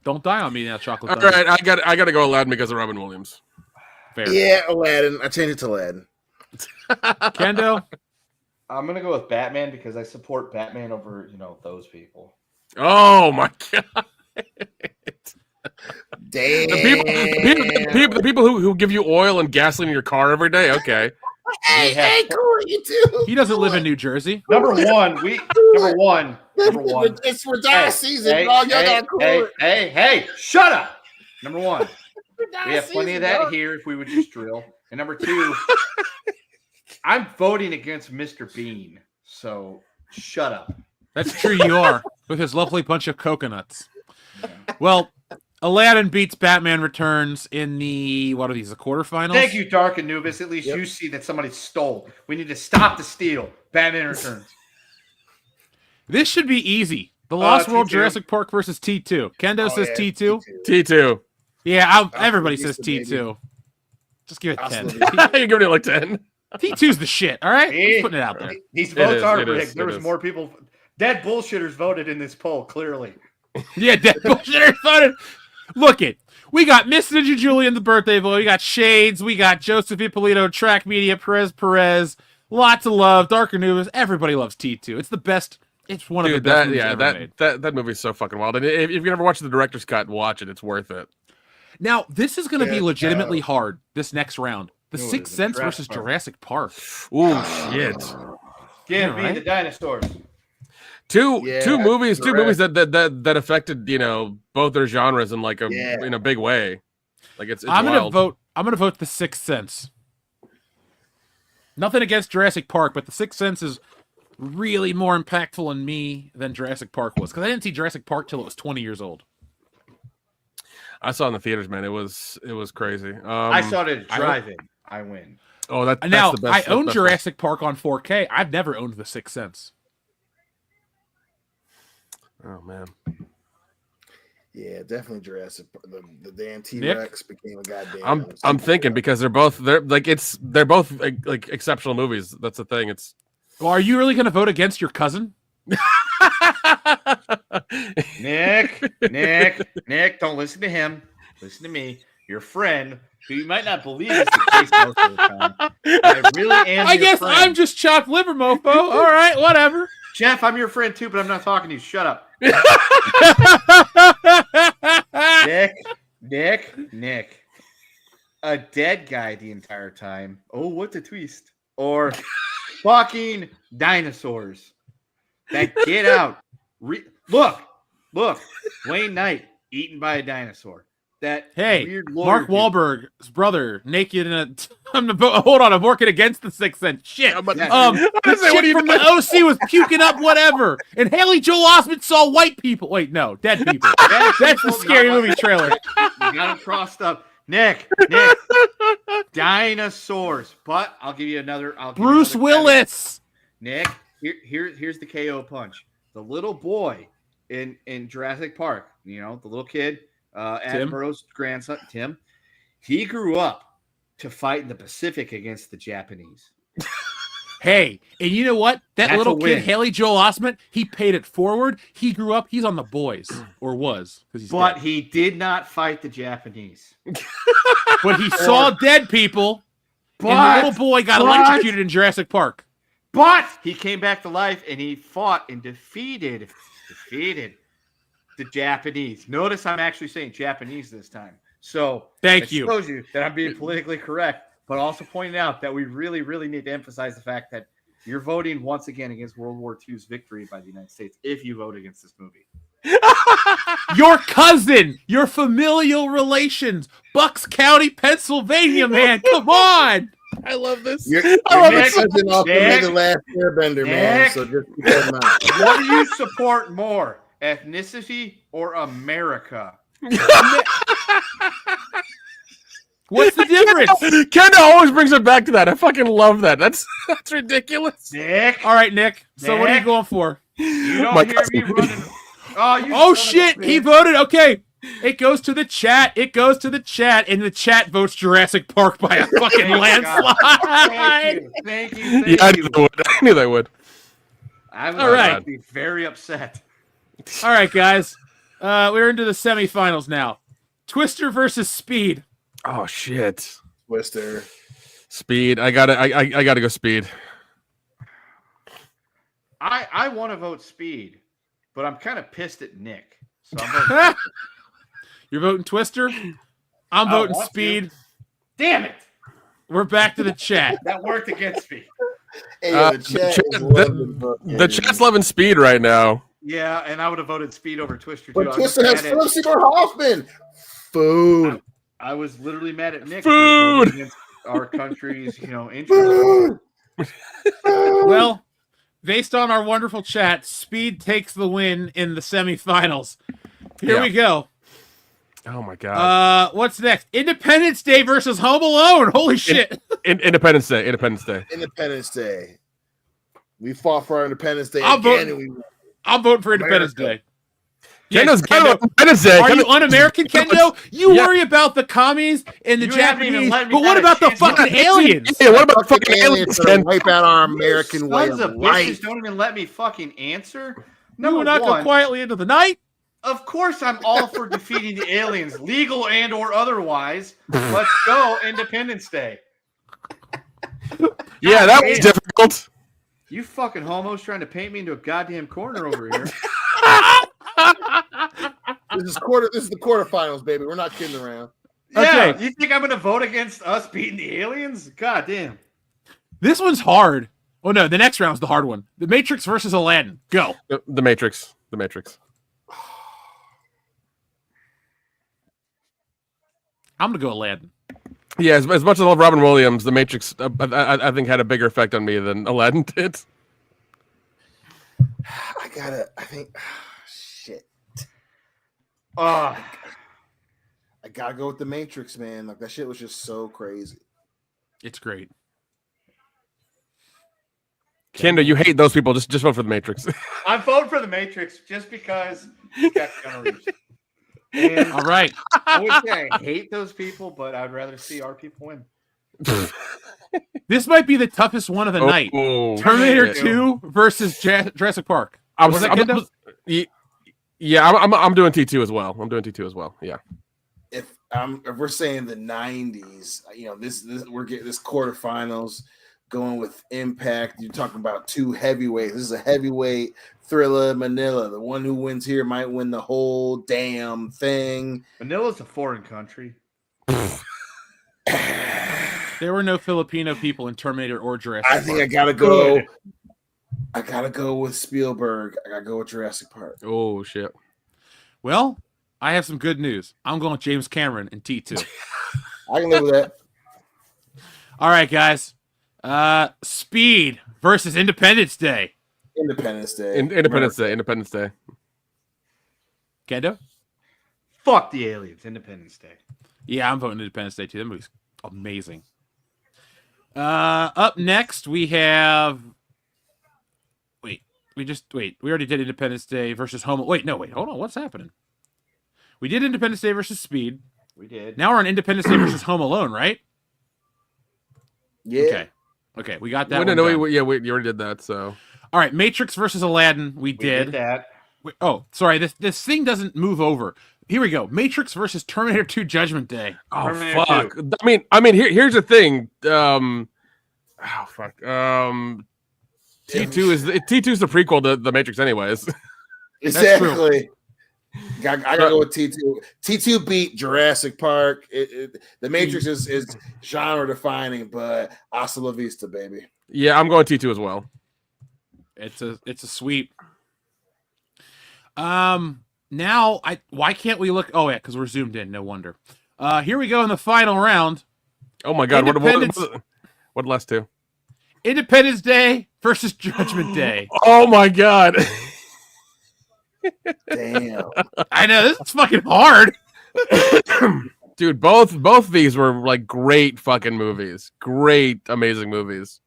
Don't die on me now, Chocolate All Thunder. right, I got to go Aladdin because of Robin Williams. Fair. Yeah, Aladdin. I changed it to Aladdin. Kendo? I'm going to go with Batman because I support Batman over, those people. Oh my god. Damn. The people who give you oil and gasoline in your car every day. Okay. Hey, cool, you too. He doesn't live in New Jersey. Number one. It's for die season, dog. Y'all gotta cool it. Hey, shut up. Number one. We have plenty of that here if we would just drill. And number two, I'm voting against Mr. Bean. So shut up. That's true, you are, with his lovely bunch of coconuts. Well, Aladdin beats Batman Returns in the quarterfinals? Thank you, Dark Anubis. At least you see that somebody stole. We need to stop the steal. Batman Returns. This should be easy. The Lost World T2. Jurassic Park versus T2. Kendo says T2. T2. Yeah, everybody says T2. Just give it 10. You're giving it like 10. T2's the shit, all right? Just putting it out there. These votes are it is, rigged. There was more people. Dead bullshitters voted in this poll, clearly. Yeah, dead bullshitters voted. Look it. We got Miss Ninja Julian, the birthday boy. We got Shades. We got Joseph Ippolito, Track Media, Perez. Lots of love. Dark Anubis. Everybody loves T2. It's the best. It's one of the best movies ever made. That movie's so fucking wild. And if you never watched the director's cut and watch it, it's worth it. Now, this is going to be legitimately hard, this next round. The Sixth Sense versus Jurassic Park. Ooh, shit. Give me the dinosaurs. Two movies that affected, both their genres in like in a big way. Like it's I'm wild. gonna vote The Sixth Sense. Nothing against Jurassic Park, but The Sixth Sense is really more impactful on me than Jurassic Park was, because I didn't see Jurassic Park till it was 20 years old. I saw it in the theaters, man. It was crazy. I saw it at drive-in. I win. Oh, that's now the best. I own Jurassic Park on 4K. I've never owned The Sixth Sense. Oh man. Yeah, definitely Jurassic. The damn T-Rex became a goddamn. I'm thinking because they're both like exceptional movies. That's the thing. It's. Well, are you really going to vote against your cousin? Nick, don't listen to him. Listen to me. Your friend, who you might not believe is the case most of the time. I really am. I guess friend. I'm just chopped liver, mofo. All right, whatever. Jeff, I'm your friend too, but I'm not talking to you. Shut up. Nick. A dead guy the entire time. Oh, what a twist. Or fucking dinosaurs that get out. Look. Wayne Knight eaten by a dinosaur. that Hey, weird lawyer Mark dude. Wahlberg's brother, naked in a. Hold on, I'm working against the Sixth Sense. Shit. Yeah, but- The what are chick you from the doing? OC was puking up whatever, and Haley Joel Osment saw white people. Wait, no, dead people. That's the people, scary not movie trailer. You got it crossed up. Nick, dinosaurs. But I'll give you another. Bruce Willis. Nick, here's the KO punch. The little boy in Jurassic Park, you know, the little kid, Attenborough's grandson, Tim, he grew up to fight in the Pacific against the Japanese. Hey, and you know what? That That's little a kid, win. Haley Joel Osment, he paid it forward. He grew up. He's on The Boys, or was, because he's But dead. he did not fight the Japanese. But he saw dead people, and the little boy got electrocuted in Jurassic Park. But he came back to life and he fought and defeated the Japanese. Notice I'm actually saying Japanese this time. So Thank it you. shows you that I'm being politically correct, but also pointing out that we really, really need to emphasize the fact that you're voting once again against World War II's victory by the United States if you vote against this movie. Your cousin, your familial relations, Bucks County, Pennsylvania, man. Come on. I love this. You're I love Nick, this. cousin off Nick, the last airbender, man. Nick. So just keep that in mind. What do you support more, ethnicity or America? What's the difference? Kendall always brings it back to that. I fucking love that. That's ridiculous. Nick, All right, Nick. So what are you Nick. going for? you don't My hear cousin. me running. Oh, you Oh, son of a shit. He bitch. voted. Okay. It goes to the chat. It goes to the chat, and the chat votes Jurassic Park by a fucking Thank landslide. Thank you. Yeah, I Thank knew you. they would. I knew they would. I would All right. be very upset. All right, guys. We're into the semifinals now. Twister versus Speed. Oh shit. Twister. Speed. I gotta go speed. I want to vote Speed, but I'm kind of pissed at Nick. So I'm voting. You're voting Twister? I'm I voting want to. Speed. Damn it! We're back to the chat. That worked against me. Hey, The the chat chat- is loving The chat's loving speed right now. Yeah, and I would have voted Speed over Twister too. But I was Twister just has mad at- Philip Seymour Hoffman. Food. I was literally mad at Nick. Food. for voting against our country's, interests. Food. Well, based on our wonderful chat, Speed takes the win in the semifinals. Here Yeah. we go. Oh my god. What's next? Independence Day versus Home Alone. Holy shit. Independence Day. Independence Day. Independence Day. We fought for our Independence Day I'll again, vote- and we I'm voting for Independence America. Day. Yes, Kendo's Kendo. Independence Day. Are you Kendo- un-American, Kendo? You Yeah. worry about the commies and the You haven't even Japanese, let me but what have a about the chance to- fucking aliens? Yeah, what about fucking fucking aliens? gonna Ken? wipe out our American way Sons of of life. bitches don't even let me fucking answer. You Number will not go one, quietly into the night. of course I'm all for defeating the aliens, legal and or otherwise. Let's go Independence Day. Yeah, that was damn. difficult. You fucking homos trying to paint me into a goddamn corner over here. This is the quarterfinals, baby. We're not kidding around. Yeah, Okay. you think I'm going to vote against us beating the aliens? God damn. This one's hard. Oh no, the next round's the hard one. The Matrix versus Aladdin. Go. The Matrix. The Matrix. I'm gonna go Aladdin. Yeah, as much as I love Robin Williams, The Matrix, I think had a bigger effect on me than Aladdin did. I think, shit. Uh, I gotta go with the Matrix, man. Like that shit was just so crazy. It's great. Kendo, you hate those people. Just vote for The Matrix. I'm voting for the Matrix just because that's going to reach. And All right. I would say I hate those people, but I'd rather see our people win. This might be the toughest one of the night. Oh, Terminator shit. 2 versus Jurassic Park. I'm, Was that I'm, Kendo? yeah, I'm doing T2 as well. I'm doing T2 as well. Yeah. If we're saying the 90s, this we're getting this quarterfinals going with Impact. You're talking about two heavyweights. This is a heavyweight Thriller Manila. The one who wins here might win the whole damn thing. Manila's a foreign country. There were no Filipino people in Terminator or Jurassic I Park. think I gotta go. Good. I gotta go with Spielberg. I gotta go with Jurassic Park. Oh shit. Well, I have some good news. I'm going with James Cameron in T2. I can live with that. All right, guys. Speed versus Independence Day. Independence Day. Independence Day. Independence Day. Kendo? Fuck the aliens. Independence Day. Yeah, I'm voting Independence Day too. That movie's amazing. Up next we have. We already did Independence Day versus Home. Hold on. What's happening? We did Independence Day versus Speed. We did. Now we're on Independence Day versus Home Alone, right? Yeah. Okay, we got that. We already did that. So, all right, Matrix versus Aladdin. We did that. Sorry, this thing doesn't move over. Here we go. Matrix versus Terminator 2: Judgment Day. Oh Terminator fuck! 2. Here's the thing. T2 is the prequel to the Matrix, anyways. Exactly. I gotta go with T2. T2 beat Jurassic Park. The Matrix is genre defining, but hasta la vista, baby. Yeah, I'm going T2 as well. It's a sweep. Now why can't we look? Oh yeah, because we're zoomed in. No wonder. Here we go in the final round. Oh my god! What last two? Independence Day versus Judgment Day. Oh my god! Damn. I know this is fucking hard. Dude, both of these were like great fucking movies. Great, amazing movies.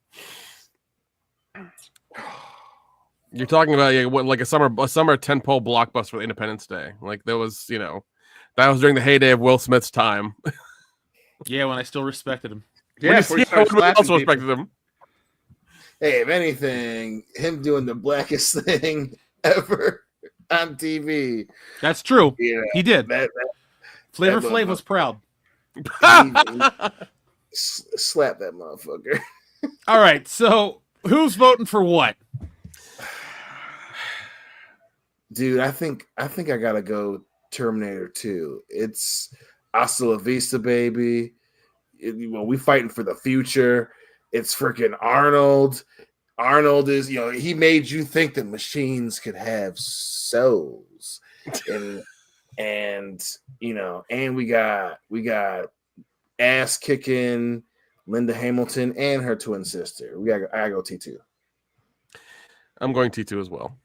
You're talking about like a summer tentpole blockbuster with Independence Day. Like that was during the heyday of Will Smith's time. Yeah, when I still respected him. Yeah, when also respected him. Hey, if anything, him doing the blackest thing ever on TV. That's true. Yeah, he did. Flavor Flav was proud. Slap that motherfucker. All right, so who's voting for what? Dude, I think I gotta go Terminator 2. It's hasta la vista, baby. We fighting for the future. It's freaking Arnold. Arnold is, he made you think that machines could have souls, and we got ass kicking Linda Hamilton and her twin sister. I gotta go T2. I'm going T2 as well.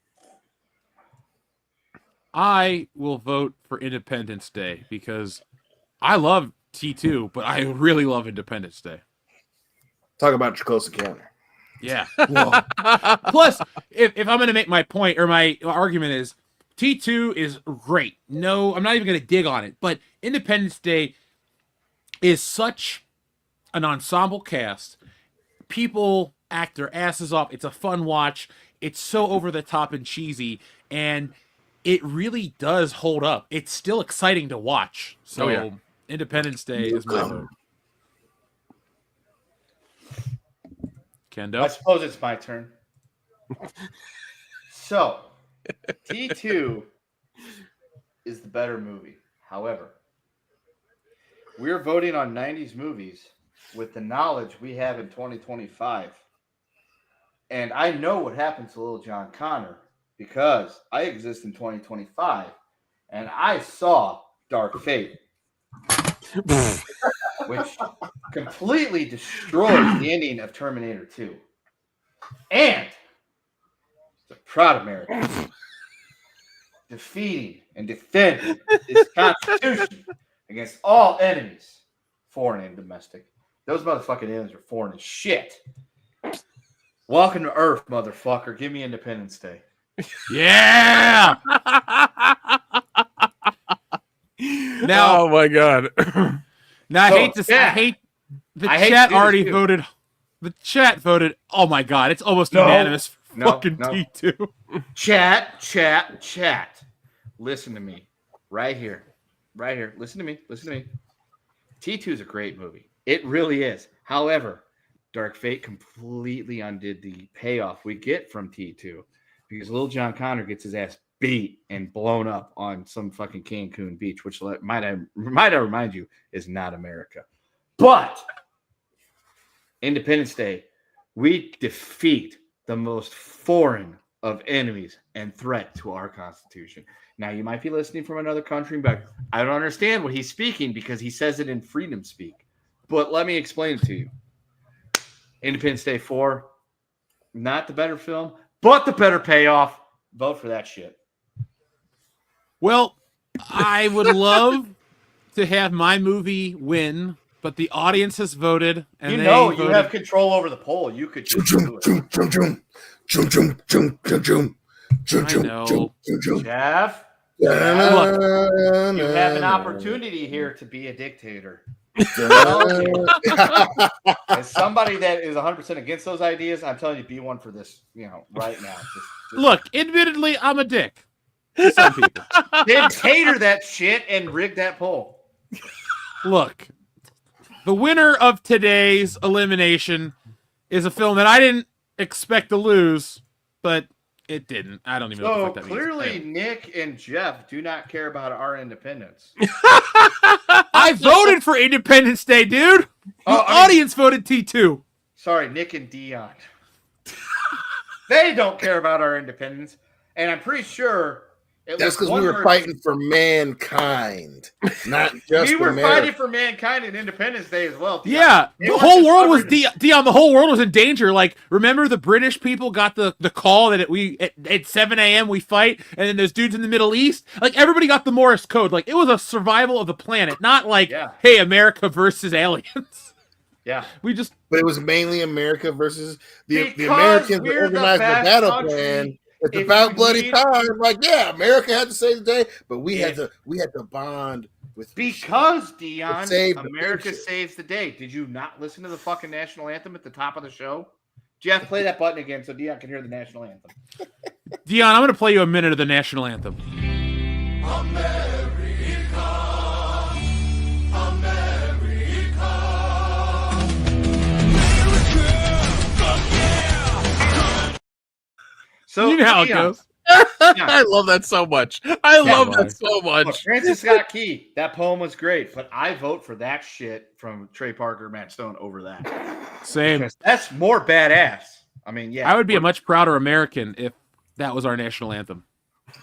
I will vote for Independence Day because I love T2, but I really love Independence Day. Talk about your close encounter. Yeah. Plus, if I'm going to make my point or my argument is T2 is great. No, I'm not even going to dig on it, but Independence Day is such an ensemble cast. People act their asses off. It's a fun watch. It's so over the top and cheesy, and it really does hold up. It's still exciting to watch. So Independence Day is my vote. Kendo? I suppose it's my turn. So, T2 is the better movie. However, we're voting on 90s movies with the knowledge we have in 2025. And I know what happened to Little John Connor because I exist in 2025 and I saw Dark Fate, which completely destroys the ending of Terminator 2. And the proud American defeating and defending this Constitution against all enemies, foreign and domestic. Those motherfucking aliens are foreign as shit. Welcome to Earth, motherfucker. Give me Independence Day. Yeah! Now, oh my god. Now I hate the chat already too. voted. The chat voted. Oh my god, it's almost unanimous. Fucking T2. Chat. Listen to me. Right here. Listen to me. T2 is a great movie. It really is. However, Dark Fate completely undid the payoff we get from T2 because Lil John Connor gets his ass beat and blown up on some fucking Cancun beach, which might I remind you is not America. But Independence Day, we defeat the most foreign of enemies and threat to our Constitution. Now, you might be listening from another country, but I don't understand what he's speaking because he says it in freedom speak. But let me explain it to you. Independence Day 4, not the better film, but the better payoff. Vote for that shit. Well, I would love to have my movie win, but the audience has voted. And You they know you voted. have control over the poll. You could just do it. I know. Jeff, Look, you have an opportunity here to be a dictator. As somebody that is 100% against those ideas, I'm telling you, be one for this, right now. Just look, admittedly, I'm a dick to some people. then cater that shit and rig that poll. Look, the winner of today's elimination is a film that I didn't expect to lose, but it didn't. I don't even know So what the fuck that clearly, means. Nick and Jeff do not care about our independence. I voted for Independence Day, dude. The audience voted T2. Sorry, Nick and Dion. They don't care about our independence, and I'm pretty sure That's because we were fighting for mankind, not just we were America. fighting for mankind and Independence Day as well. Dion. Yeah, They the weren't whole just world was covering Dion. The whole world was in danger. Like, remember the British people got the call that at 7 a.m. we fight, and then those dudes in the Middle East. Like, everybody got the Morse code. Like, it was a survival of the planet, not like, hey, America versus aliens. Yeah, But it was mainly America versus the Because Americans we're that the organized the best battle country. plan. It's If about you bloody need- time. Like, yeah, America had to save the day, but we had to bond with Because Dion, save the America nation. saves the day. Did you not listen to the fucking national anthem at the top of the show? Jeff, play that button again so Dion can hear the national anthem. Dion, I'm going to play you a minute of the national anthem. So You know how it Dion, goes. I love that so much. I love that so Look, much. Francis Scott Key, that poem was great, but I vote for that shit from Trey Parker, Matt Stone over that. Same. Because that's more badass. I mean, yeah. I would be a much prouder American if that was our national anthem.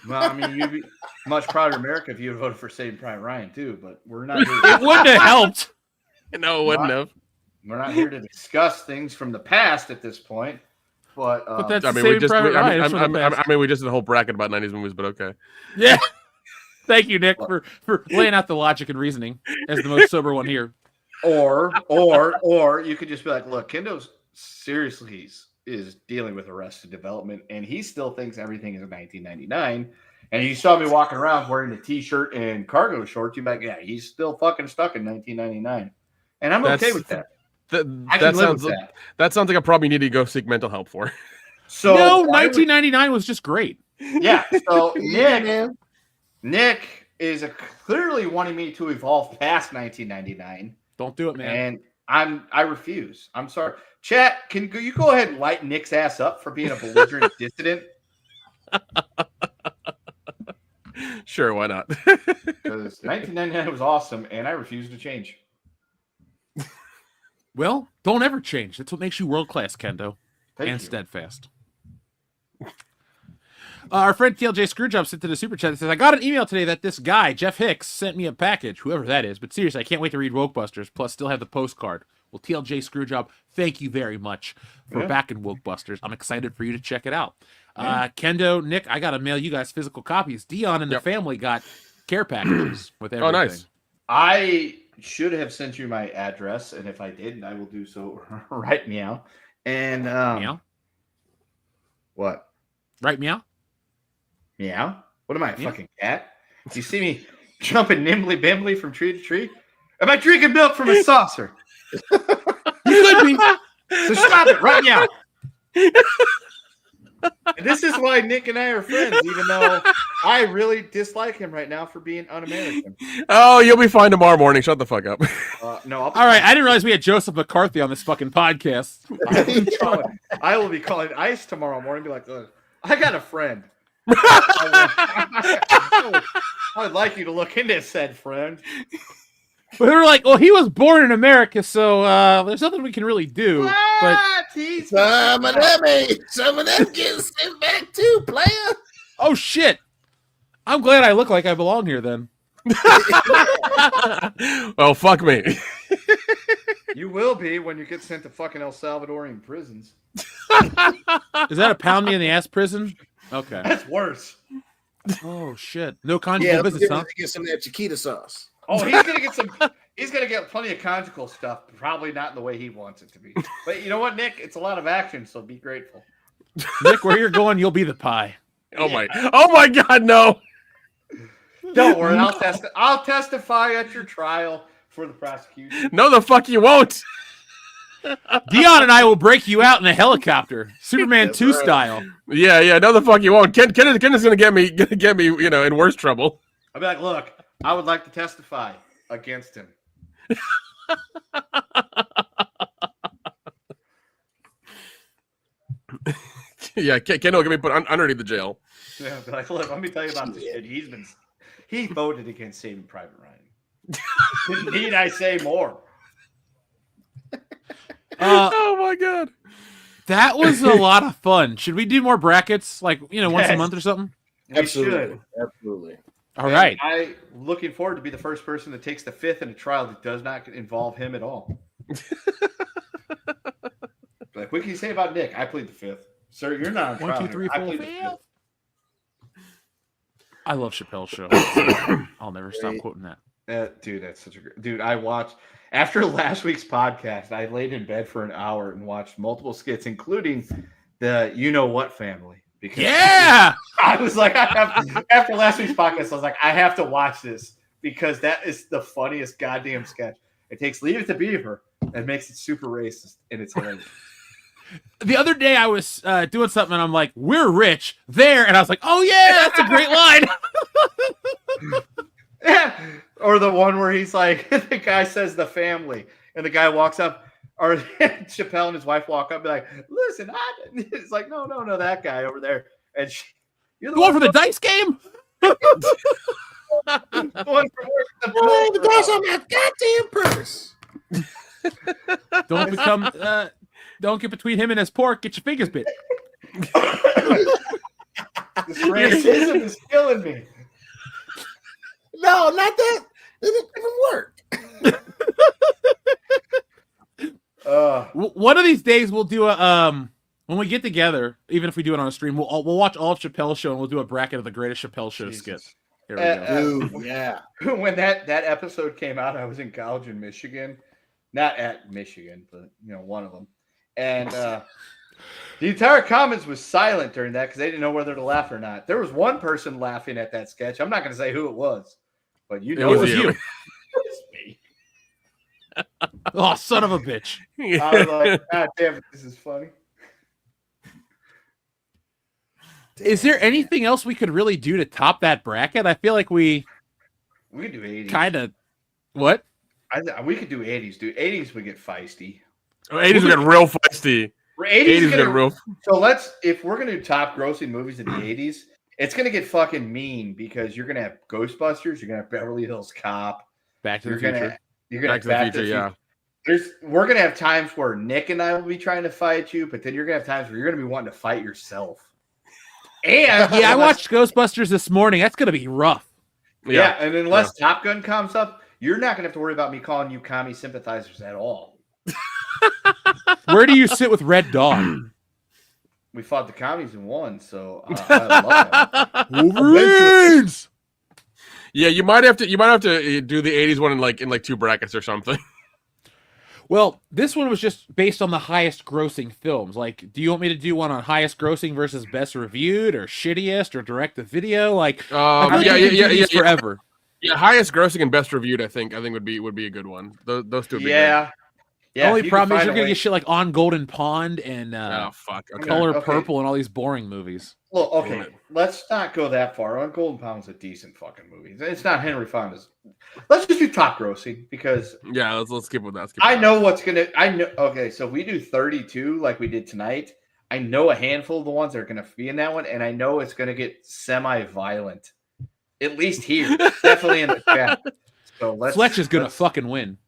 Well, I mean, you'd be much prouder of America if you had voted for Saving Private Ryan too, but we're not here It wouldn't have helped. No, it wouldn't have. we're not here to discuss things from the past at this point. But that's I mean, Saving Private Ryan. It's from the past. I mean, we just did a whole bracket about 90s movies, but okay. Yeah. Thank you, Nick, for laying out the logic and reasoning as the most sober one here. or you could just be like, look, Kendo seriously is dealing with Arrested Development, and he still thinks everything is in 1999. And you saw me walking around wearing a t-shirt and cargo shorts. You're like, yeah, he's still fucking stuck in 1999, and I'm okay with that. I can That live sounds with like, that sounds like I probably need to go seek mental help for. So No, 1999 was just great. yeah. So Yeah, man. Nick is clearly wanting me to evolve past 1999, Don't do it, man. and I refuse. I'm sorry. Chat, can you go ahead and light Nick's ass up for being a belligerent dissident? Sure, why not? Because 1999 was awesome, and I refuse to change. Well, don't ever change. That's what makes you world class, Kendo, Thank and you. steadfast. Our friend TLJ Screwjob sent to the super chat that says, I got an email today that this guy, Jeff Hicks, sent me a package, whoever that is. But seriously, I can't wait to read Wokebusters, plus still have the postcard. Well, TLJ Screwjob, thank you very much for backing Wokebusters. I'm excited for you to check it out. Kendo, Nick, I got to mail you guys physical copies. Dion and the family got care packages with everything. Oh, nice. I should have sent you my address, and if I didn't, I will do so right meow. And Meow? what? Right, meow? Meow? What am I, a Yeah. fucking cat? Do you see me jumping nimbly bimbly from tree to tree? Am I drinking milk from a saucer? You could be. So stop it right now. And this is why Nick and I are friends, even though I really dislike him right now for being un-American. Oh, you'll be fine tomorrow morning. Shut the fuck up. No, I'll be All right, I didn't realize we had Joseph McCarthy on this fucking podcast. I will be calling ICE tomorrow morning. Be like, look, I got a friend. I would like you to look into said friend. But they were like, well, he was born in America, so there's nothing we can really do. But Some of them getting sent back too, player. oh shit, I'm glad I look like I belong here then. Well, fuck me. You will be when you get sent to fucking El Salvadorian prisons. Is that a pound me in the ass prison? Okay. That's worse. Oh shit, no conjugal business, huh? Get some of that Chiquita sauce. Oh, he's gonna get some. He's gonna get plenty of conjugal stuff. Probably not in the way he wants it to be. But you know what, Nick? It's a lot of action, so be grateful. Nick, where you're going, you'll be the pie. Oh my God, no. Don't worry, I'll testify at your trial for the prosecution. No, the fuck you won't. Dion and I will break you out in a helicopter, Superman 2 style. Yeah, no, the fuck you won't. Ken is gonna get me, in worse trouble. I'll be like, look, I would like to testify against him. Yeah, Ken will get me put underneath the jail. Yeah, I'll be like, look, let me tell you about this kid. He voted against Saving Private Ryan. Need I say more? Oh my God. That was a lot of fun. Should we do more brackets, like once a month or something? Absolutely. All right. I'm looking forward to be the first person that takes the fifth in a trial that does not involve him at all. Like, what can you say about Nick? I plead the fifth. Sir, you're not on trial. 1, 2, 3, I 4, plead the 5. fifth. I love Chappelle's show. I'll never stop quoting that. Dude, that's such a great dude. I watched after last week's podcast. I laid in bed for an hour and watched multiple skits, including the You Know What family. Because Yeah, I was like, after last week's podcast, I was like, I have to watch this because that is the funniest goddamn sketch. It takes Leave It to Beaver and makes it super racist, and it's hilarious. the other day I was doing something and I'm like, "We're rich there," and I was like, "Oh yeah, that's a great line." Yeah. Or the one where he's like, the guy says the family, and the guy walks up, or Chappelle and his wife walk up and be like, listen, it's like, no, that guy over there. And you're The one for the dice game. the one for Oh, the dice on my goddamn purse. Don't get between him and his pork. Get your fingers bit. This racism is killing me. No, not that. It didn't work. One of these days we'll do a when we get together, even if we do it on a stream, we'll watch all of Chappelle's show and we'll do a bracket of the greatest Chappelle show skits. Here we go. Dude, yeah. When that episode came out, I was in college in Michigan, not at Michigan, but one of them, and the entire comments was silent during that because they didn't know whether to laugh or not. There was one person laughing at that sketch. I'm not going to say who it was, but it was you. It was me. Oh, son of a bitch! I was like, God damn it, this is funny. Is there anything else we could really do to top that bracket? I feel like we could do 80s. Kind of. What? We could do 80s, dude. 80s would get feisty. Oh, 80s would get real feisty. 80s get real. So if we're gonna do top grossing movies in the 80s, it's gonna get fucking mean because you're gonna have Ghostbusters, you're gonna have Beverly Hills Cop, Back to the Future. You're gonna Back to the Future, yeah. We're gonna have times where Nick and I will be trying to fight you, but then you're gonna have times where you're gonna be wanting to fight yourself. And yeah, I watched Ghostbusters this morning. That's gonna be rough. Yeah, and unless Top Gun comes up, you're not gonna have to worry about me calling you commie sympathizers at all. Where do you sit with Red Dawn? We fought the commies and won, so I love it. Wolverines! Yeah, you might have to do the 80s one in like 2 brackets or something. Well, this one was just based on the highest grossing films. Like, do you want me to do one on highest grossing versus best reviewed or shittiest or direct to video? Like, forever. Yeah, highest grossing and best reviewed, I think would be a good one. Those two would be good. Yeah. Only problem is you're gonna get shit like On Golden Pond and Color Purple and all these boring movies. Well, okay, let's not go that far. On Golden Pond was a decent fucking movie. It's not Henry Fonda's. Let's just do top grossing because let's skip with that. I know what's gonna. I know. Okay, so if we do 32 like we did tonight, I know a handful of the ones that are gonna be in that one, and I know it's gonna get semi-violent. At least here, definitely in the chat. So Fletch is gonna fucking win.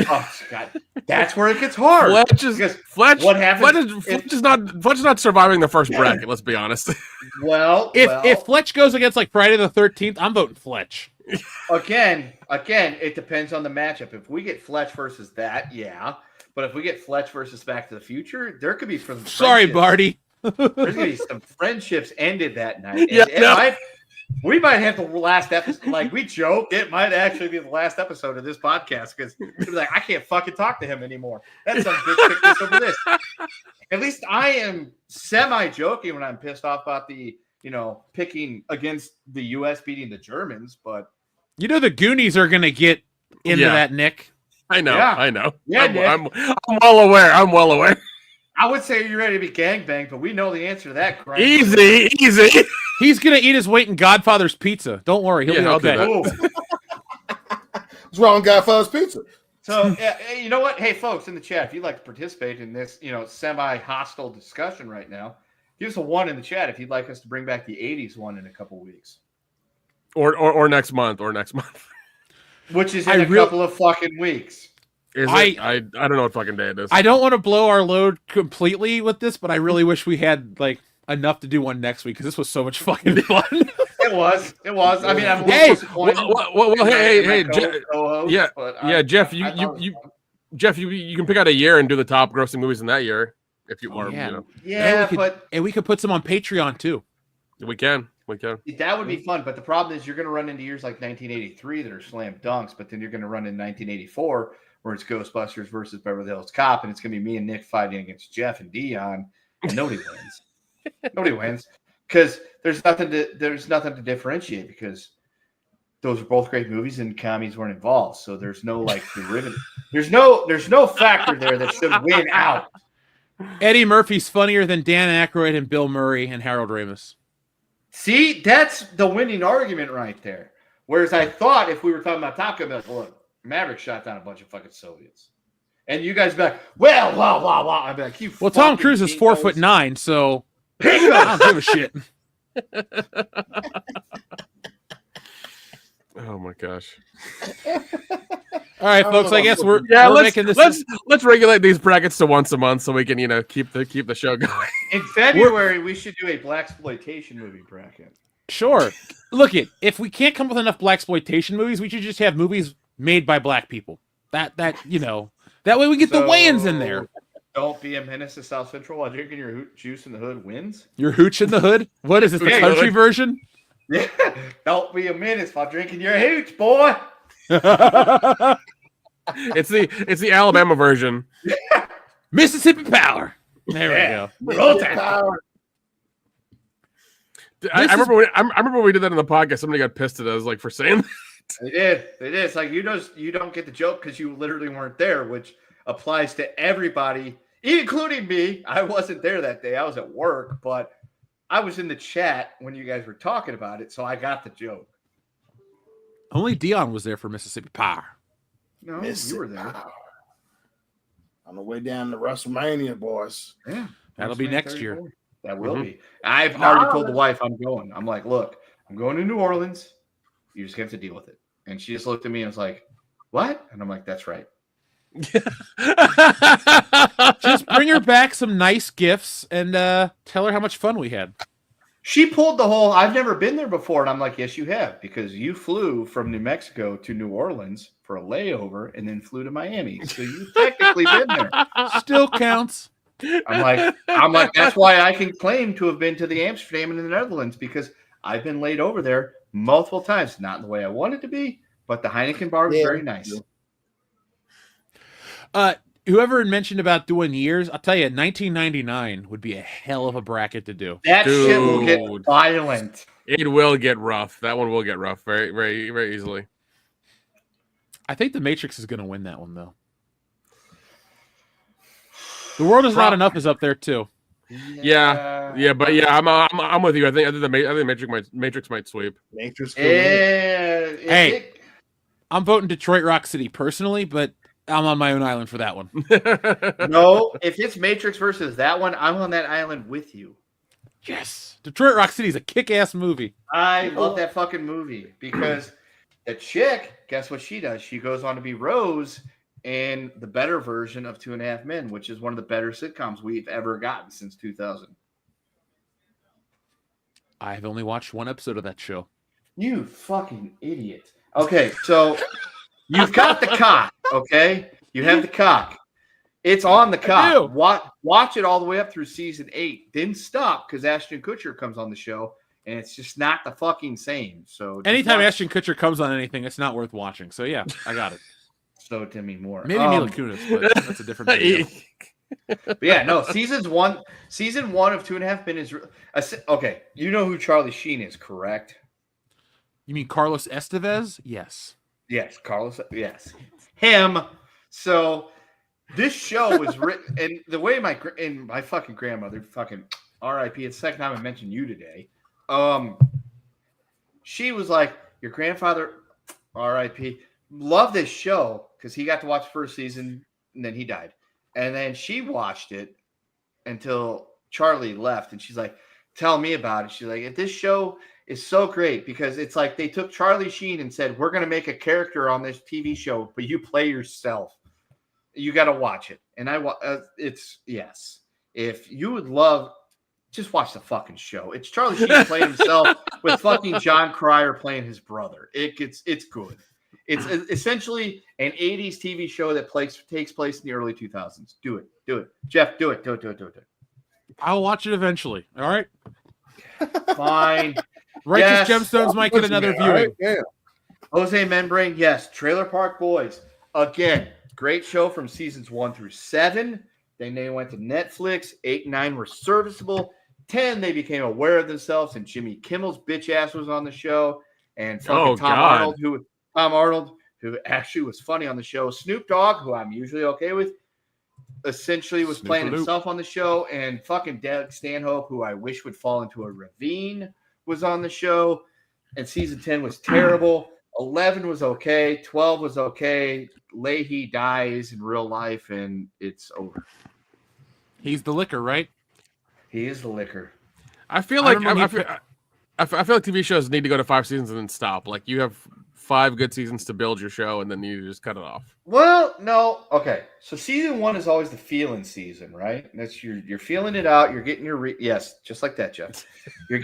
Oh God, that's where it gets hard. Fletch what happens? Fletch is not surviving the first bracket. Let's be honest. If Fletch goes against like Friday the 13th, I'm voting Fletch. Again, it depends on the matchup. If we get Fletch versus that, yeah. But if we get Fletch versus Back to the Future, there could be some. Sorry, Barty. There's gonna be some friendships ended that night. Yeah, we might have the last episode. Like we joke, it might actually be the last episode of this podcast because like I can't fucking talk to him anymore. That's some bitch picked this over this. At least I am semi joking when I'm pissed off about the picking against the U.S. beating the Germans, but the Goonies are gonna get into that, Nick. I know. Yeah. I know. Yeah, I'm well aware. I'm well aware. I would say you're ready to be gangbanged, but we know the answer to that. Easy. He's gonna eat his weight in Godfather's pizza. Don't worry, he'll be okay. What's wrong with Godfather's Pizza? So, you know what? Hey, folks in the chat, if you'd like to participate in this, semi-hostile discussion right now, give us a 1 in the chat if you'd like us to bring back the 80s one in a couple weeks. Or next month. Which is in a couple of fucking weeks. I don't know what fucking day it is. I don't want to blow our load completely with this, but I really wish we had like enough to do one next week because this was so much fucking fun. It was. I mean, I'm Jeff, Jeff, you can pick out a year and do the top grossing movies in that year if you want. And we could put some on Patreon too. We can. That would be fun, but the problem is you're going to run into years like 1983 that are slam dunks, but then you're going to run in 1984 where it's Ghostbusters versus Beverly Hills Cop, and it's going to be me and Nick fighting against Jeff and Dion, and nobody wins. Nobody wins because there's nothing to differentiate because those are both great movies and commies weren't involved, so there's no like derivative. There's no factor there that should win out. Eddie Murphy's funnier than Dan Aykroyd and Bill Murray and Harold Ramis. See, that's the winning argument right there. Whereas I thought if we were talking about Top Gun, I'd be like, look, Maverick shot down a bunch of fucking Soviets. And you guys be like, well, blah, blah, blah. I'd be like, you Tom Cruise is 4'9", so I don't give a shit. Oh my gosh. All right, folks. I guess we're making this. Let's regulate these brackets to once a month so we can keep the show going. In February, we should do a blaxploitation movie bracket. Sure. Look, if we can't come up with enough blaxploitation movies, we should just have movies made by black people. That way we get the weigh-ins in there. Don't be a menace to South Central while drinking your juice in the hood wins. Your hooch in the hood? What is it? The country version? Yeah. Don't be a menace while drinking your hooch, boy. It's the Alabama version. Mississippi Power. There we go. Roll Power. I remember when we did that in the podcast. Somebody got pissed at us for saying that. They did. It's like you don't get the joke because you literally weren't there, which applies to everybody, including me. I wasn't there that day. I was at work, but I was in the chat when you guys were talking about it, so I got the joke. Only Dion was there for Mississippi Power. No, you were there. On the way down to WrestleMania, boys. Yeah, that'll be next year. That will be. I've already told the wife I'm going. I'm like, look, I'm going to New Orleans. You just have to deal with it. And she just looked at me and was like, what? And I'm like, that's right. Just bring her back some nice gifts and tell her how much fun we had. She pulled the whole, I've never been there before. And I'm like, yes, you have, because you flew from New Mexico to New Orleans for a layover and then flew to Miami. So you've technically been there. Still counts. I'm like, that's why I can claim to have been to the Amsterdam in the Netherlands, because I've been laid over there multiple times. Not in the way I wanted to be, but the Heineken bar was very nice. Whoever had mentioned about doing years, I'll tell you, 1999 would be a hell of a bracket to do. That shit will get violent. It will get rough. That one will get rough very, very, very easily. I think The Matrix is going to win that one, though. The World Is Not Enough is up there too. Yeah, but yeah, I'm with you. I think the Matrix might sweep. Matrix. Hey, I'm voting Detroit Rock City personally, but I'm on my own island for that one. No, if it's Matrix versus that one, I'm on that island with you. Yes, Detroit Rock City is a kick-ass movie. I love that fucking movie because The chick, guess what she does? She goes on to be Rose in the better version of 2.5 Men, which is one of the better sitcoms we've ever gotten since 2000. I've only watched one episode of that show. You fucking idiot. Okay, so you've got the cock, okay? You have the cock. It's on the cock. Watch it all the way up through season 8. Didn't stop because Ashton Kutcher comes on the show, and it's just not the fucking same. So anytime Ashton Kutcher comes on anything, it's not worth watching. So yeah, I got it. So Demi Moore. Maybe Mila Kunis, but that's a different video. But yeah, no, season one of 2.5 Men is okay. You know who Charlie Sheen is, correct? You mean Carlos Estevez? Yes. Yes, Carlos. Yes, him. So this show was written, and the way my fucking grandmother, fucking R.I.P. It's the second time I mentioned you today. She was like, your grandfather, R.I.P. loved this show because he got to watch the first season and then he died. And then she watched it until Charlie left. And she's like, tell me about it. She's like, this show is so great because it's like they took Charlie Sheen and said, we're going to make a character on this TV show, but you play yourself. You got to watch it. And it's, yes. If you would love, just watch the fucking show. It's Charlie Sheen playing himself with fucking John Cryer playing his brother. It's good. It's essentially an 80s TV show that takes place in the early 2000s. Do it. Jeff, do it. I'll watch it eventually. All right. Fine. Righteous Gemstones might get another viewing. Right, yeah. Jose Membrane, yes. Trailer Park Boys. Again, great show from seasons 1 through 7. Then they went to Netflix. 8 and 9 were serviceable. 10, they became aware of themselves, and Jimmy Kimmel's bitch ass was on the show. And fucking Tom Arnold, who actually was funny on the show. Snoop Dogg, who I'm usually okay with, essentially was playing himself on the show. And fucking Doug Stanhope, who I wish would fall into a ravine, was on the show. And season 10 was terrible. 11 was okay. 12 was okay. Leahy dies in real life, and it's over. He's the liquor, right? He is the liquor. I feel like TV shows need to go to 5 seasons and then stop. Like you have 5 good seasons to build your show, and then you just cut it off. Well, no. Okay. So season 1 is always the feeling season, right? That's you're feeling it out. You're getting your yes, just like that, Jeff. You're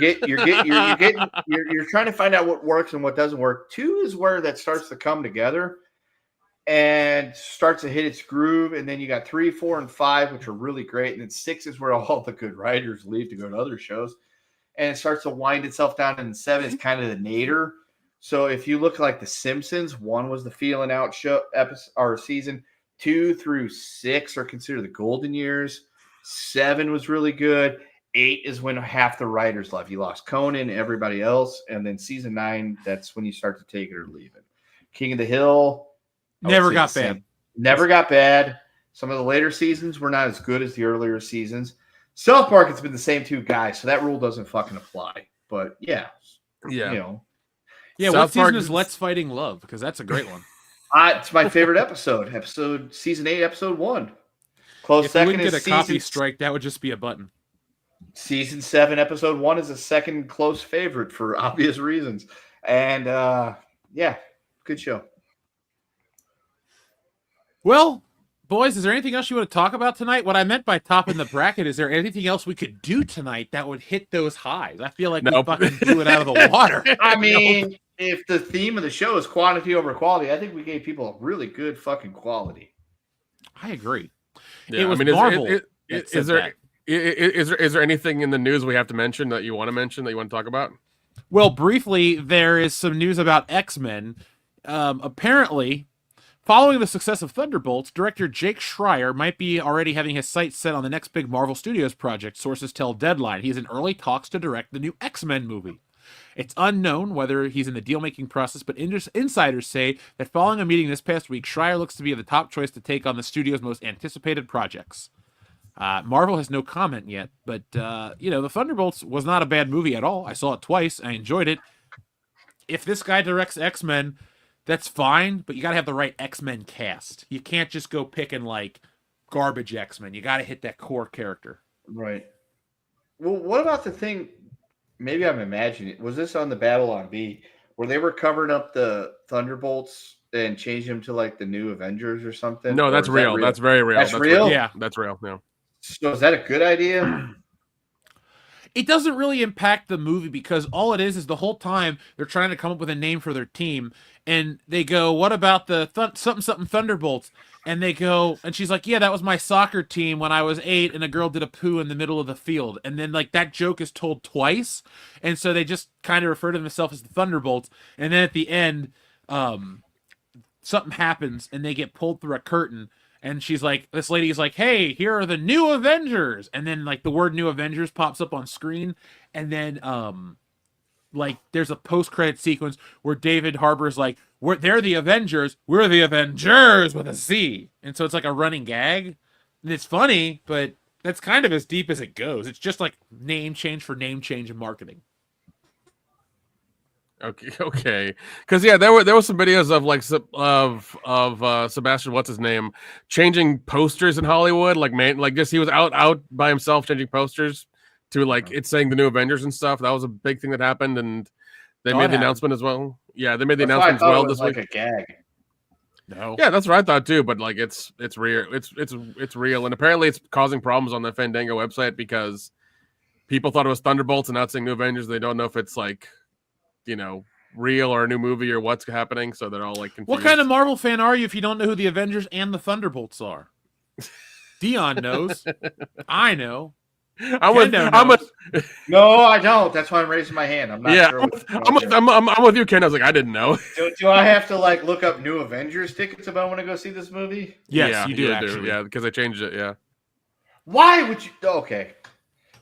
trying to find out what works and what doesn't work. 2 is where that starts to come together and starts to hit its groove. And then you got 3, 4, and 5, which are really great. And then 6 is where all the good writers leave to go to other shows. And it starts to wind itself down. And 7 is kind of the nadir. So if you look like The Simpsons, 1 was the feeling out show episode or season. 2 through 6 are considered the golden years. 7 was really good. 8 is when half the writers left. You lost Conan, everybody else. And then season 9, that's when you start to take it or leave it. King of the Hill. Never got bad. Never got bad. Some of the later seasons were not as good as the earlier seasons. South Park, it's been the same 2 guys, so that rule doesn't fucking apply. But yeah. You know. Yeah, what season is Let's Fighting Love? Because that's a great one. It's my favorite episode. Season 8, episode 1. Close if second we wouldn't is get a copy strike, that would just be a button. Season 7, episode 1 is a second close favorite for obvious reasons. And yeah, good show. Well, boys, is there anything else you want to talk about tonight? What I meant by top in the bracket, is there anything else we could do tonight that would hit those highs? I feel like we fucking blew it out of the water. I mean, if the theme of the show is quantity over quality, I think we gave people a really good fucking quality. I agree. Yeah, it was Marvel. Is there anything in the news we have to mention that you want to talk about? Well, briefly, there is some news about X-Men. Apparently, following the success of Thunderbolts, director Jake Schreier might be already having his sights set on the next big Marvel Studios project, sources tell Deadline. He's in early talks to direct the new X-Men movie. It's unknown whether he's in the deal-making process, but insiders say that following a meeting this past week, Schreier looks to be the top choice to take on the studio's most anticipated projects. Marvel has no comment yet, but, the Thunderbolts was not a bad movie at all. I saw it twice. I enjoyed it. If this guy directs X-Men, that's fine, but you got to have the right X-Men cast. You can't just go picking, garbage X-Men. You got to hit that core character. Right. Well, what about the thing, maybe I'm imagining it, was this on the Babylon Bee, where they were covering up the Thunderbolts and changing them to like the new Avengers or something? No, Or that's is real. that That's very real. That's real? Yeah. That's real. Yeah. So is that a good idea? It doesn't really impact the movie because all it is the whole time they're trying to come up with a name for their team, and they go, "What about the something something Thunderbolts?" And they go, and she's like, "Yeah, that was my soccer team when I was 8, and a girl did a poo in the middle of the field." And then like that joke is told twice, and so they just kind of refer to themselves as the Thunderbolts. And then at the end, something happens, and they get pulled through a curtain. And she's like, this lady's like, "Hey, here are the new Avengers." And then like the word "new Avengers" pops up on screen. And then like there's a post-credit sequence where David Harbour's like, they're the Avengers, we're the Avengers with a Z. And so it's like a running gag. And it's funny, but that's kind of as deep as it goes. It's just like name change for name change in marketing. Okay. Because yeah, there was some videos of like of Sebastian, what's his name, changing posters in Hollywood. Like just he was out by himself changing posters to like it's saying the new Avengers and stuff. That was a big thing that happened, and they made the announcement as well. Yeah, they made the announcement as well this week. Like a gag. No. Yeah, that's what I thought too. But like it's real. It's real, and apparently it's causing problems on the Fandango website because people thought it was Thunderbolts and not saying New Avengers. They don't know if it's like, you know, real or a new movie or what's happening, so they're all like confused. What kind of Marvel fan are you if you don't know who the Avengers and the Thunderbolts are? Dion knows. I know. I'm with No, I don't. That's why I'm raising my hand. I'm not sure. I'm with you, Ken. I was like, I didn't know. Do I have to like look up new Avengers tickets if I want to go see this movie? Yes, yeah, you do actually. Yeah, because they changed it. Yeah. Why would you? Okay,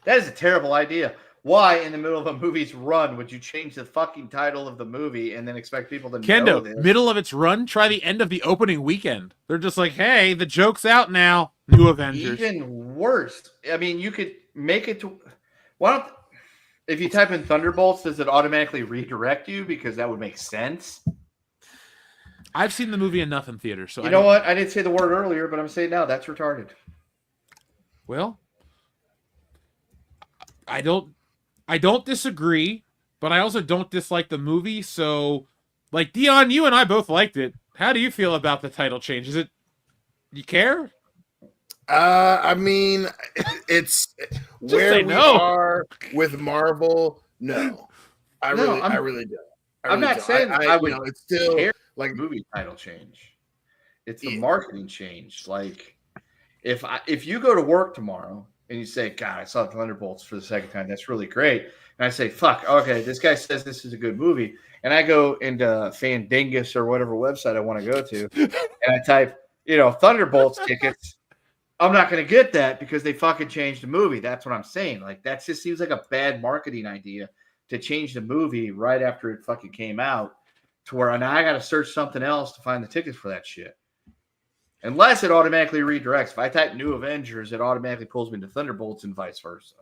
that is a terrible idea. Why, in the middle of a movie's run, would you change the fucking title of the movie and then expect people to know this? Middle of its run, try the end of the opening weekend. They're just like, "Hey, the joke's out now. New Avengers." Even worse. I mean, you could make it to. Why don't? If you type in Thunderbolts, does it automatically redirect you? Because that would make sense. I've seen the movie enough in theaters, so you know what? I didn't say the word earlier, but I'm saying now. That's retarded. Well, I don't disagree, but I also don't dislike the movie. So, like Dion, you and I both liked it. How do you feel about the title change? Is it you care? I mean, it's where we are with Marvel. No, I really don't. I'm not saying I would. It's still care like movie title change. It's the marketing change. Like if you go to work tomorrow and you say, "God, I saw Thunderbolts for the second time. That's really great," and I say, "Fuck, okay, this guy says this is a good movie," and I go into Fandingus or whatever website I want to go to, and I type, Thunderbolts tickets. I'm not going to get that because they fucking changed the movie. That's what I'm saying. Like, that just seems like a bad marketing idea to change the movie right after it fucking came out to where now I got to search something else to find the tickets for that shit. Unless it automatically redirects. If I type New Avengers, it automatically pulls me to Thunderbolts and vice versa.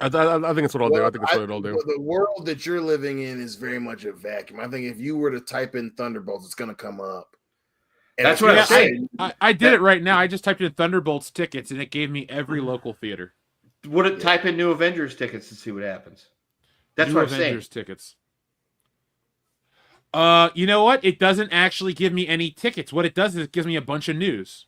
I think that's what I'll do. I think that's what it'll do. The world that you're living in is very much a vacuum. I think if you were to type in Thunderbolts, it's going to come up. And that's what I'm saying. I did it right now. I just typed in Thunderbolts tickets, and it gave me every local theater. Would it type in New Avengers tickets to see what happens? That's New what I'm Avengers saying. Tickets. You know what? It doesn't actually give me any tickets. What it does is it gives me a bunch of news.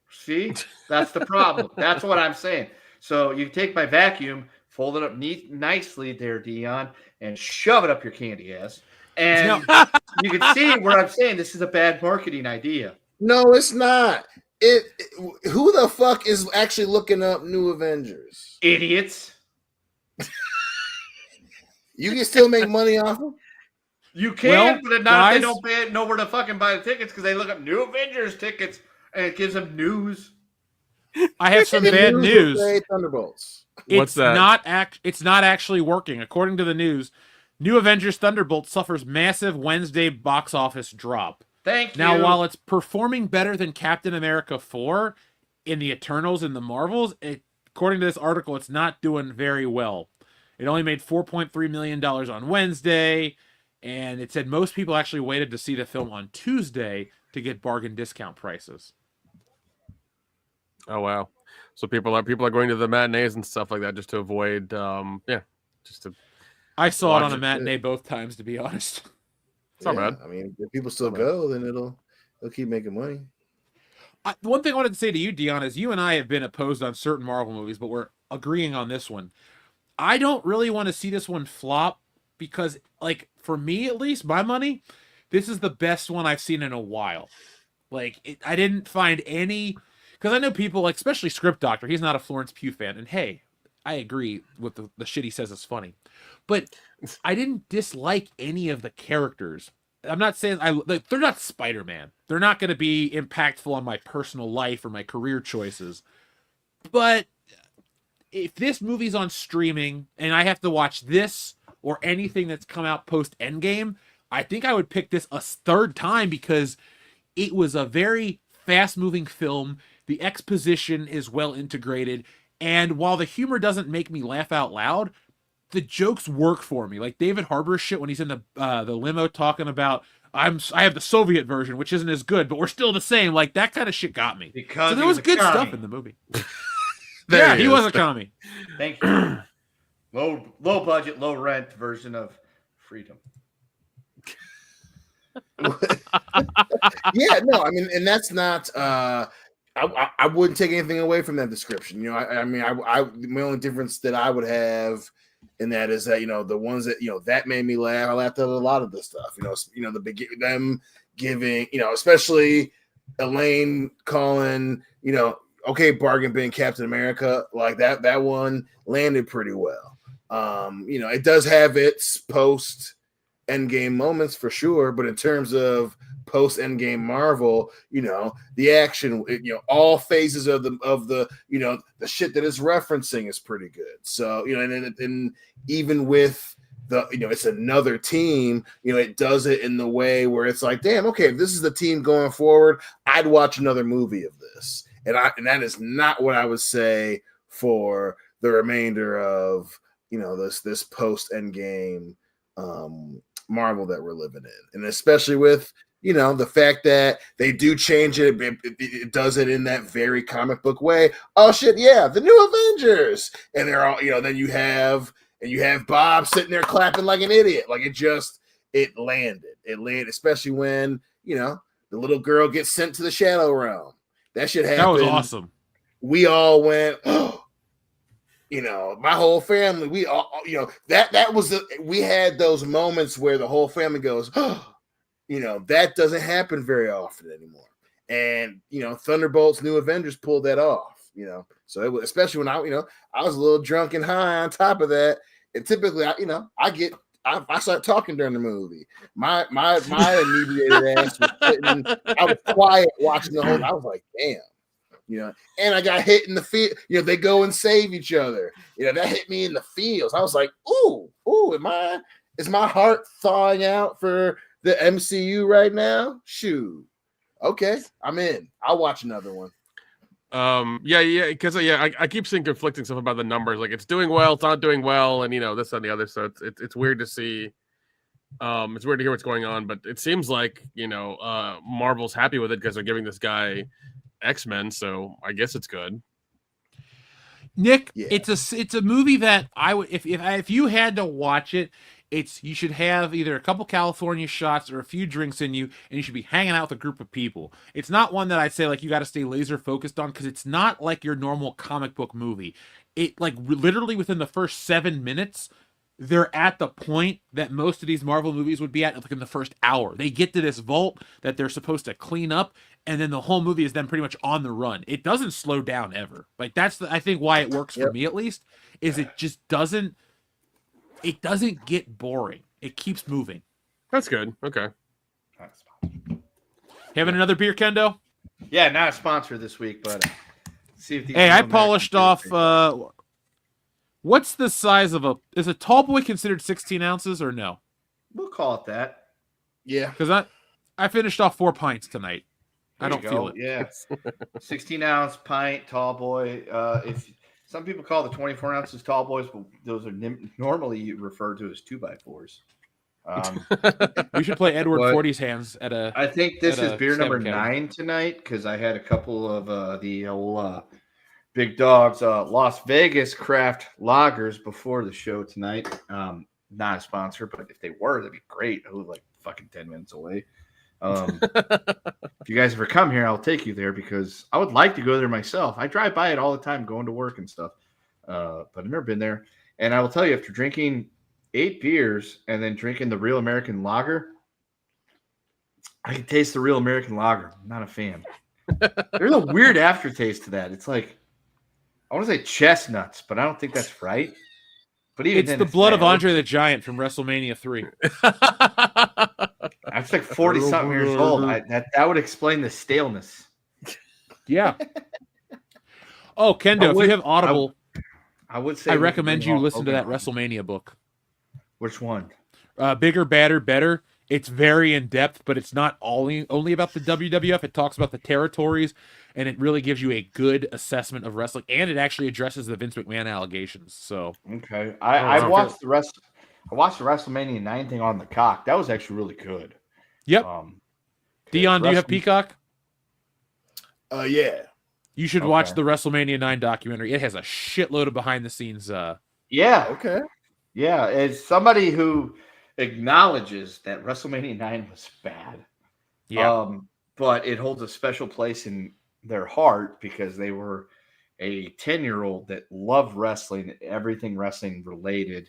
See? That's the problem. That's what I'm saying. So you take my vacuum, fold it up nicely there, Dion, and shove it up your candy ass. And you can see where I'm saying this is a bad marketing idea. No, it's not. Who the fuck is actually looking up New Avengers? Idiots. You can still make money off them? You can, but they don't know where to fucking buy the tickets because they look up New Avengers tickets and it gives them news. I have some bad news. Thunderbolts. What's that? It's not actually working. According to the news, New Avengers Thunderbolt suffers massive Wednesday box office drop. Thank you. Now, while it's performing better than Captain America 4 in the Eternals and the Marvels, according to this article, it's not doing very well. It only made $4.3 million on Wednesday, and it said most people actually waited to see the film on Tuesday to get bargain discount prices. Oh wow! So people are going to the matinees and stuff like that just to avoid, just to I saw it Watch on a it. matinee both times, to be honest. It's not bad. I mean, if people still go, then they'll keep making money. One thing I wanted to say to you, Dion, is you and I have been opposed on certain Marvel movies, but we're agreeing on this one. I don't really want to see this one flop because, like, for me at least, my money, this is the best one I've seen in a while. Like, I didn't find any, because I know people, like, especially Script Doctor, he's not a Florence Pugh fan, and hey, I agree with the shit he says is funny. But I didn't dislike any of the characters. I'm not saying they're not Spider-Man. They're not going to be impactful on my personal life or my career choices. But if this movie's on streaming and I have to watch this or anything that's come out post Endgame, I think I would pick this a third time because it was a very fast-moving film. The exposition is well integrated, and while the humor doesn't make me laugh out loud, the jokes work for me. Like David Harbour's shit when he's in the limo talking about I have the Soviet version, which isn't as good, but we're still the same. Like that kind of shit got me. Because so there was good stuff in the movie. There he was a commie. Thank you. Low budget, low rent version of freedom. Yeah, no, I mean, and that's not. I wouldn't take anything away from that description. You know, I mean, my only difference that I would have in that is that the ones that that made me laugh. I laughed at a lot of the stuff. Them giving especially Elaine calling okay, bargain bin Captain America, like that one landed pretty well. It does have its post Endgame moments for sure, but in terms of post Endgame Marvel, the action, all phases of the the shit that it's referencing is pretty good. So and even with the it's another team, it does it in the way where it's like, damn, okay, if this is the team going forward, I'd watch another movie of this. And that is not what I would say for the remainder of this post Endgame Marvel that we're living in, and especially with the fact that they do change it, it does it in that very comic book way. Oh shit, yeah, the new Avengers, and they're all then you have Bob sitting there clapping like an idiot, like it landed, especially when the little girl gets sent to the Shadow Realm. That shit happened. That was awesome. We all went, oh, my whole family. We all, that was we had those moments where the whole family goes, oh, that doesn't happen very often anymore. And Thunderbolts, New Avengers pulled that off. So it was, especially when I was a little drunk and high on top of that. And typically, I start talking during the movie. My inebriated ass was sitting. I was quiet watching the whole. I was like, damn, And I got hit in the field. They go and save each other. That hit me in the feels. I was like, ooh, is my heart thawing out for the MCU right now? Shoot, okay, I'm in. I'll watch another one. Because I keep seeing conflicting stuff about the numbers. Like it's doing well, it's not doing well, and this and the other. So it's weird to see. It's weird to hear what's going on, but it seems like Marvel's happy with it because they're giving this guy X-Men. So I guess it's good. Nick, yeah. It's a movie that I would if you had to watch it. You should have either a couple California shots or a few drinks in you, and you should be hanging out with a group of people. It's not one that I'd say like you got to stay laser focused on because it's not like your normal comic book movie. It like literally within the first 7 minutes, they're at the point that most of these Marvel movies would be at like in the first hour. They get to this vault that they're supposed to clean up, and then the whole movie is then pretty much on the run. It doesn't slow down ever. Like that's I think why it works for me at least is it just doesn't. It doesn't get boring. It keeps moving. That's good. Okay. Having another beer, Kendo? Yeah, not a sponsor this week, but see if these. Hey, I polished off. What's the size of is a tall boy considered 16 ounces or no? We'll call it that. Yeah, because I finished off 4 pints tonight. I don't feel it. Yeah, 16-ounce pint, tall boy. If some people call the 24 ounces tall boys, but those are normally referred to as 2x4s. We should play Edward 40's hands at a. I think this is beer number 9 tonight because I had a couple of the old Big Dogs Las Vegas craft lagers before the show tonight. not a sponsor, but if they were, that'd be great. I live like fucking 10 minutes away. If you guys ever come here, I'll take you there because I would like to go there myself. I drive by it all the time going to work and stuff, but I've never been there. And I will tell you, after drinking 8 beers and then drinking the Real American Lager, I can taste the Real American Lager. I'm not a fan. There's a weird aftertaste to that. It's like, I want to say chestnuts, but I don't think that's right. But even It's then, the blood of not. Andre the Giant from WrestleMania 3. I was like 40-something years old. That would explain the staleness. Yeah. Oh, Kendo, if you have Audible, I would say I recommend you listen to that WrestleMania book. Which one? Bigger, Badder, Better. It's very in depth, but it's not only about the WWF. It talks about the territories, and it really gives you a good assessment of wrestling, and it actually addresses the Vince McMahon allegations. So okay, I watched the rest. I watched the WrestleMania 9 thing on the cock. That was actually really good. Yep. Dion, do you have Peacock? Yeah. You should watch the WrestleMania 9 documentary. It has a shitload of behind the scenes. Yeah. Okay. Yeah, as somebody who acknowledges that WrestleMania 9 was bad. Yeah. But it holds a special place in their heart because they were a 10-year-old that loved wrestling, everything wrestling related,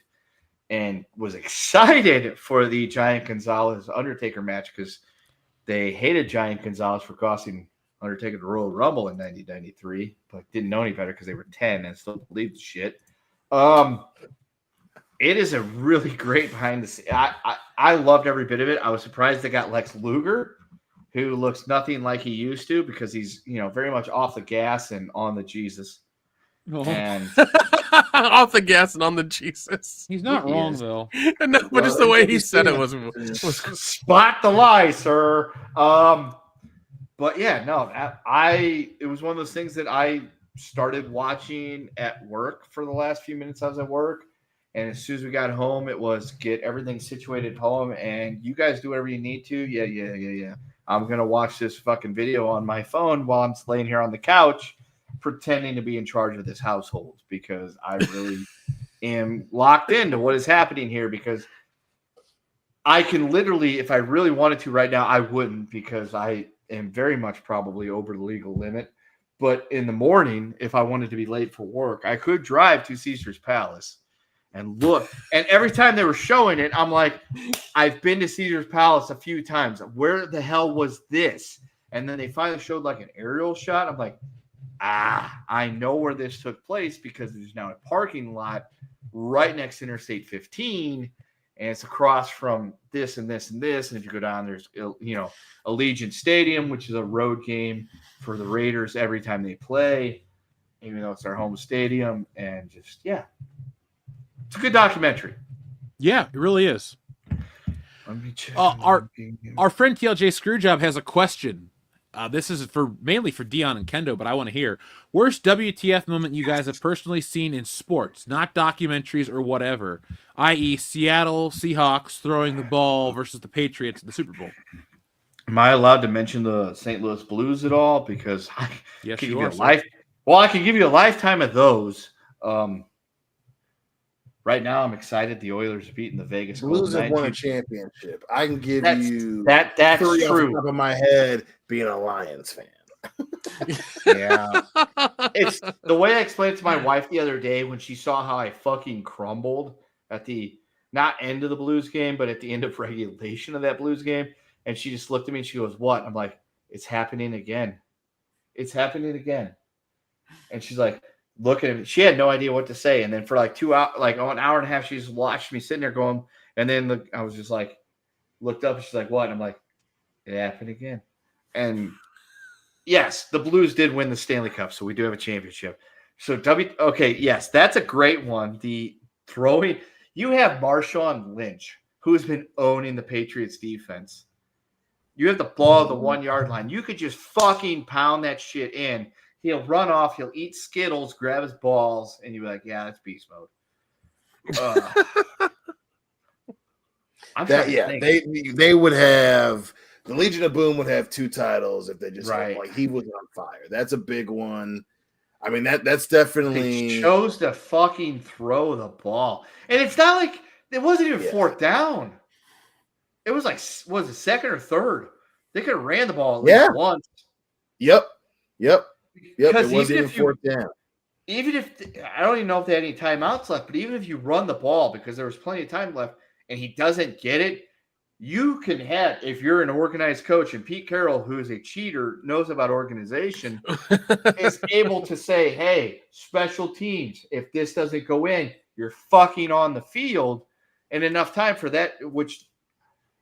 and was excited for the Giant Gonzalez Undertaker match because they hated Giant Gonzalez for costing Undertaker the Royal Rumble in 1993, but didn't know any better because they were 10 and still believed the shit. It is a really great behind the scenes. I loved every bit of it. I was surprised they got Lex Luger, who looks nothing like he used to because he's very much off the gas and on the Jesus. And off the gas and on the Jesus. He's not wrong though. No, but just the way he said it was spot the lie, sir. But yeah, no, it was one of those things that I started watching at work for the last few minutes I was at work. And as soon as we got home, it was get everything situated at home and you guys do whatever you need to. Yeah. I'm going to watch this fucking video on my phone while I'm laying here on the couch pretending to be in charge of this household because I really am locked into what is happening here because I can literally, if I really wanted to right now, I wouldn't because I am very much probably over the legal limit. But in the morning, if I wanted to be late for work, I could drive to Caesar's Palace and look. And every time they were showing it, I'm like, I've been to Caesar's Palace a few times. Where the hell was this? And then they finally showed like an aerial shot. I'm like, I know where this took place because there's now a parking lot right next to Interstate 15. And it's across from this and this and this. And if you go down, there's, Allegiant Stadium, which is a road game for the Raiders every time they play, even though it's their home stadium. And just, yeah. It's a good documentary. Yeah, it really is. Our friend TLJ Screwjob has a question. This is mainly for Dion and Kendo, but I want to hear. Worst WTF moment you guys have personally seen in sports, not documentaries or whatever, i.e. Seattle Seahawks throwing the ball versus the Patriots in the Super Bowl. Am I allowed to mention the St. Louis Blues at all? Because I yes, can you give are. I can give you a lifetime of those. Right now, I'm excited. The Oilers have beaten the Vegas Blues Golden have won a Knights. championship. I can give you that's three true. off the top of my head being a Lions fan. Yeah. It's the way I explained it to my wife the other day when she saw how I fucking crumbled at the not end of the Blues game, but at the end of regulation of that Blues game. And she just looked at me and she goes, "What?" I'm like, "It's happening again. It's happening again." And she's like, looking at me. She had no idea what to say. And then for like 2 hours, like an hour and a half, she just watched me sitting there going, and then I was just like, looked up and she's like, "What?" And I'm like, "It happened again." And yes, the Blues did win the Stanley Cup, so we do have a championship. So yes, that's a great one. The throwing, you have Marshawn Lynch, who's been owning the Patriots defense. You have the ball at the 1 yard line. You could just fucking pound that shit in. He'll run off. He'll eat Skittles, grab his balls, and you'll be like, "Yeah, that's beast mode." They would have the Legion of Boom would have 2 titles if they just had, like, he was on fire. That's a big one. I mean, that's definitely they chose to fucking throw the ball, and it's not like It wasn't even Yeah. fourth down. It was like, was it second or third? They could have ran the ball at least once. Yep. It Because wasn't even fourth down. Even if I don't even know if they had any timeouts left, but even if you run the ball because there was plenty of time left and he doesn't get it, you can have, if you're an organized coach, and Pete Carroll, who is a cheater, knows about organization, is able to say, hey, special teams, if this doesn't go in, you're fucking on the field. And enough time for that, which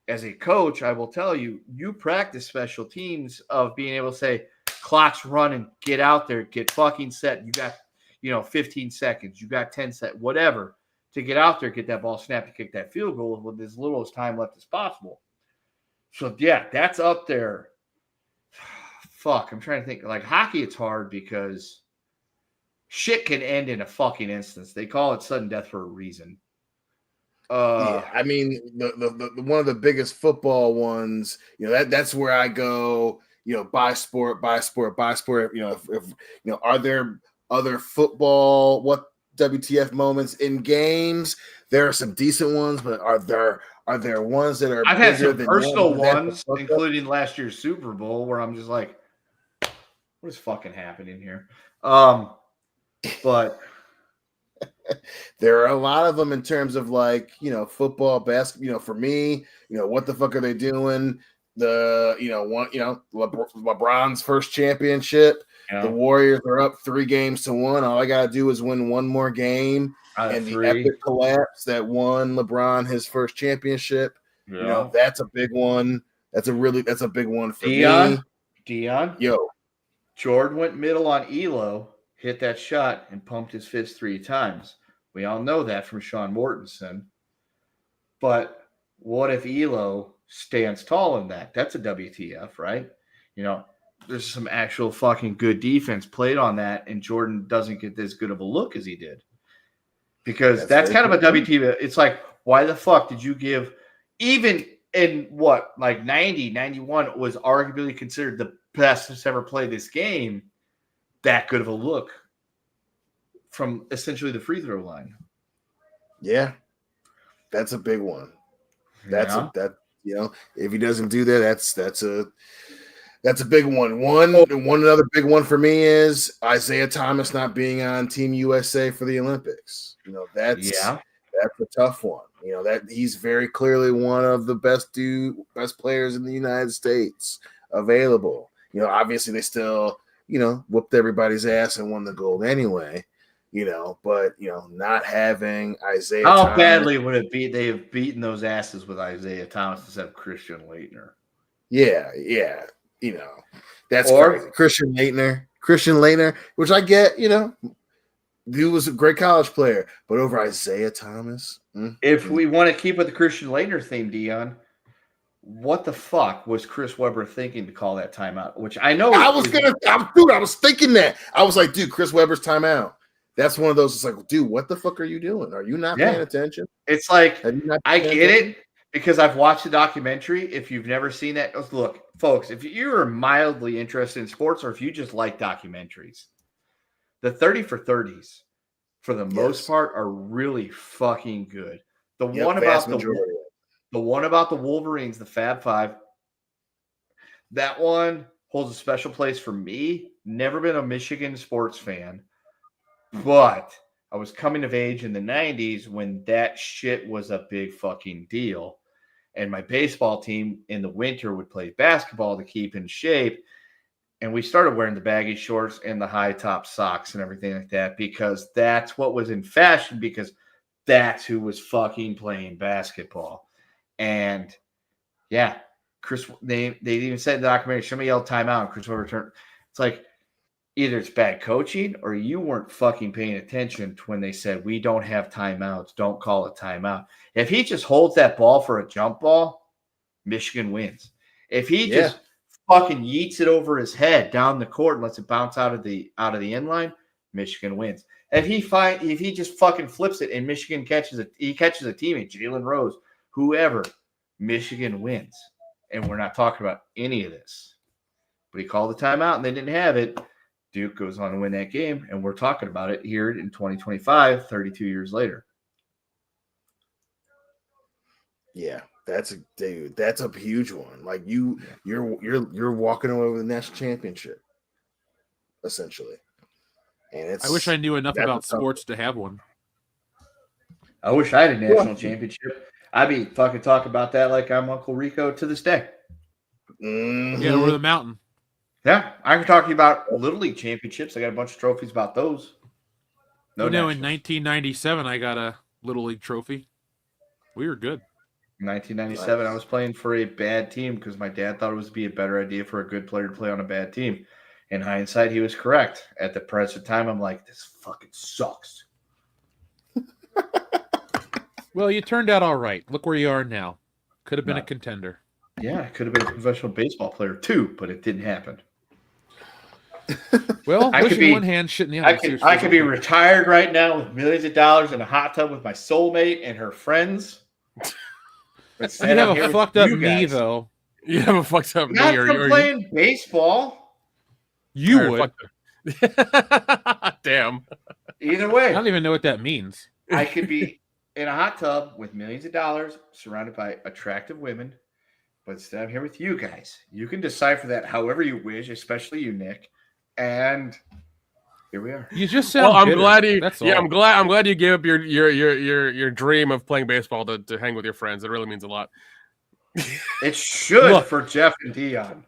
as a coach, I will tell you, you practice special teams of being able to say, clock's running, get out there, get fucking set. You got, 15 seconds, you got 10 seconds, whatever, to get out there, get that ball snapped to kick that field goal with as little as time left as possible. So, yeah, that's up there. Fuck, I'm trying to think. Like, hockey, it's hard because shit can end in a fucking instance. They call it sudden death for a reason. I mean, the one of the biggest football ones, that's where I go, buy sport. If are there other football WTF moments in games? There are some decent ones, but are there ones that are? I've had some than personal ones, including last year's Super Bowl, where I'm just like, what is fucking happening here? But there are a lot of them in terms of football, basketball. For me, what the fuck are they doing? LeBron's first championship. The Warriors are up 3-1. All I gotta do is win one more game, and the epic collapse that won LeBron his first championship. Yeah. That's a big one. That's a big one for me. Dion, yo, Jordan went middle on Elo, hit that shot, and pumped his fist 3 times. We all know that from Sean Mortensen. But what if Elo stands tall in that? That's a WTF, right? There's some actual fucking good defense played on that, and Jordan doesn't get as good of a look as he did. Because that's kind of a WTF. It's like, why the fuck did you give, even in 90, 91 was arguably considered the best to ever play this game, that good of a look from essentially the free throw line? Yeah, that's a big one. If he doesn't do that, that's a big one. One another big one for me is Isaiah Thomas not being on Team USA for the Olympics. That's a tough one. That he's very clearly one of the best players in the United States available. Obviously they still, whooped everybody's ass and won the gold anyway. But not having Isaiah How Thomas, badly would it be they have beaten those asses with Isaiah Thomas instead of Christian Leitner? Yeah. That's crazy. Christian Leitner, which I get, dude was a great college player, but over Isaiah Thomas. If we want to keep with the Christian Leitner theme, Dion, what the fuck was Chris Webber thinking to call that timeout? Which I know I was thinking that. I was like, dude, Chris Webber's timeout. That's one of those. It's like, dude, what the fuck are you doing? Are you not paying attention? It's like, I get it because I've watched the documentary. If you've never seen that, look, folks, if you're mildly interested in sports or if you just like documentaries, the 30 for 30s, for the most part, are really fucking good. The one about the Wolverines, the Fab Five, that one holds a special place for me. Never been a Michigan sports fan, but I was coming of age in the 90s when that shit was a big fucking deal. And my baseball team in the winter would play basketball to keep in shape. And we started wearing the baggy shorts and the high top socks and everything like that because that's what was in fashion because that's who was fucking playing basketball. And yeah, they even said in the documentary, somebody yelled timeout and Chris Webber returned. It's like, either it's bad coaching or you weren't fucking paying attention to when they said, we don't have timeouts. Don't call it timeout. If he just holds that ball for a jump ball, Michigan wins. If he just fucking yeets it over his head down the court and lets it bounce out of the end line, Michigan wins. If he just fucking flips it and Michigan catches a teammate, Jalen Rose, whoever, Michigan wins. And we're not talking about any of this. But he called the timeout and they didn't have it. Duke goes on to win that game, and we're talking about it here in 2025, 32 years later. Yeah, that's a huge one. Like you're walking away with a national championship, essentially. And it's I wish I knew enough that's about a tough sports to have one. I wish I had a national championship. I'd be fucking talking about that like I'm Uncle Rico to this day. one. Yeah, over the mountain. Yeah, I can talk to you about Little League championships. I got a bunch of trophies about those. No, You know, in nationals. 1997, I got a Little League trophy. We were good. 1997, I was playing for a bad team because my dad thought it was be a better idea for a good player to play on a bad team. In hindsight, he was correct. At the present time, I'm like, this fucking sucks. Well, you turned out all right. Look where you are now. Could have been a No. contender. Yeah, I could have been a professional baseball player too, but it didn't happen. Well, I could pushing be- one hand, shit in the other. I could be retired right now with millions of dollars in a hot tub with my soulmate and her friends. You have a fucked up knee, though. You have a fucked up Not knee, from playing baseball. You would. Damn. Either I way, don't even know what that means. I could be in a hot tub with millions of dollars, surrounded by attractive women. But instead, I'm here with you guys. You can decipher that however you wish, especially you, Nick. And here we are. You just sound Well, I'm bitter. glad you. That's Yeah, all. I'm glad you gave up your dream of playing baseball to hang with your friends. It really means a lot. It should Look. for Jeff and Dion.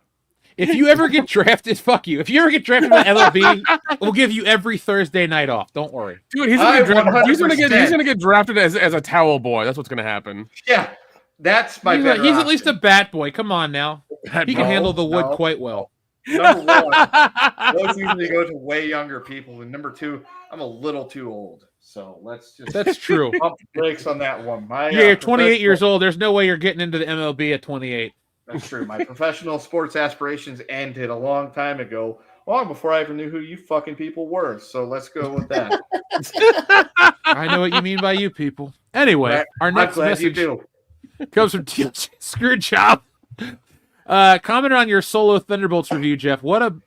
If you ever get drafted, fuck you. If you ever get drafted by MLB, we'll give you every Thursday night off. Don't worry. Dude, he's I gonna get drafted as a towel boy. That's what's gonna happen. Yeah, that's my better He's at least a option. bat boy. Come on now. Bat He can boy. handle the wood no. quite well. Number one, those usually go to way younger people. And number two, I'm a little too old. So let's just That's true. pump the brakes on that one. My, Yeah, you're 28 professional- years old. There's no way you're getting into the MLB at 28. That's true. My professional sports aspirations ended a long time ago, long before I ever knew who you fucking people were. So let's go with that. I know what you mean by you people. Anyway, our I'm next glad you message do. comes from TLC Screwed Job. Comment on your Solo Thunderbolts review, Jeff. About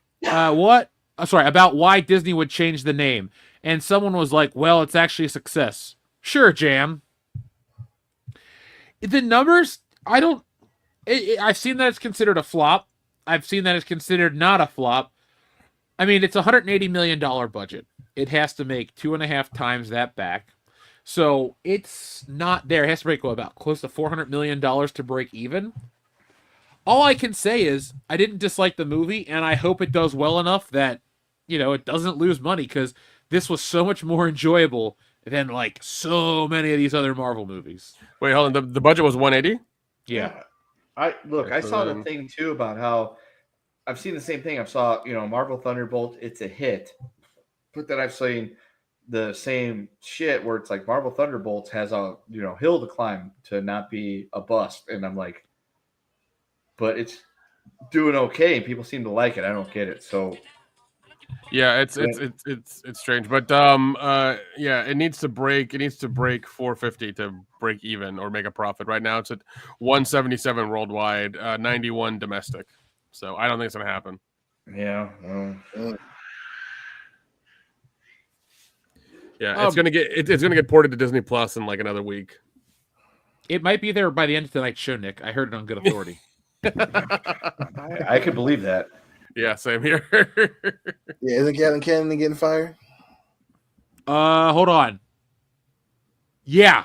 why Disney would change the name. And someone was like, well, it's actually a success. Sure, Jam. The numbers, I've seen that it's considered a flop. I've seen that it's considered not a flop. I mean, it's a $180 million budget. It has to make 2.5 times that back. So it's not there. It has to break about close to $400 million to break even. All I can say is I didn't dislike the movie, and I hope it does well enough that, it doesn't lose money, because this was so much more enjoyable than like so many of these other Marvel movies. Wait, hold on. The budget was 180. Yeah. I Yeah, so saw the then- thing too about how I've seen the same thing. I saw, Marvel Thunderbolt, it's a hit. But then I've seen the same shit where it's like Marvel Thunderbolts has a, hill to climb to not be a bust. And I'm like, but it's doing okay and people seem to like it. I don't get it. So Yeah, it's strange, but yeah, it needs to break 450 to break even or make a profit. Right now, it's at 177 worldwide, 91 domestic. So I don't think it's gonna happen. yeah. Yeah, it's gonna get ported to Disney Plus in like another week. It might be there by the end of tonight's show, Nick. I heard it on good authority. I could believe that. Yeah, same here. Yeah, isn't Kevin Kennedy getting fired? Hold on. Yeah.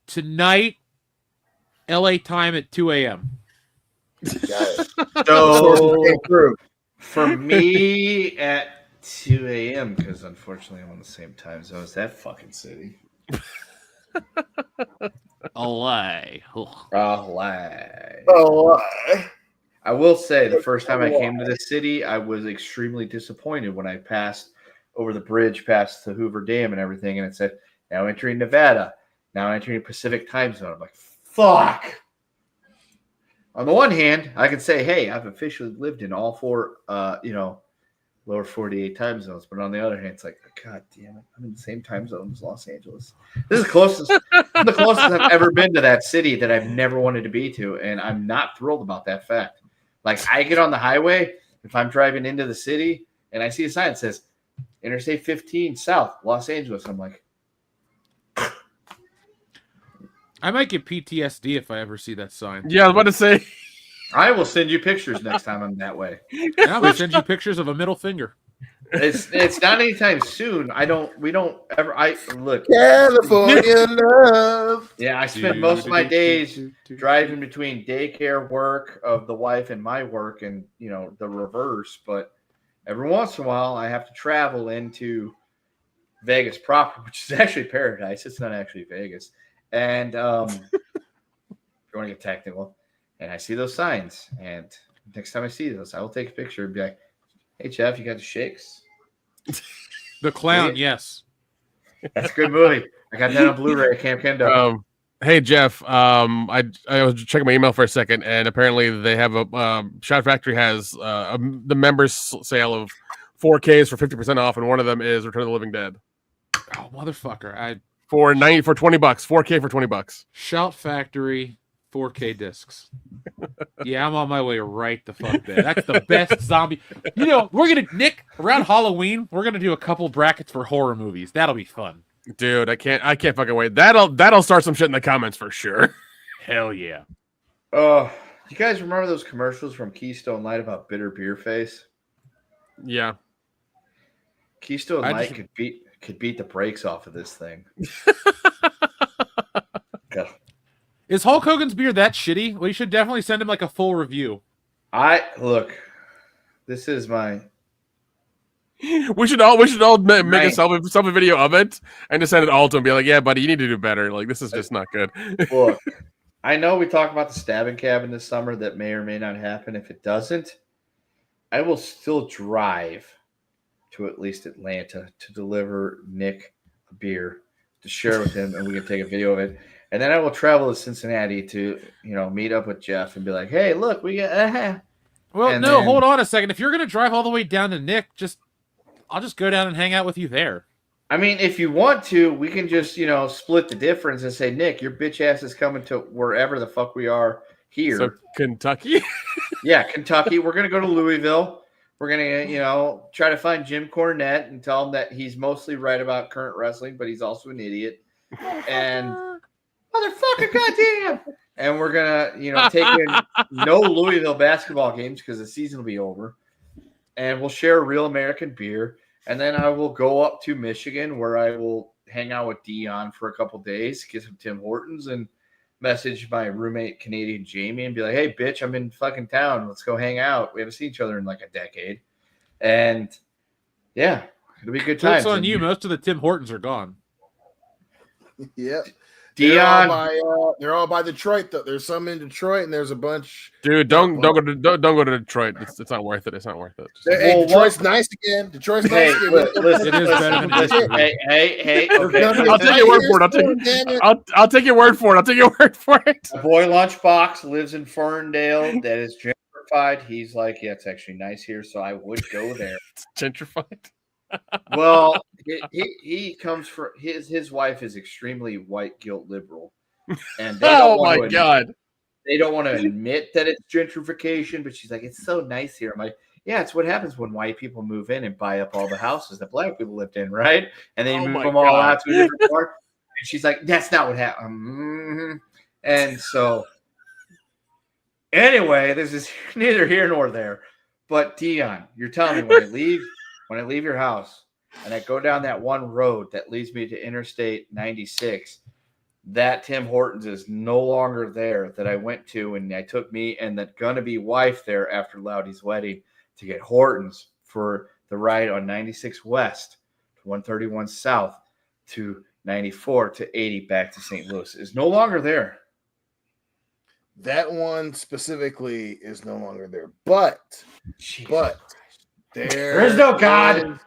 Tonight, LA time at 2 a.m. Got it. So Sources came through. for me at 2 a.m. because unfortunately I'm on the same time zone as that fucking city. LA. Lie. Oh, I will say the first time I came to the city, I was extremely disappointed when I passed over the bridge past the Hoover Dam and everything, and it said, now entering Nevada, now entering Pacific time zone. I'm like, fuck. On the one hand, I can say, hey, I've officially lived in all four, lower 48 time zones. But on the other hand, it's like, God damn it, I'm in the same time zone as Los Angeles. This is the closest I've ever been to that city that I've never wanted to be to, and I'm not thrilled about that fact. Like, I get on the highway, if I'm driving into the city, and I see a sign that says, Interstate 15 South, Los Angeles. I'm like, I might get PTSD if I ever see that sign. Yeah, I was about to say. I will send you pictures next time I'm that way. And I'm gonna send you pictures of a middle finger. It's not anytime soon. We don't ever. Look, California love. yeah, I spend most of my days driving between daycare work of the wife and my work, and the reverse. But every once in a while, I have to travel into Vegas proper, which is actually paradise. It's not actually Vegas. And if you want to get technical, and I see those signs, and next time I see those, I will take a picture and be like, "Hey Jeff, you got the shakes?" The Clown, yes. That's a good movie. I got that on Blu-ray at Camp Kendo. Hey Jeff, I was checking my email for a second, and apparently they have a Shot Factory has the members sale of 4Ks for 50% off, and one of them is Return of the Living Dead. Oh motherfucker! For $20, 4K for $20. Shout Factory 4K discs. Yeah, I'm on my way right the fuck there. That's the best zombie. Nick, around Halloween, we're gonna do a couple brackets for horror movies. That'll be fun. Dude, I can't fucking wait. That'll start some shit in the comments for sure. Hell yeah. You guys remember those commercials from Keystone Light about bitter beer face? Yeah. Keystone Light could beat the brakes off of this thing. God. Is Hulk Hogan's beer that shitty? We should definitely send him like a full review. This is my. We should all make a selfie video of it and just send it all to him. Be like, yeah, buddy, you need to do better. Like, this is just not good. Look, I know we talked about the stabbing cabin this summer. That may or may not happen. If it doesn't, I will still drive to at least Atlanta to deliver Nick a beer to share with him, and we can take a video of it. And then I will travel to Cincinnati to, meet up with Jeff and be like, "Hey, look, we got." Hold on a second. If you're gonna drive all the way down to Nick, I'll just go down and hang out with you there. I mean, if you want to, we can just, split the difference and say, Nick, your bitch ass is coming to wherever the fuck we are here. So Kentucky? Yeah, Kentucky. We're going to go to Louisville. We're going to, try to find Jim Cornette and tell him that he's mostly right about current wrestling, but he's also an idiot. And motherfucker, goddamn. And we're going to, take in no Louisville basketball games because the season will be over. And we'll share a real American beer. And then I will go up to Michigan where I will hang out with Dion for a couple days, get some Tim Hortons, and message my roommate, Canadian Jamie, and be like, "Hey, bitch, I'm in fucking town. Let's go hang out. We haven't seen each other in like a decade." And yeah, it'll be a good time. Jokes on you. Most of the Tim Hortons are gone. Yep. Dion, they're all by Detroit though. There's some in Detroit, and there's a bunch. Dude, don't go to Detroit. It's not worth it. It's not worth it. Hey, Detroit's nice again. Detroit's nice again. Listen, It is better than listen, hey. Okay. I'll take your word for it. I'll take your word for it. I'll take your word for it. My boy Lunchbox lives in Ferndale. That is gentrified. He's like, yeah, it's actually nice here, so I would go there. It's gentrified. Well, he comes from his wife is extremely white guilt liberal, and God, they don't want to admit that it's gentrification. But she's like, it's so nice here. I'm like, yeah, it's what happens when white people move in and buy up all the houses that black people lived in, right? And they move them all out to a different part. And she's like, that's not what happened. Mm-hmm. And so, anyway, this is neither here nor there. But Dion, you're telling me when I leave your house and I go down that one road that leads me to Interstate 96, that Tim Hortons is no longer there that I went to, and I took me and that gonna-be wife there after Loudy's wedding to get Hortons for the ride on 96 West to 131 South to 94 to 80 back to St. Louis is no longer there. That one specifically is no longer there, but there is no God.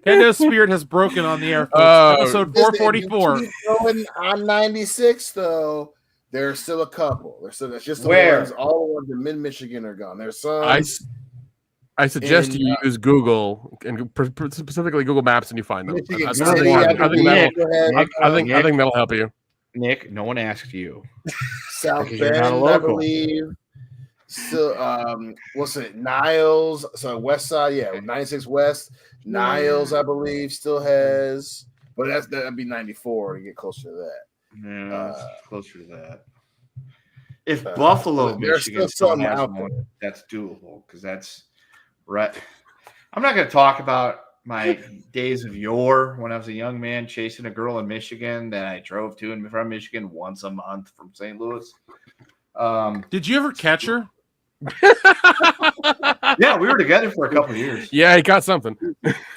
Kendo's spirit has broken on the air, folks. Episode 444. Going on 96, though, there's still a couple. There's just all the ones in mid-Michigan are gone. There's some. I suggest you use Google and specifically Google Maps, and you find them. I think that'll help you. Nick, no one asked you. South Bend, I believe. Still, what's it? Niles. So West Side, yeah, 96 West. Niles, I believe, still has, but that'd be 94 to get closer to that. Yeah, it's closer to that. If Buffalo, Michigan still has one, that's doable because that's right. I'm not going to talk about my days of yore when I was a young man chasing a girl in Michigan that I drove to and from Michigan once a month from St. Louis. Did you ever catch her? Yeah, we were together for a couple of years. Yeah, he got something.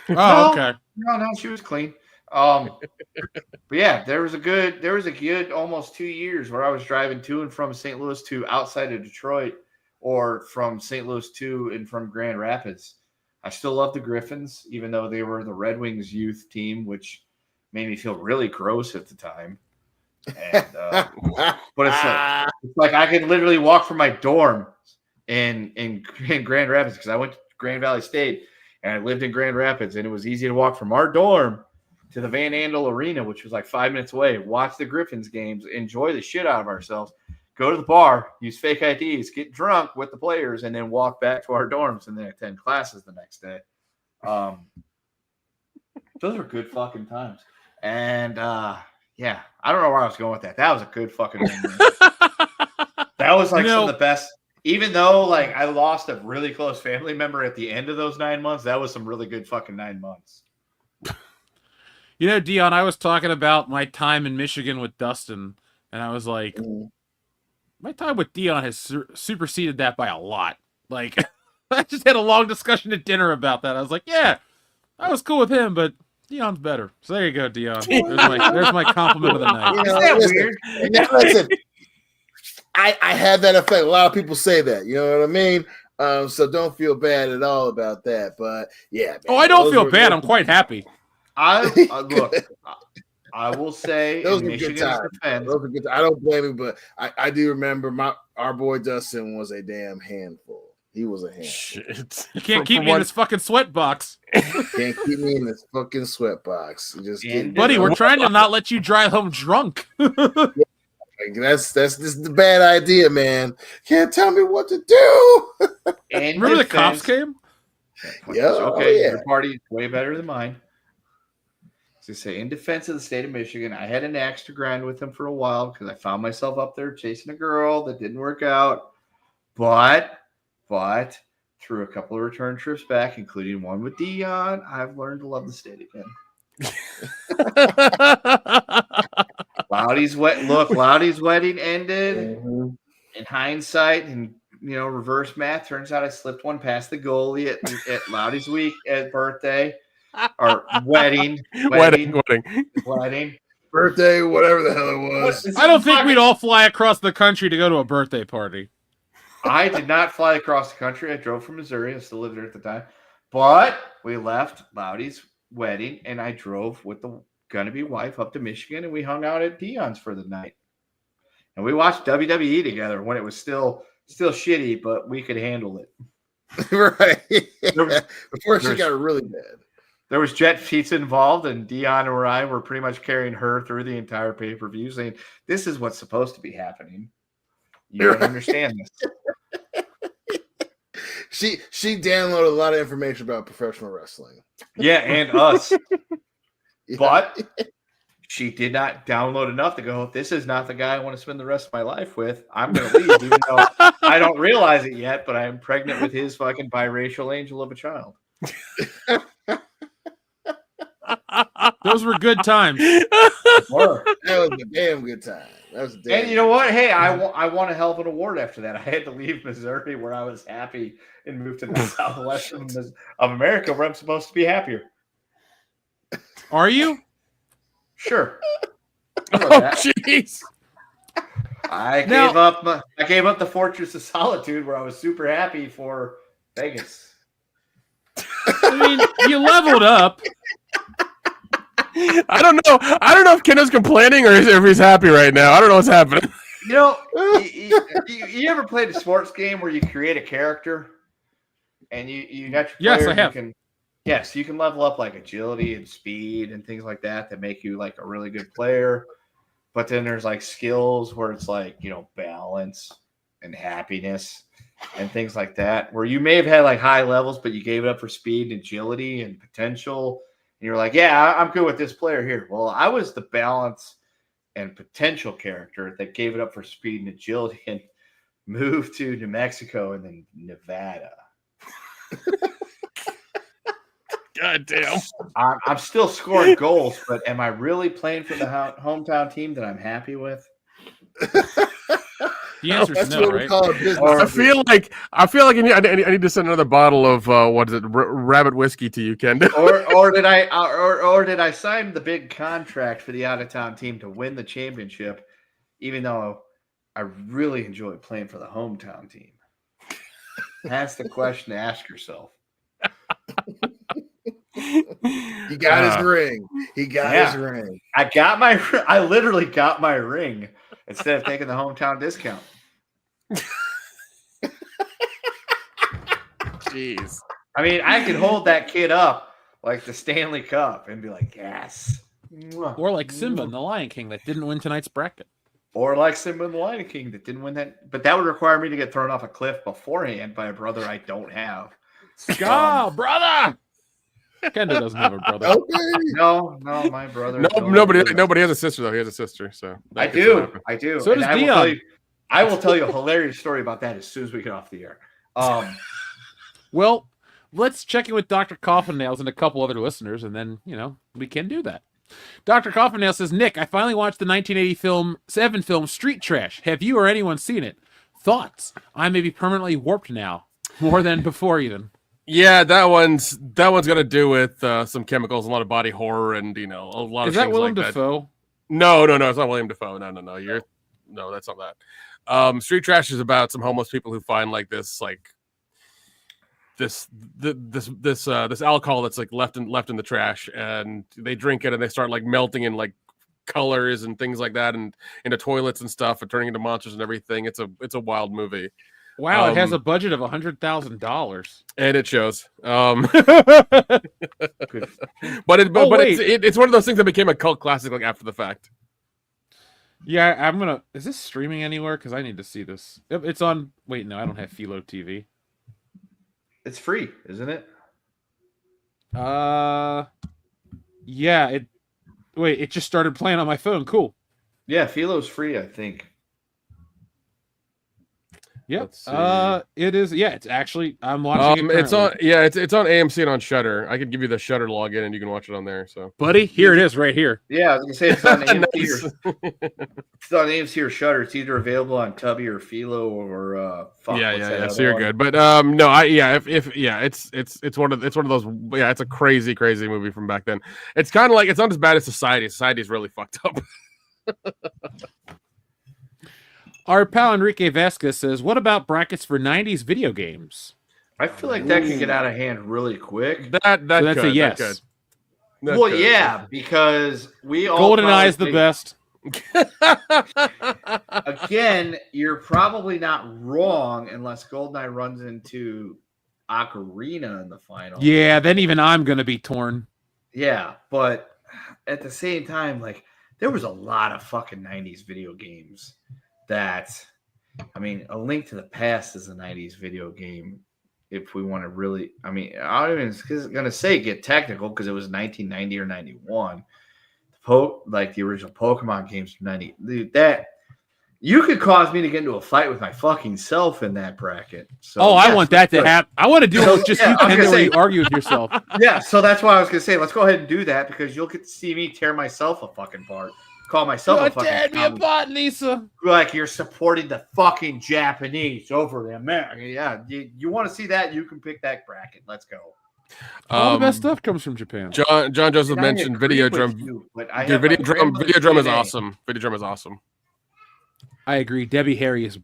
Oh, okay. No, she was clean. But yeah, there was a good almost 2 years where I was driving to and from St. Louis to outside of Detroit, or from St. Louis to and from Grand Rapids. I still love the Griffins, even though they were the Red Wings youth team, which made me feel really gross at the time. And, but it's like I could literally walk from my dorm in Grand Rapids, because I went to Grand Valley State and I lived in Grand Rapids, and it was easy to walk from our dorm to the Van Andel Arena, which was like 5 minutes away, watch the Griffins games, enjoy the shit out of ourselves, go to the bar, use fake IDs, get drunk with the players, and then walk back to our dorms and then attend classes the next day. Those were good fucking times. And yeah, I don't know where I was going with that. That was a good fucking memory. That was like some of the best. Even though like I lost a really close family member at the end of those 9 months, that was some really good fucking 9 months. You know, Dion, I was talking about my time in Michigan with Dustin, and I was like, my time with Dion has superseded that by a lot. Like, I just had a long discussion at dinner about that. I was like, yeah, I was cool with him, but Dion's better. So there you go, Dion. There's my compliment of the night. You know, listen, I had that effect. A lot of people say that. You know what I mean? So don't feel bad at all about that. But yeah. Man, oh, I don't feel bad. I'm quite happy. Look, I will say those in were good Michigan's times. defense, Those were good. I don't blame him, but I do remember our boy Dustin was a damn handful. He was a handful. Shit. You can't keep me in this fucking sweat box. Can't keep me in this fucking sweat box. Buddy, we're trying to not let you drive home drunk. That's the bad idea, man. Can't tell me what to do. Remember the cops came? Yeah. Okay, your party is way better than mine. To say, in defense of the state of Michigan, I had an axe to grind with them for a while because I found myself up there chasing a girl that didn't work out. But through a couple of return trips back, including one with Dion, I've learned to love the state again. Loudy's wedding ended. In hindsight, and reverse math, turns out I slipped one past the goalie at Loudy's week at birthday. Or wedding, birthday, whatever the hell it was. I don't think we'd all fly across the country to go to a birthday party. I did not fly across the country. I drove from Missouri. I still lived there at the time. But we left Loudy's wedding, and I drove with the gonna-be wife up to Michigan, and we hung out at Dion's for the night. And we watched WWE together when it was still shitty, but we could handle it. Right. Before she got really bad. There was jet pizza involved, and Dion and I were pretty much carrying her through the entire pay-per-view, saying, this is what's supposed to be happening. You don't understand this. She downloaded a lot of information about professional wrestling. Yeah, and us. Yeah. But she did not download enough to go, this is not the guy I want to spend the rest of my life with. I'm going to leave, even though I don't realize it yet, but I'm pregnant with his fucking biracial angel of a child. Those were good times. That was a damn good time. And you know what? Hey, I won a hell of an award after that. I had to leave Missouri, where I was happy, and move to the southwest of America, where I'm supposed to be happier. Are you? Sure. Oh, jeez. I gave up the Fortress of Solitude, where I was super happy, for Vegas. I mean, you leveled up. I don't know if Kendo's complaining or if he's happy right now. I don't know what's happening. You ever played a sports game where you create a character and you got your Yes, I have. You can level up like agility and speed and things like that make you like a really good player. But then there's like skills where it's like, balance and happiness. and things like that, where you may have had like high levels, but you gave it up for speed and agility and potential. And you're like, yeah, I'm good with this player here. Well, I was the balance and potential character that gave it up for speed and agility and moved to New Mexico and then Nevada. God damn. I'm still scoring goals, but am I really playing for the hometown team that I'm happy with? The answer is That's no, what we right? call it business. I feel like I need to send another bottle of what is it, rabbit whiskey to you, Ken. or did I sign the big contract for the out of town team to win the championship, even though I really enjoy playing for the hometown team? That's the question to ask yourself. He got his ring. He got his ring. I literally got my ring instead of taking the hometown discount. Jeez. I mean, I could hold that kid up like the Stanley Cup and be like, yes. Or like Simba and the Lion King that didn't win tonight's bracket. Or like Simba and the Lion King that didn't win that. But that would require me to get thrown off a cliff beforehand by a brother I don't have. Go, brother! Kendo doesn't have a brother. Okay. No, my brother. Nobody has a sister though. He has a sister, so I do. So And does Dion. I will tell you a hilarious story about that as soon as we get off the air. Well, let's check in with Dr. Coffin-Nails and a couple other listeners, and then, we can do that. Dr. Coffin-Nails says, Nick, I finally watched the 1987 film Street Trash. Have you or anyone seen it? Thoughts? I may be permanently warped now. More than before, even. Yeah, that one's got to do with some chemicals, a lot of body horror, and a lot of Is that things Willem like that. Dafoe? No, it's not William Dafoe. No, that's not that. Street Trash is about some homeless people who find like this alcohol that's like left in the trash, and they drink it and they start like melting in like colors and things like that, and into toilets and stuff, and turning into monsters and everything. It's a wild movie. Wow, it has a budget of $100,000. And it shows. Wait. It's one of those things that became a cult classic like after the fact. Yeah, is this streaming anywhere? Because I need to see this. It's on, wait, no, I don't have Philo TV. It's free, isn't it? Yeah, it just started playing on my phone. Cool. Yeah, Philo's free, I think. Yep. It is. Yeah, it's actually. I'm watching it. It's on. Yeah, it's on AMC and on Shudder. I could give you the Shudder login, and you can watch it on there. So, buddy, here it is, right here. Yeah, I was gonna say it's on AMC. Nice. It's on AMC or Shudder. It's either available on Tubby or Philo or. Yeah. So you're good, but it's one of those. Yeah, it's a crazy movie from back then. It's kind of like, it's not as bad as Society. Society is really fucked up. Our pal Enrique Vasquez says, what about brackets for 90s video games? I feel like that can get out of hand really quick. That's a yes. Because we all GoldenEye is the best. Again, you're probably not wrong unless GoldenEye runs into Ocarina in the final. Yeah, then even I'm going to be torn. Yeah, but at the same time, like, there was a lot of fucking 90s video games that, I mean, A Link to the Past is a 90s video game. If we want to really, I mean, I'm even going to say get technical because it was 1990 or 91. Like the original Pokemon games from 90. Dude, that you could cause me to get into a fight with my fucking self in that bracket. So, I want that to happen. I want to do it with just you and where you argue with yourself. Yeah, so that's why I was going to say, let's go ahead and do that because you'll get to see me tear myself a fucking part. Call myself a fucking tear me apart, Lisa. Like you're supporting the fucking Japanese over the American. Yeah, you want to see that? You can pick that bracket. Let's go. All the best stuff comes from Japan. John Joseph mentioned Videodrome. Videodrome is awesome. Videodrome is awesome. I agree. Debbie Harry is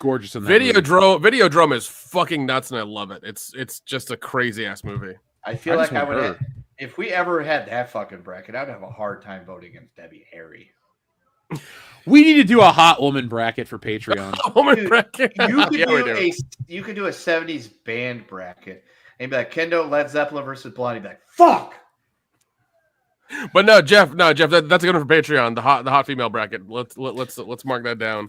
gorgeous in that. Videodrome is fucking nuts, and I love it. It's just a crazy ass movie. I feel like I would have. If we ever had that fucking bracket, I'd have a hard time voting against Debbie Harry. We need to do a hot woman bracket for Patreon. Woman bracket. You could do a 70s band bracket and be like Kendo, Led Zeppelin versus Blondie. Be like, fuck. But no, Jeff, that's a good one for Patreon. The hot female bracket. Let's mark that down.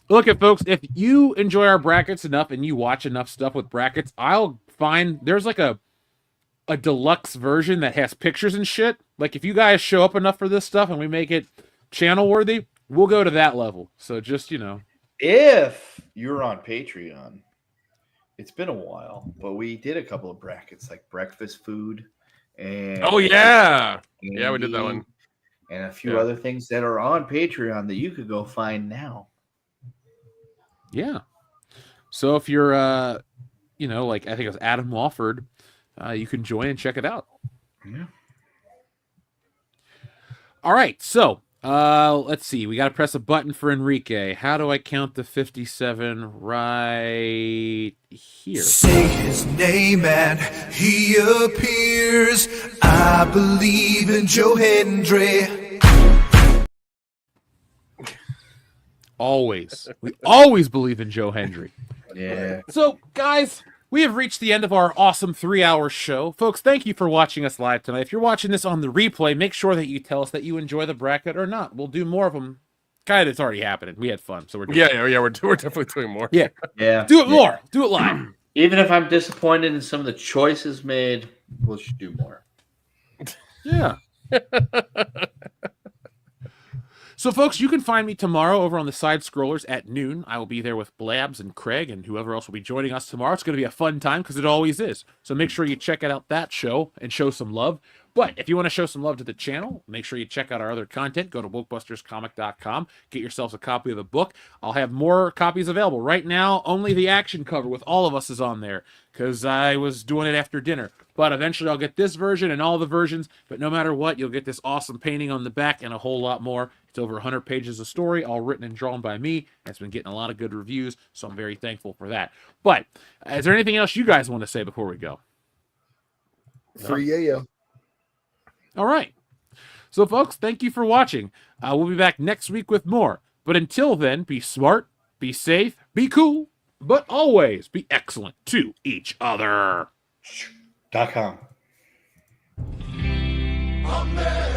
Look at folks, if you enjoy our brackets enough and you watch enough stuff with brackets, I'll find there's like a deluxe version that has pictures and shit. Like if you guys show up enough for this stuff and we make it channel worthy, we'll go to that level. So just, If you're on Patreon, it's been a while, but we did a couple of brackets like breakfast food and Oh yeah. Yeah, we did that one. And a few other things that are on Patreon that you could go find now. Yeah. So if you're like I think it was Adam Wofford, you can join and check it out. Yeah. All right, so let's see. We got to press a button for Enrique. How do I count to 57 right here? Say his name and he appears. I believe in Joe Hendry. Always. We always believe in Joe Hendry. Yeah. So, guys, we have reached the end of our awesome 3-hour show. Folks, thank you for watching us live tonight. If you're watching this on the replay, make sure that you tell us that you enjoy the bracket or not. We'll do more of them. Kind of, it's already happening. We had fun, so we're doing We're definitely doing more. Yeah. Yeah. Do it more. Do it live. Even if I'm disappointed in some of the choices made, we'll do more. Yeah. So, folks, you can find me tomorrow over on the Side Scrollers at noon. I will be there with Blabs and Craig and whoever else will be joining us tomorrow. It's going to be a fun time because it always is. So make sure you check out that show and show some love. But if you want to show some love to the channel, make sure you check out our other content. Go to BookbustersComic.com. Get yourselves a copy of the book. I'll have more copies available. Right now, only the action cover with all of us is on there because I was doing it after dinner. But eventually I'll get this version and all the versions. But no matter what, you'll get this awesome painting on the back and a whole lot more. It's over 100 pages of story, all written and drawn by me. And it's been getting a lot of good reviews, so I'm very thankful for that. But is there anything else you guys want to say before we go? Free yayo. All right. So, folks, thank you for watching. We'll be back next week with more. But until then, be smart, be safe, be cool, but always be excellent to each other. .com. Amen.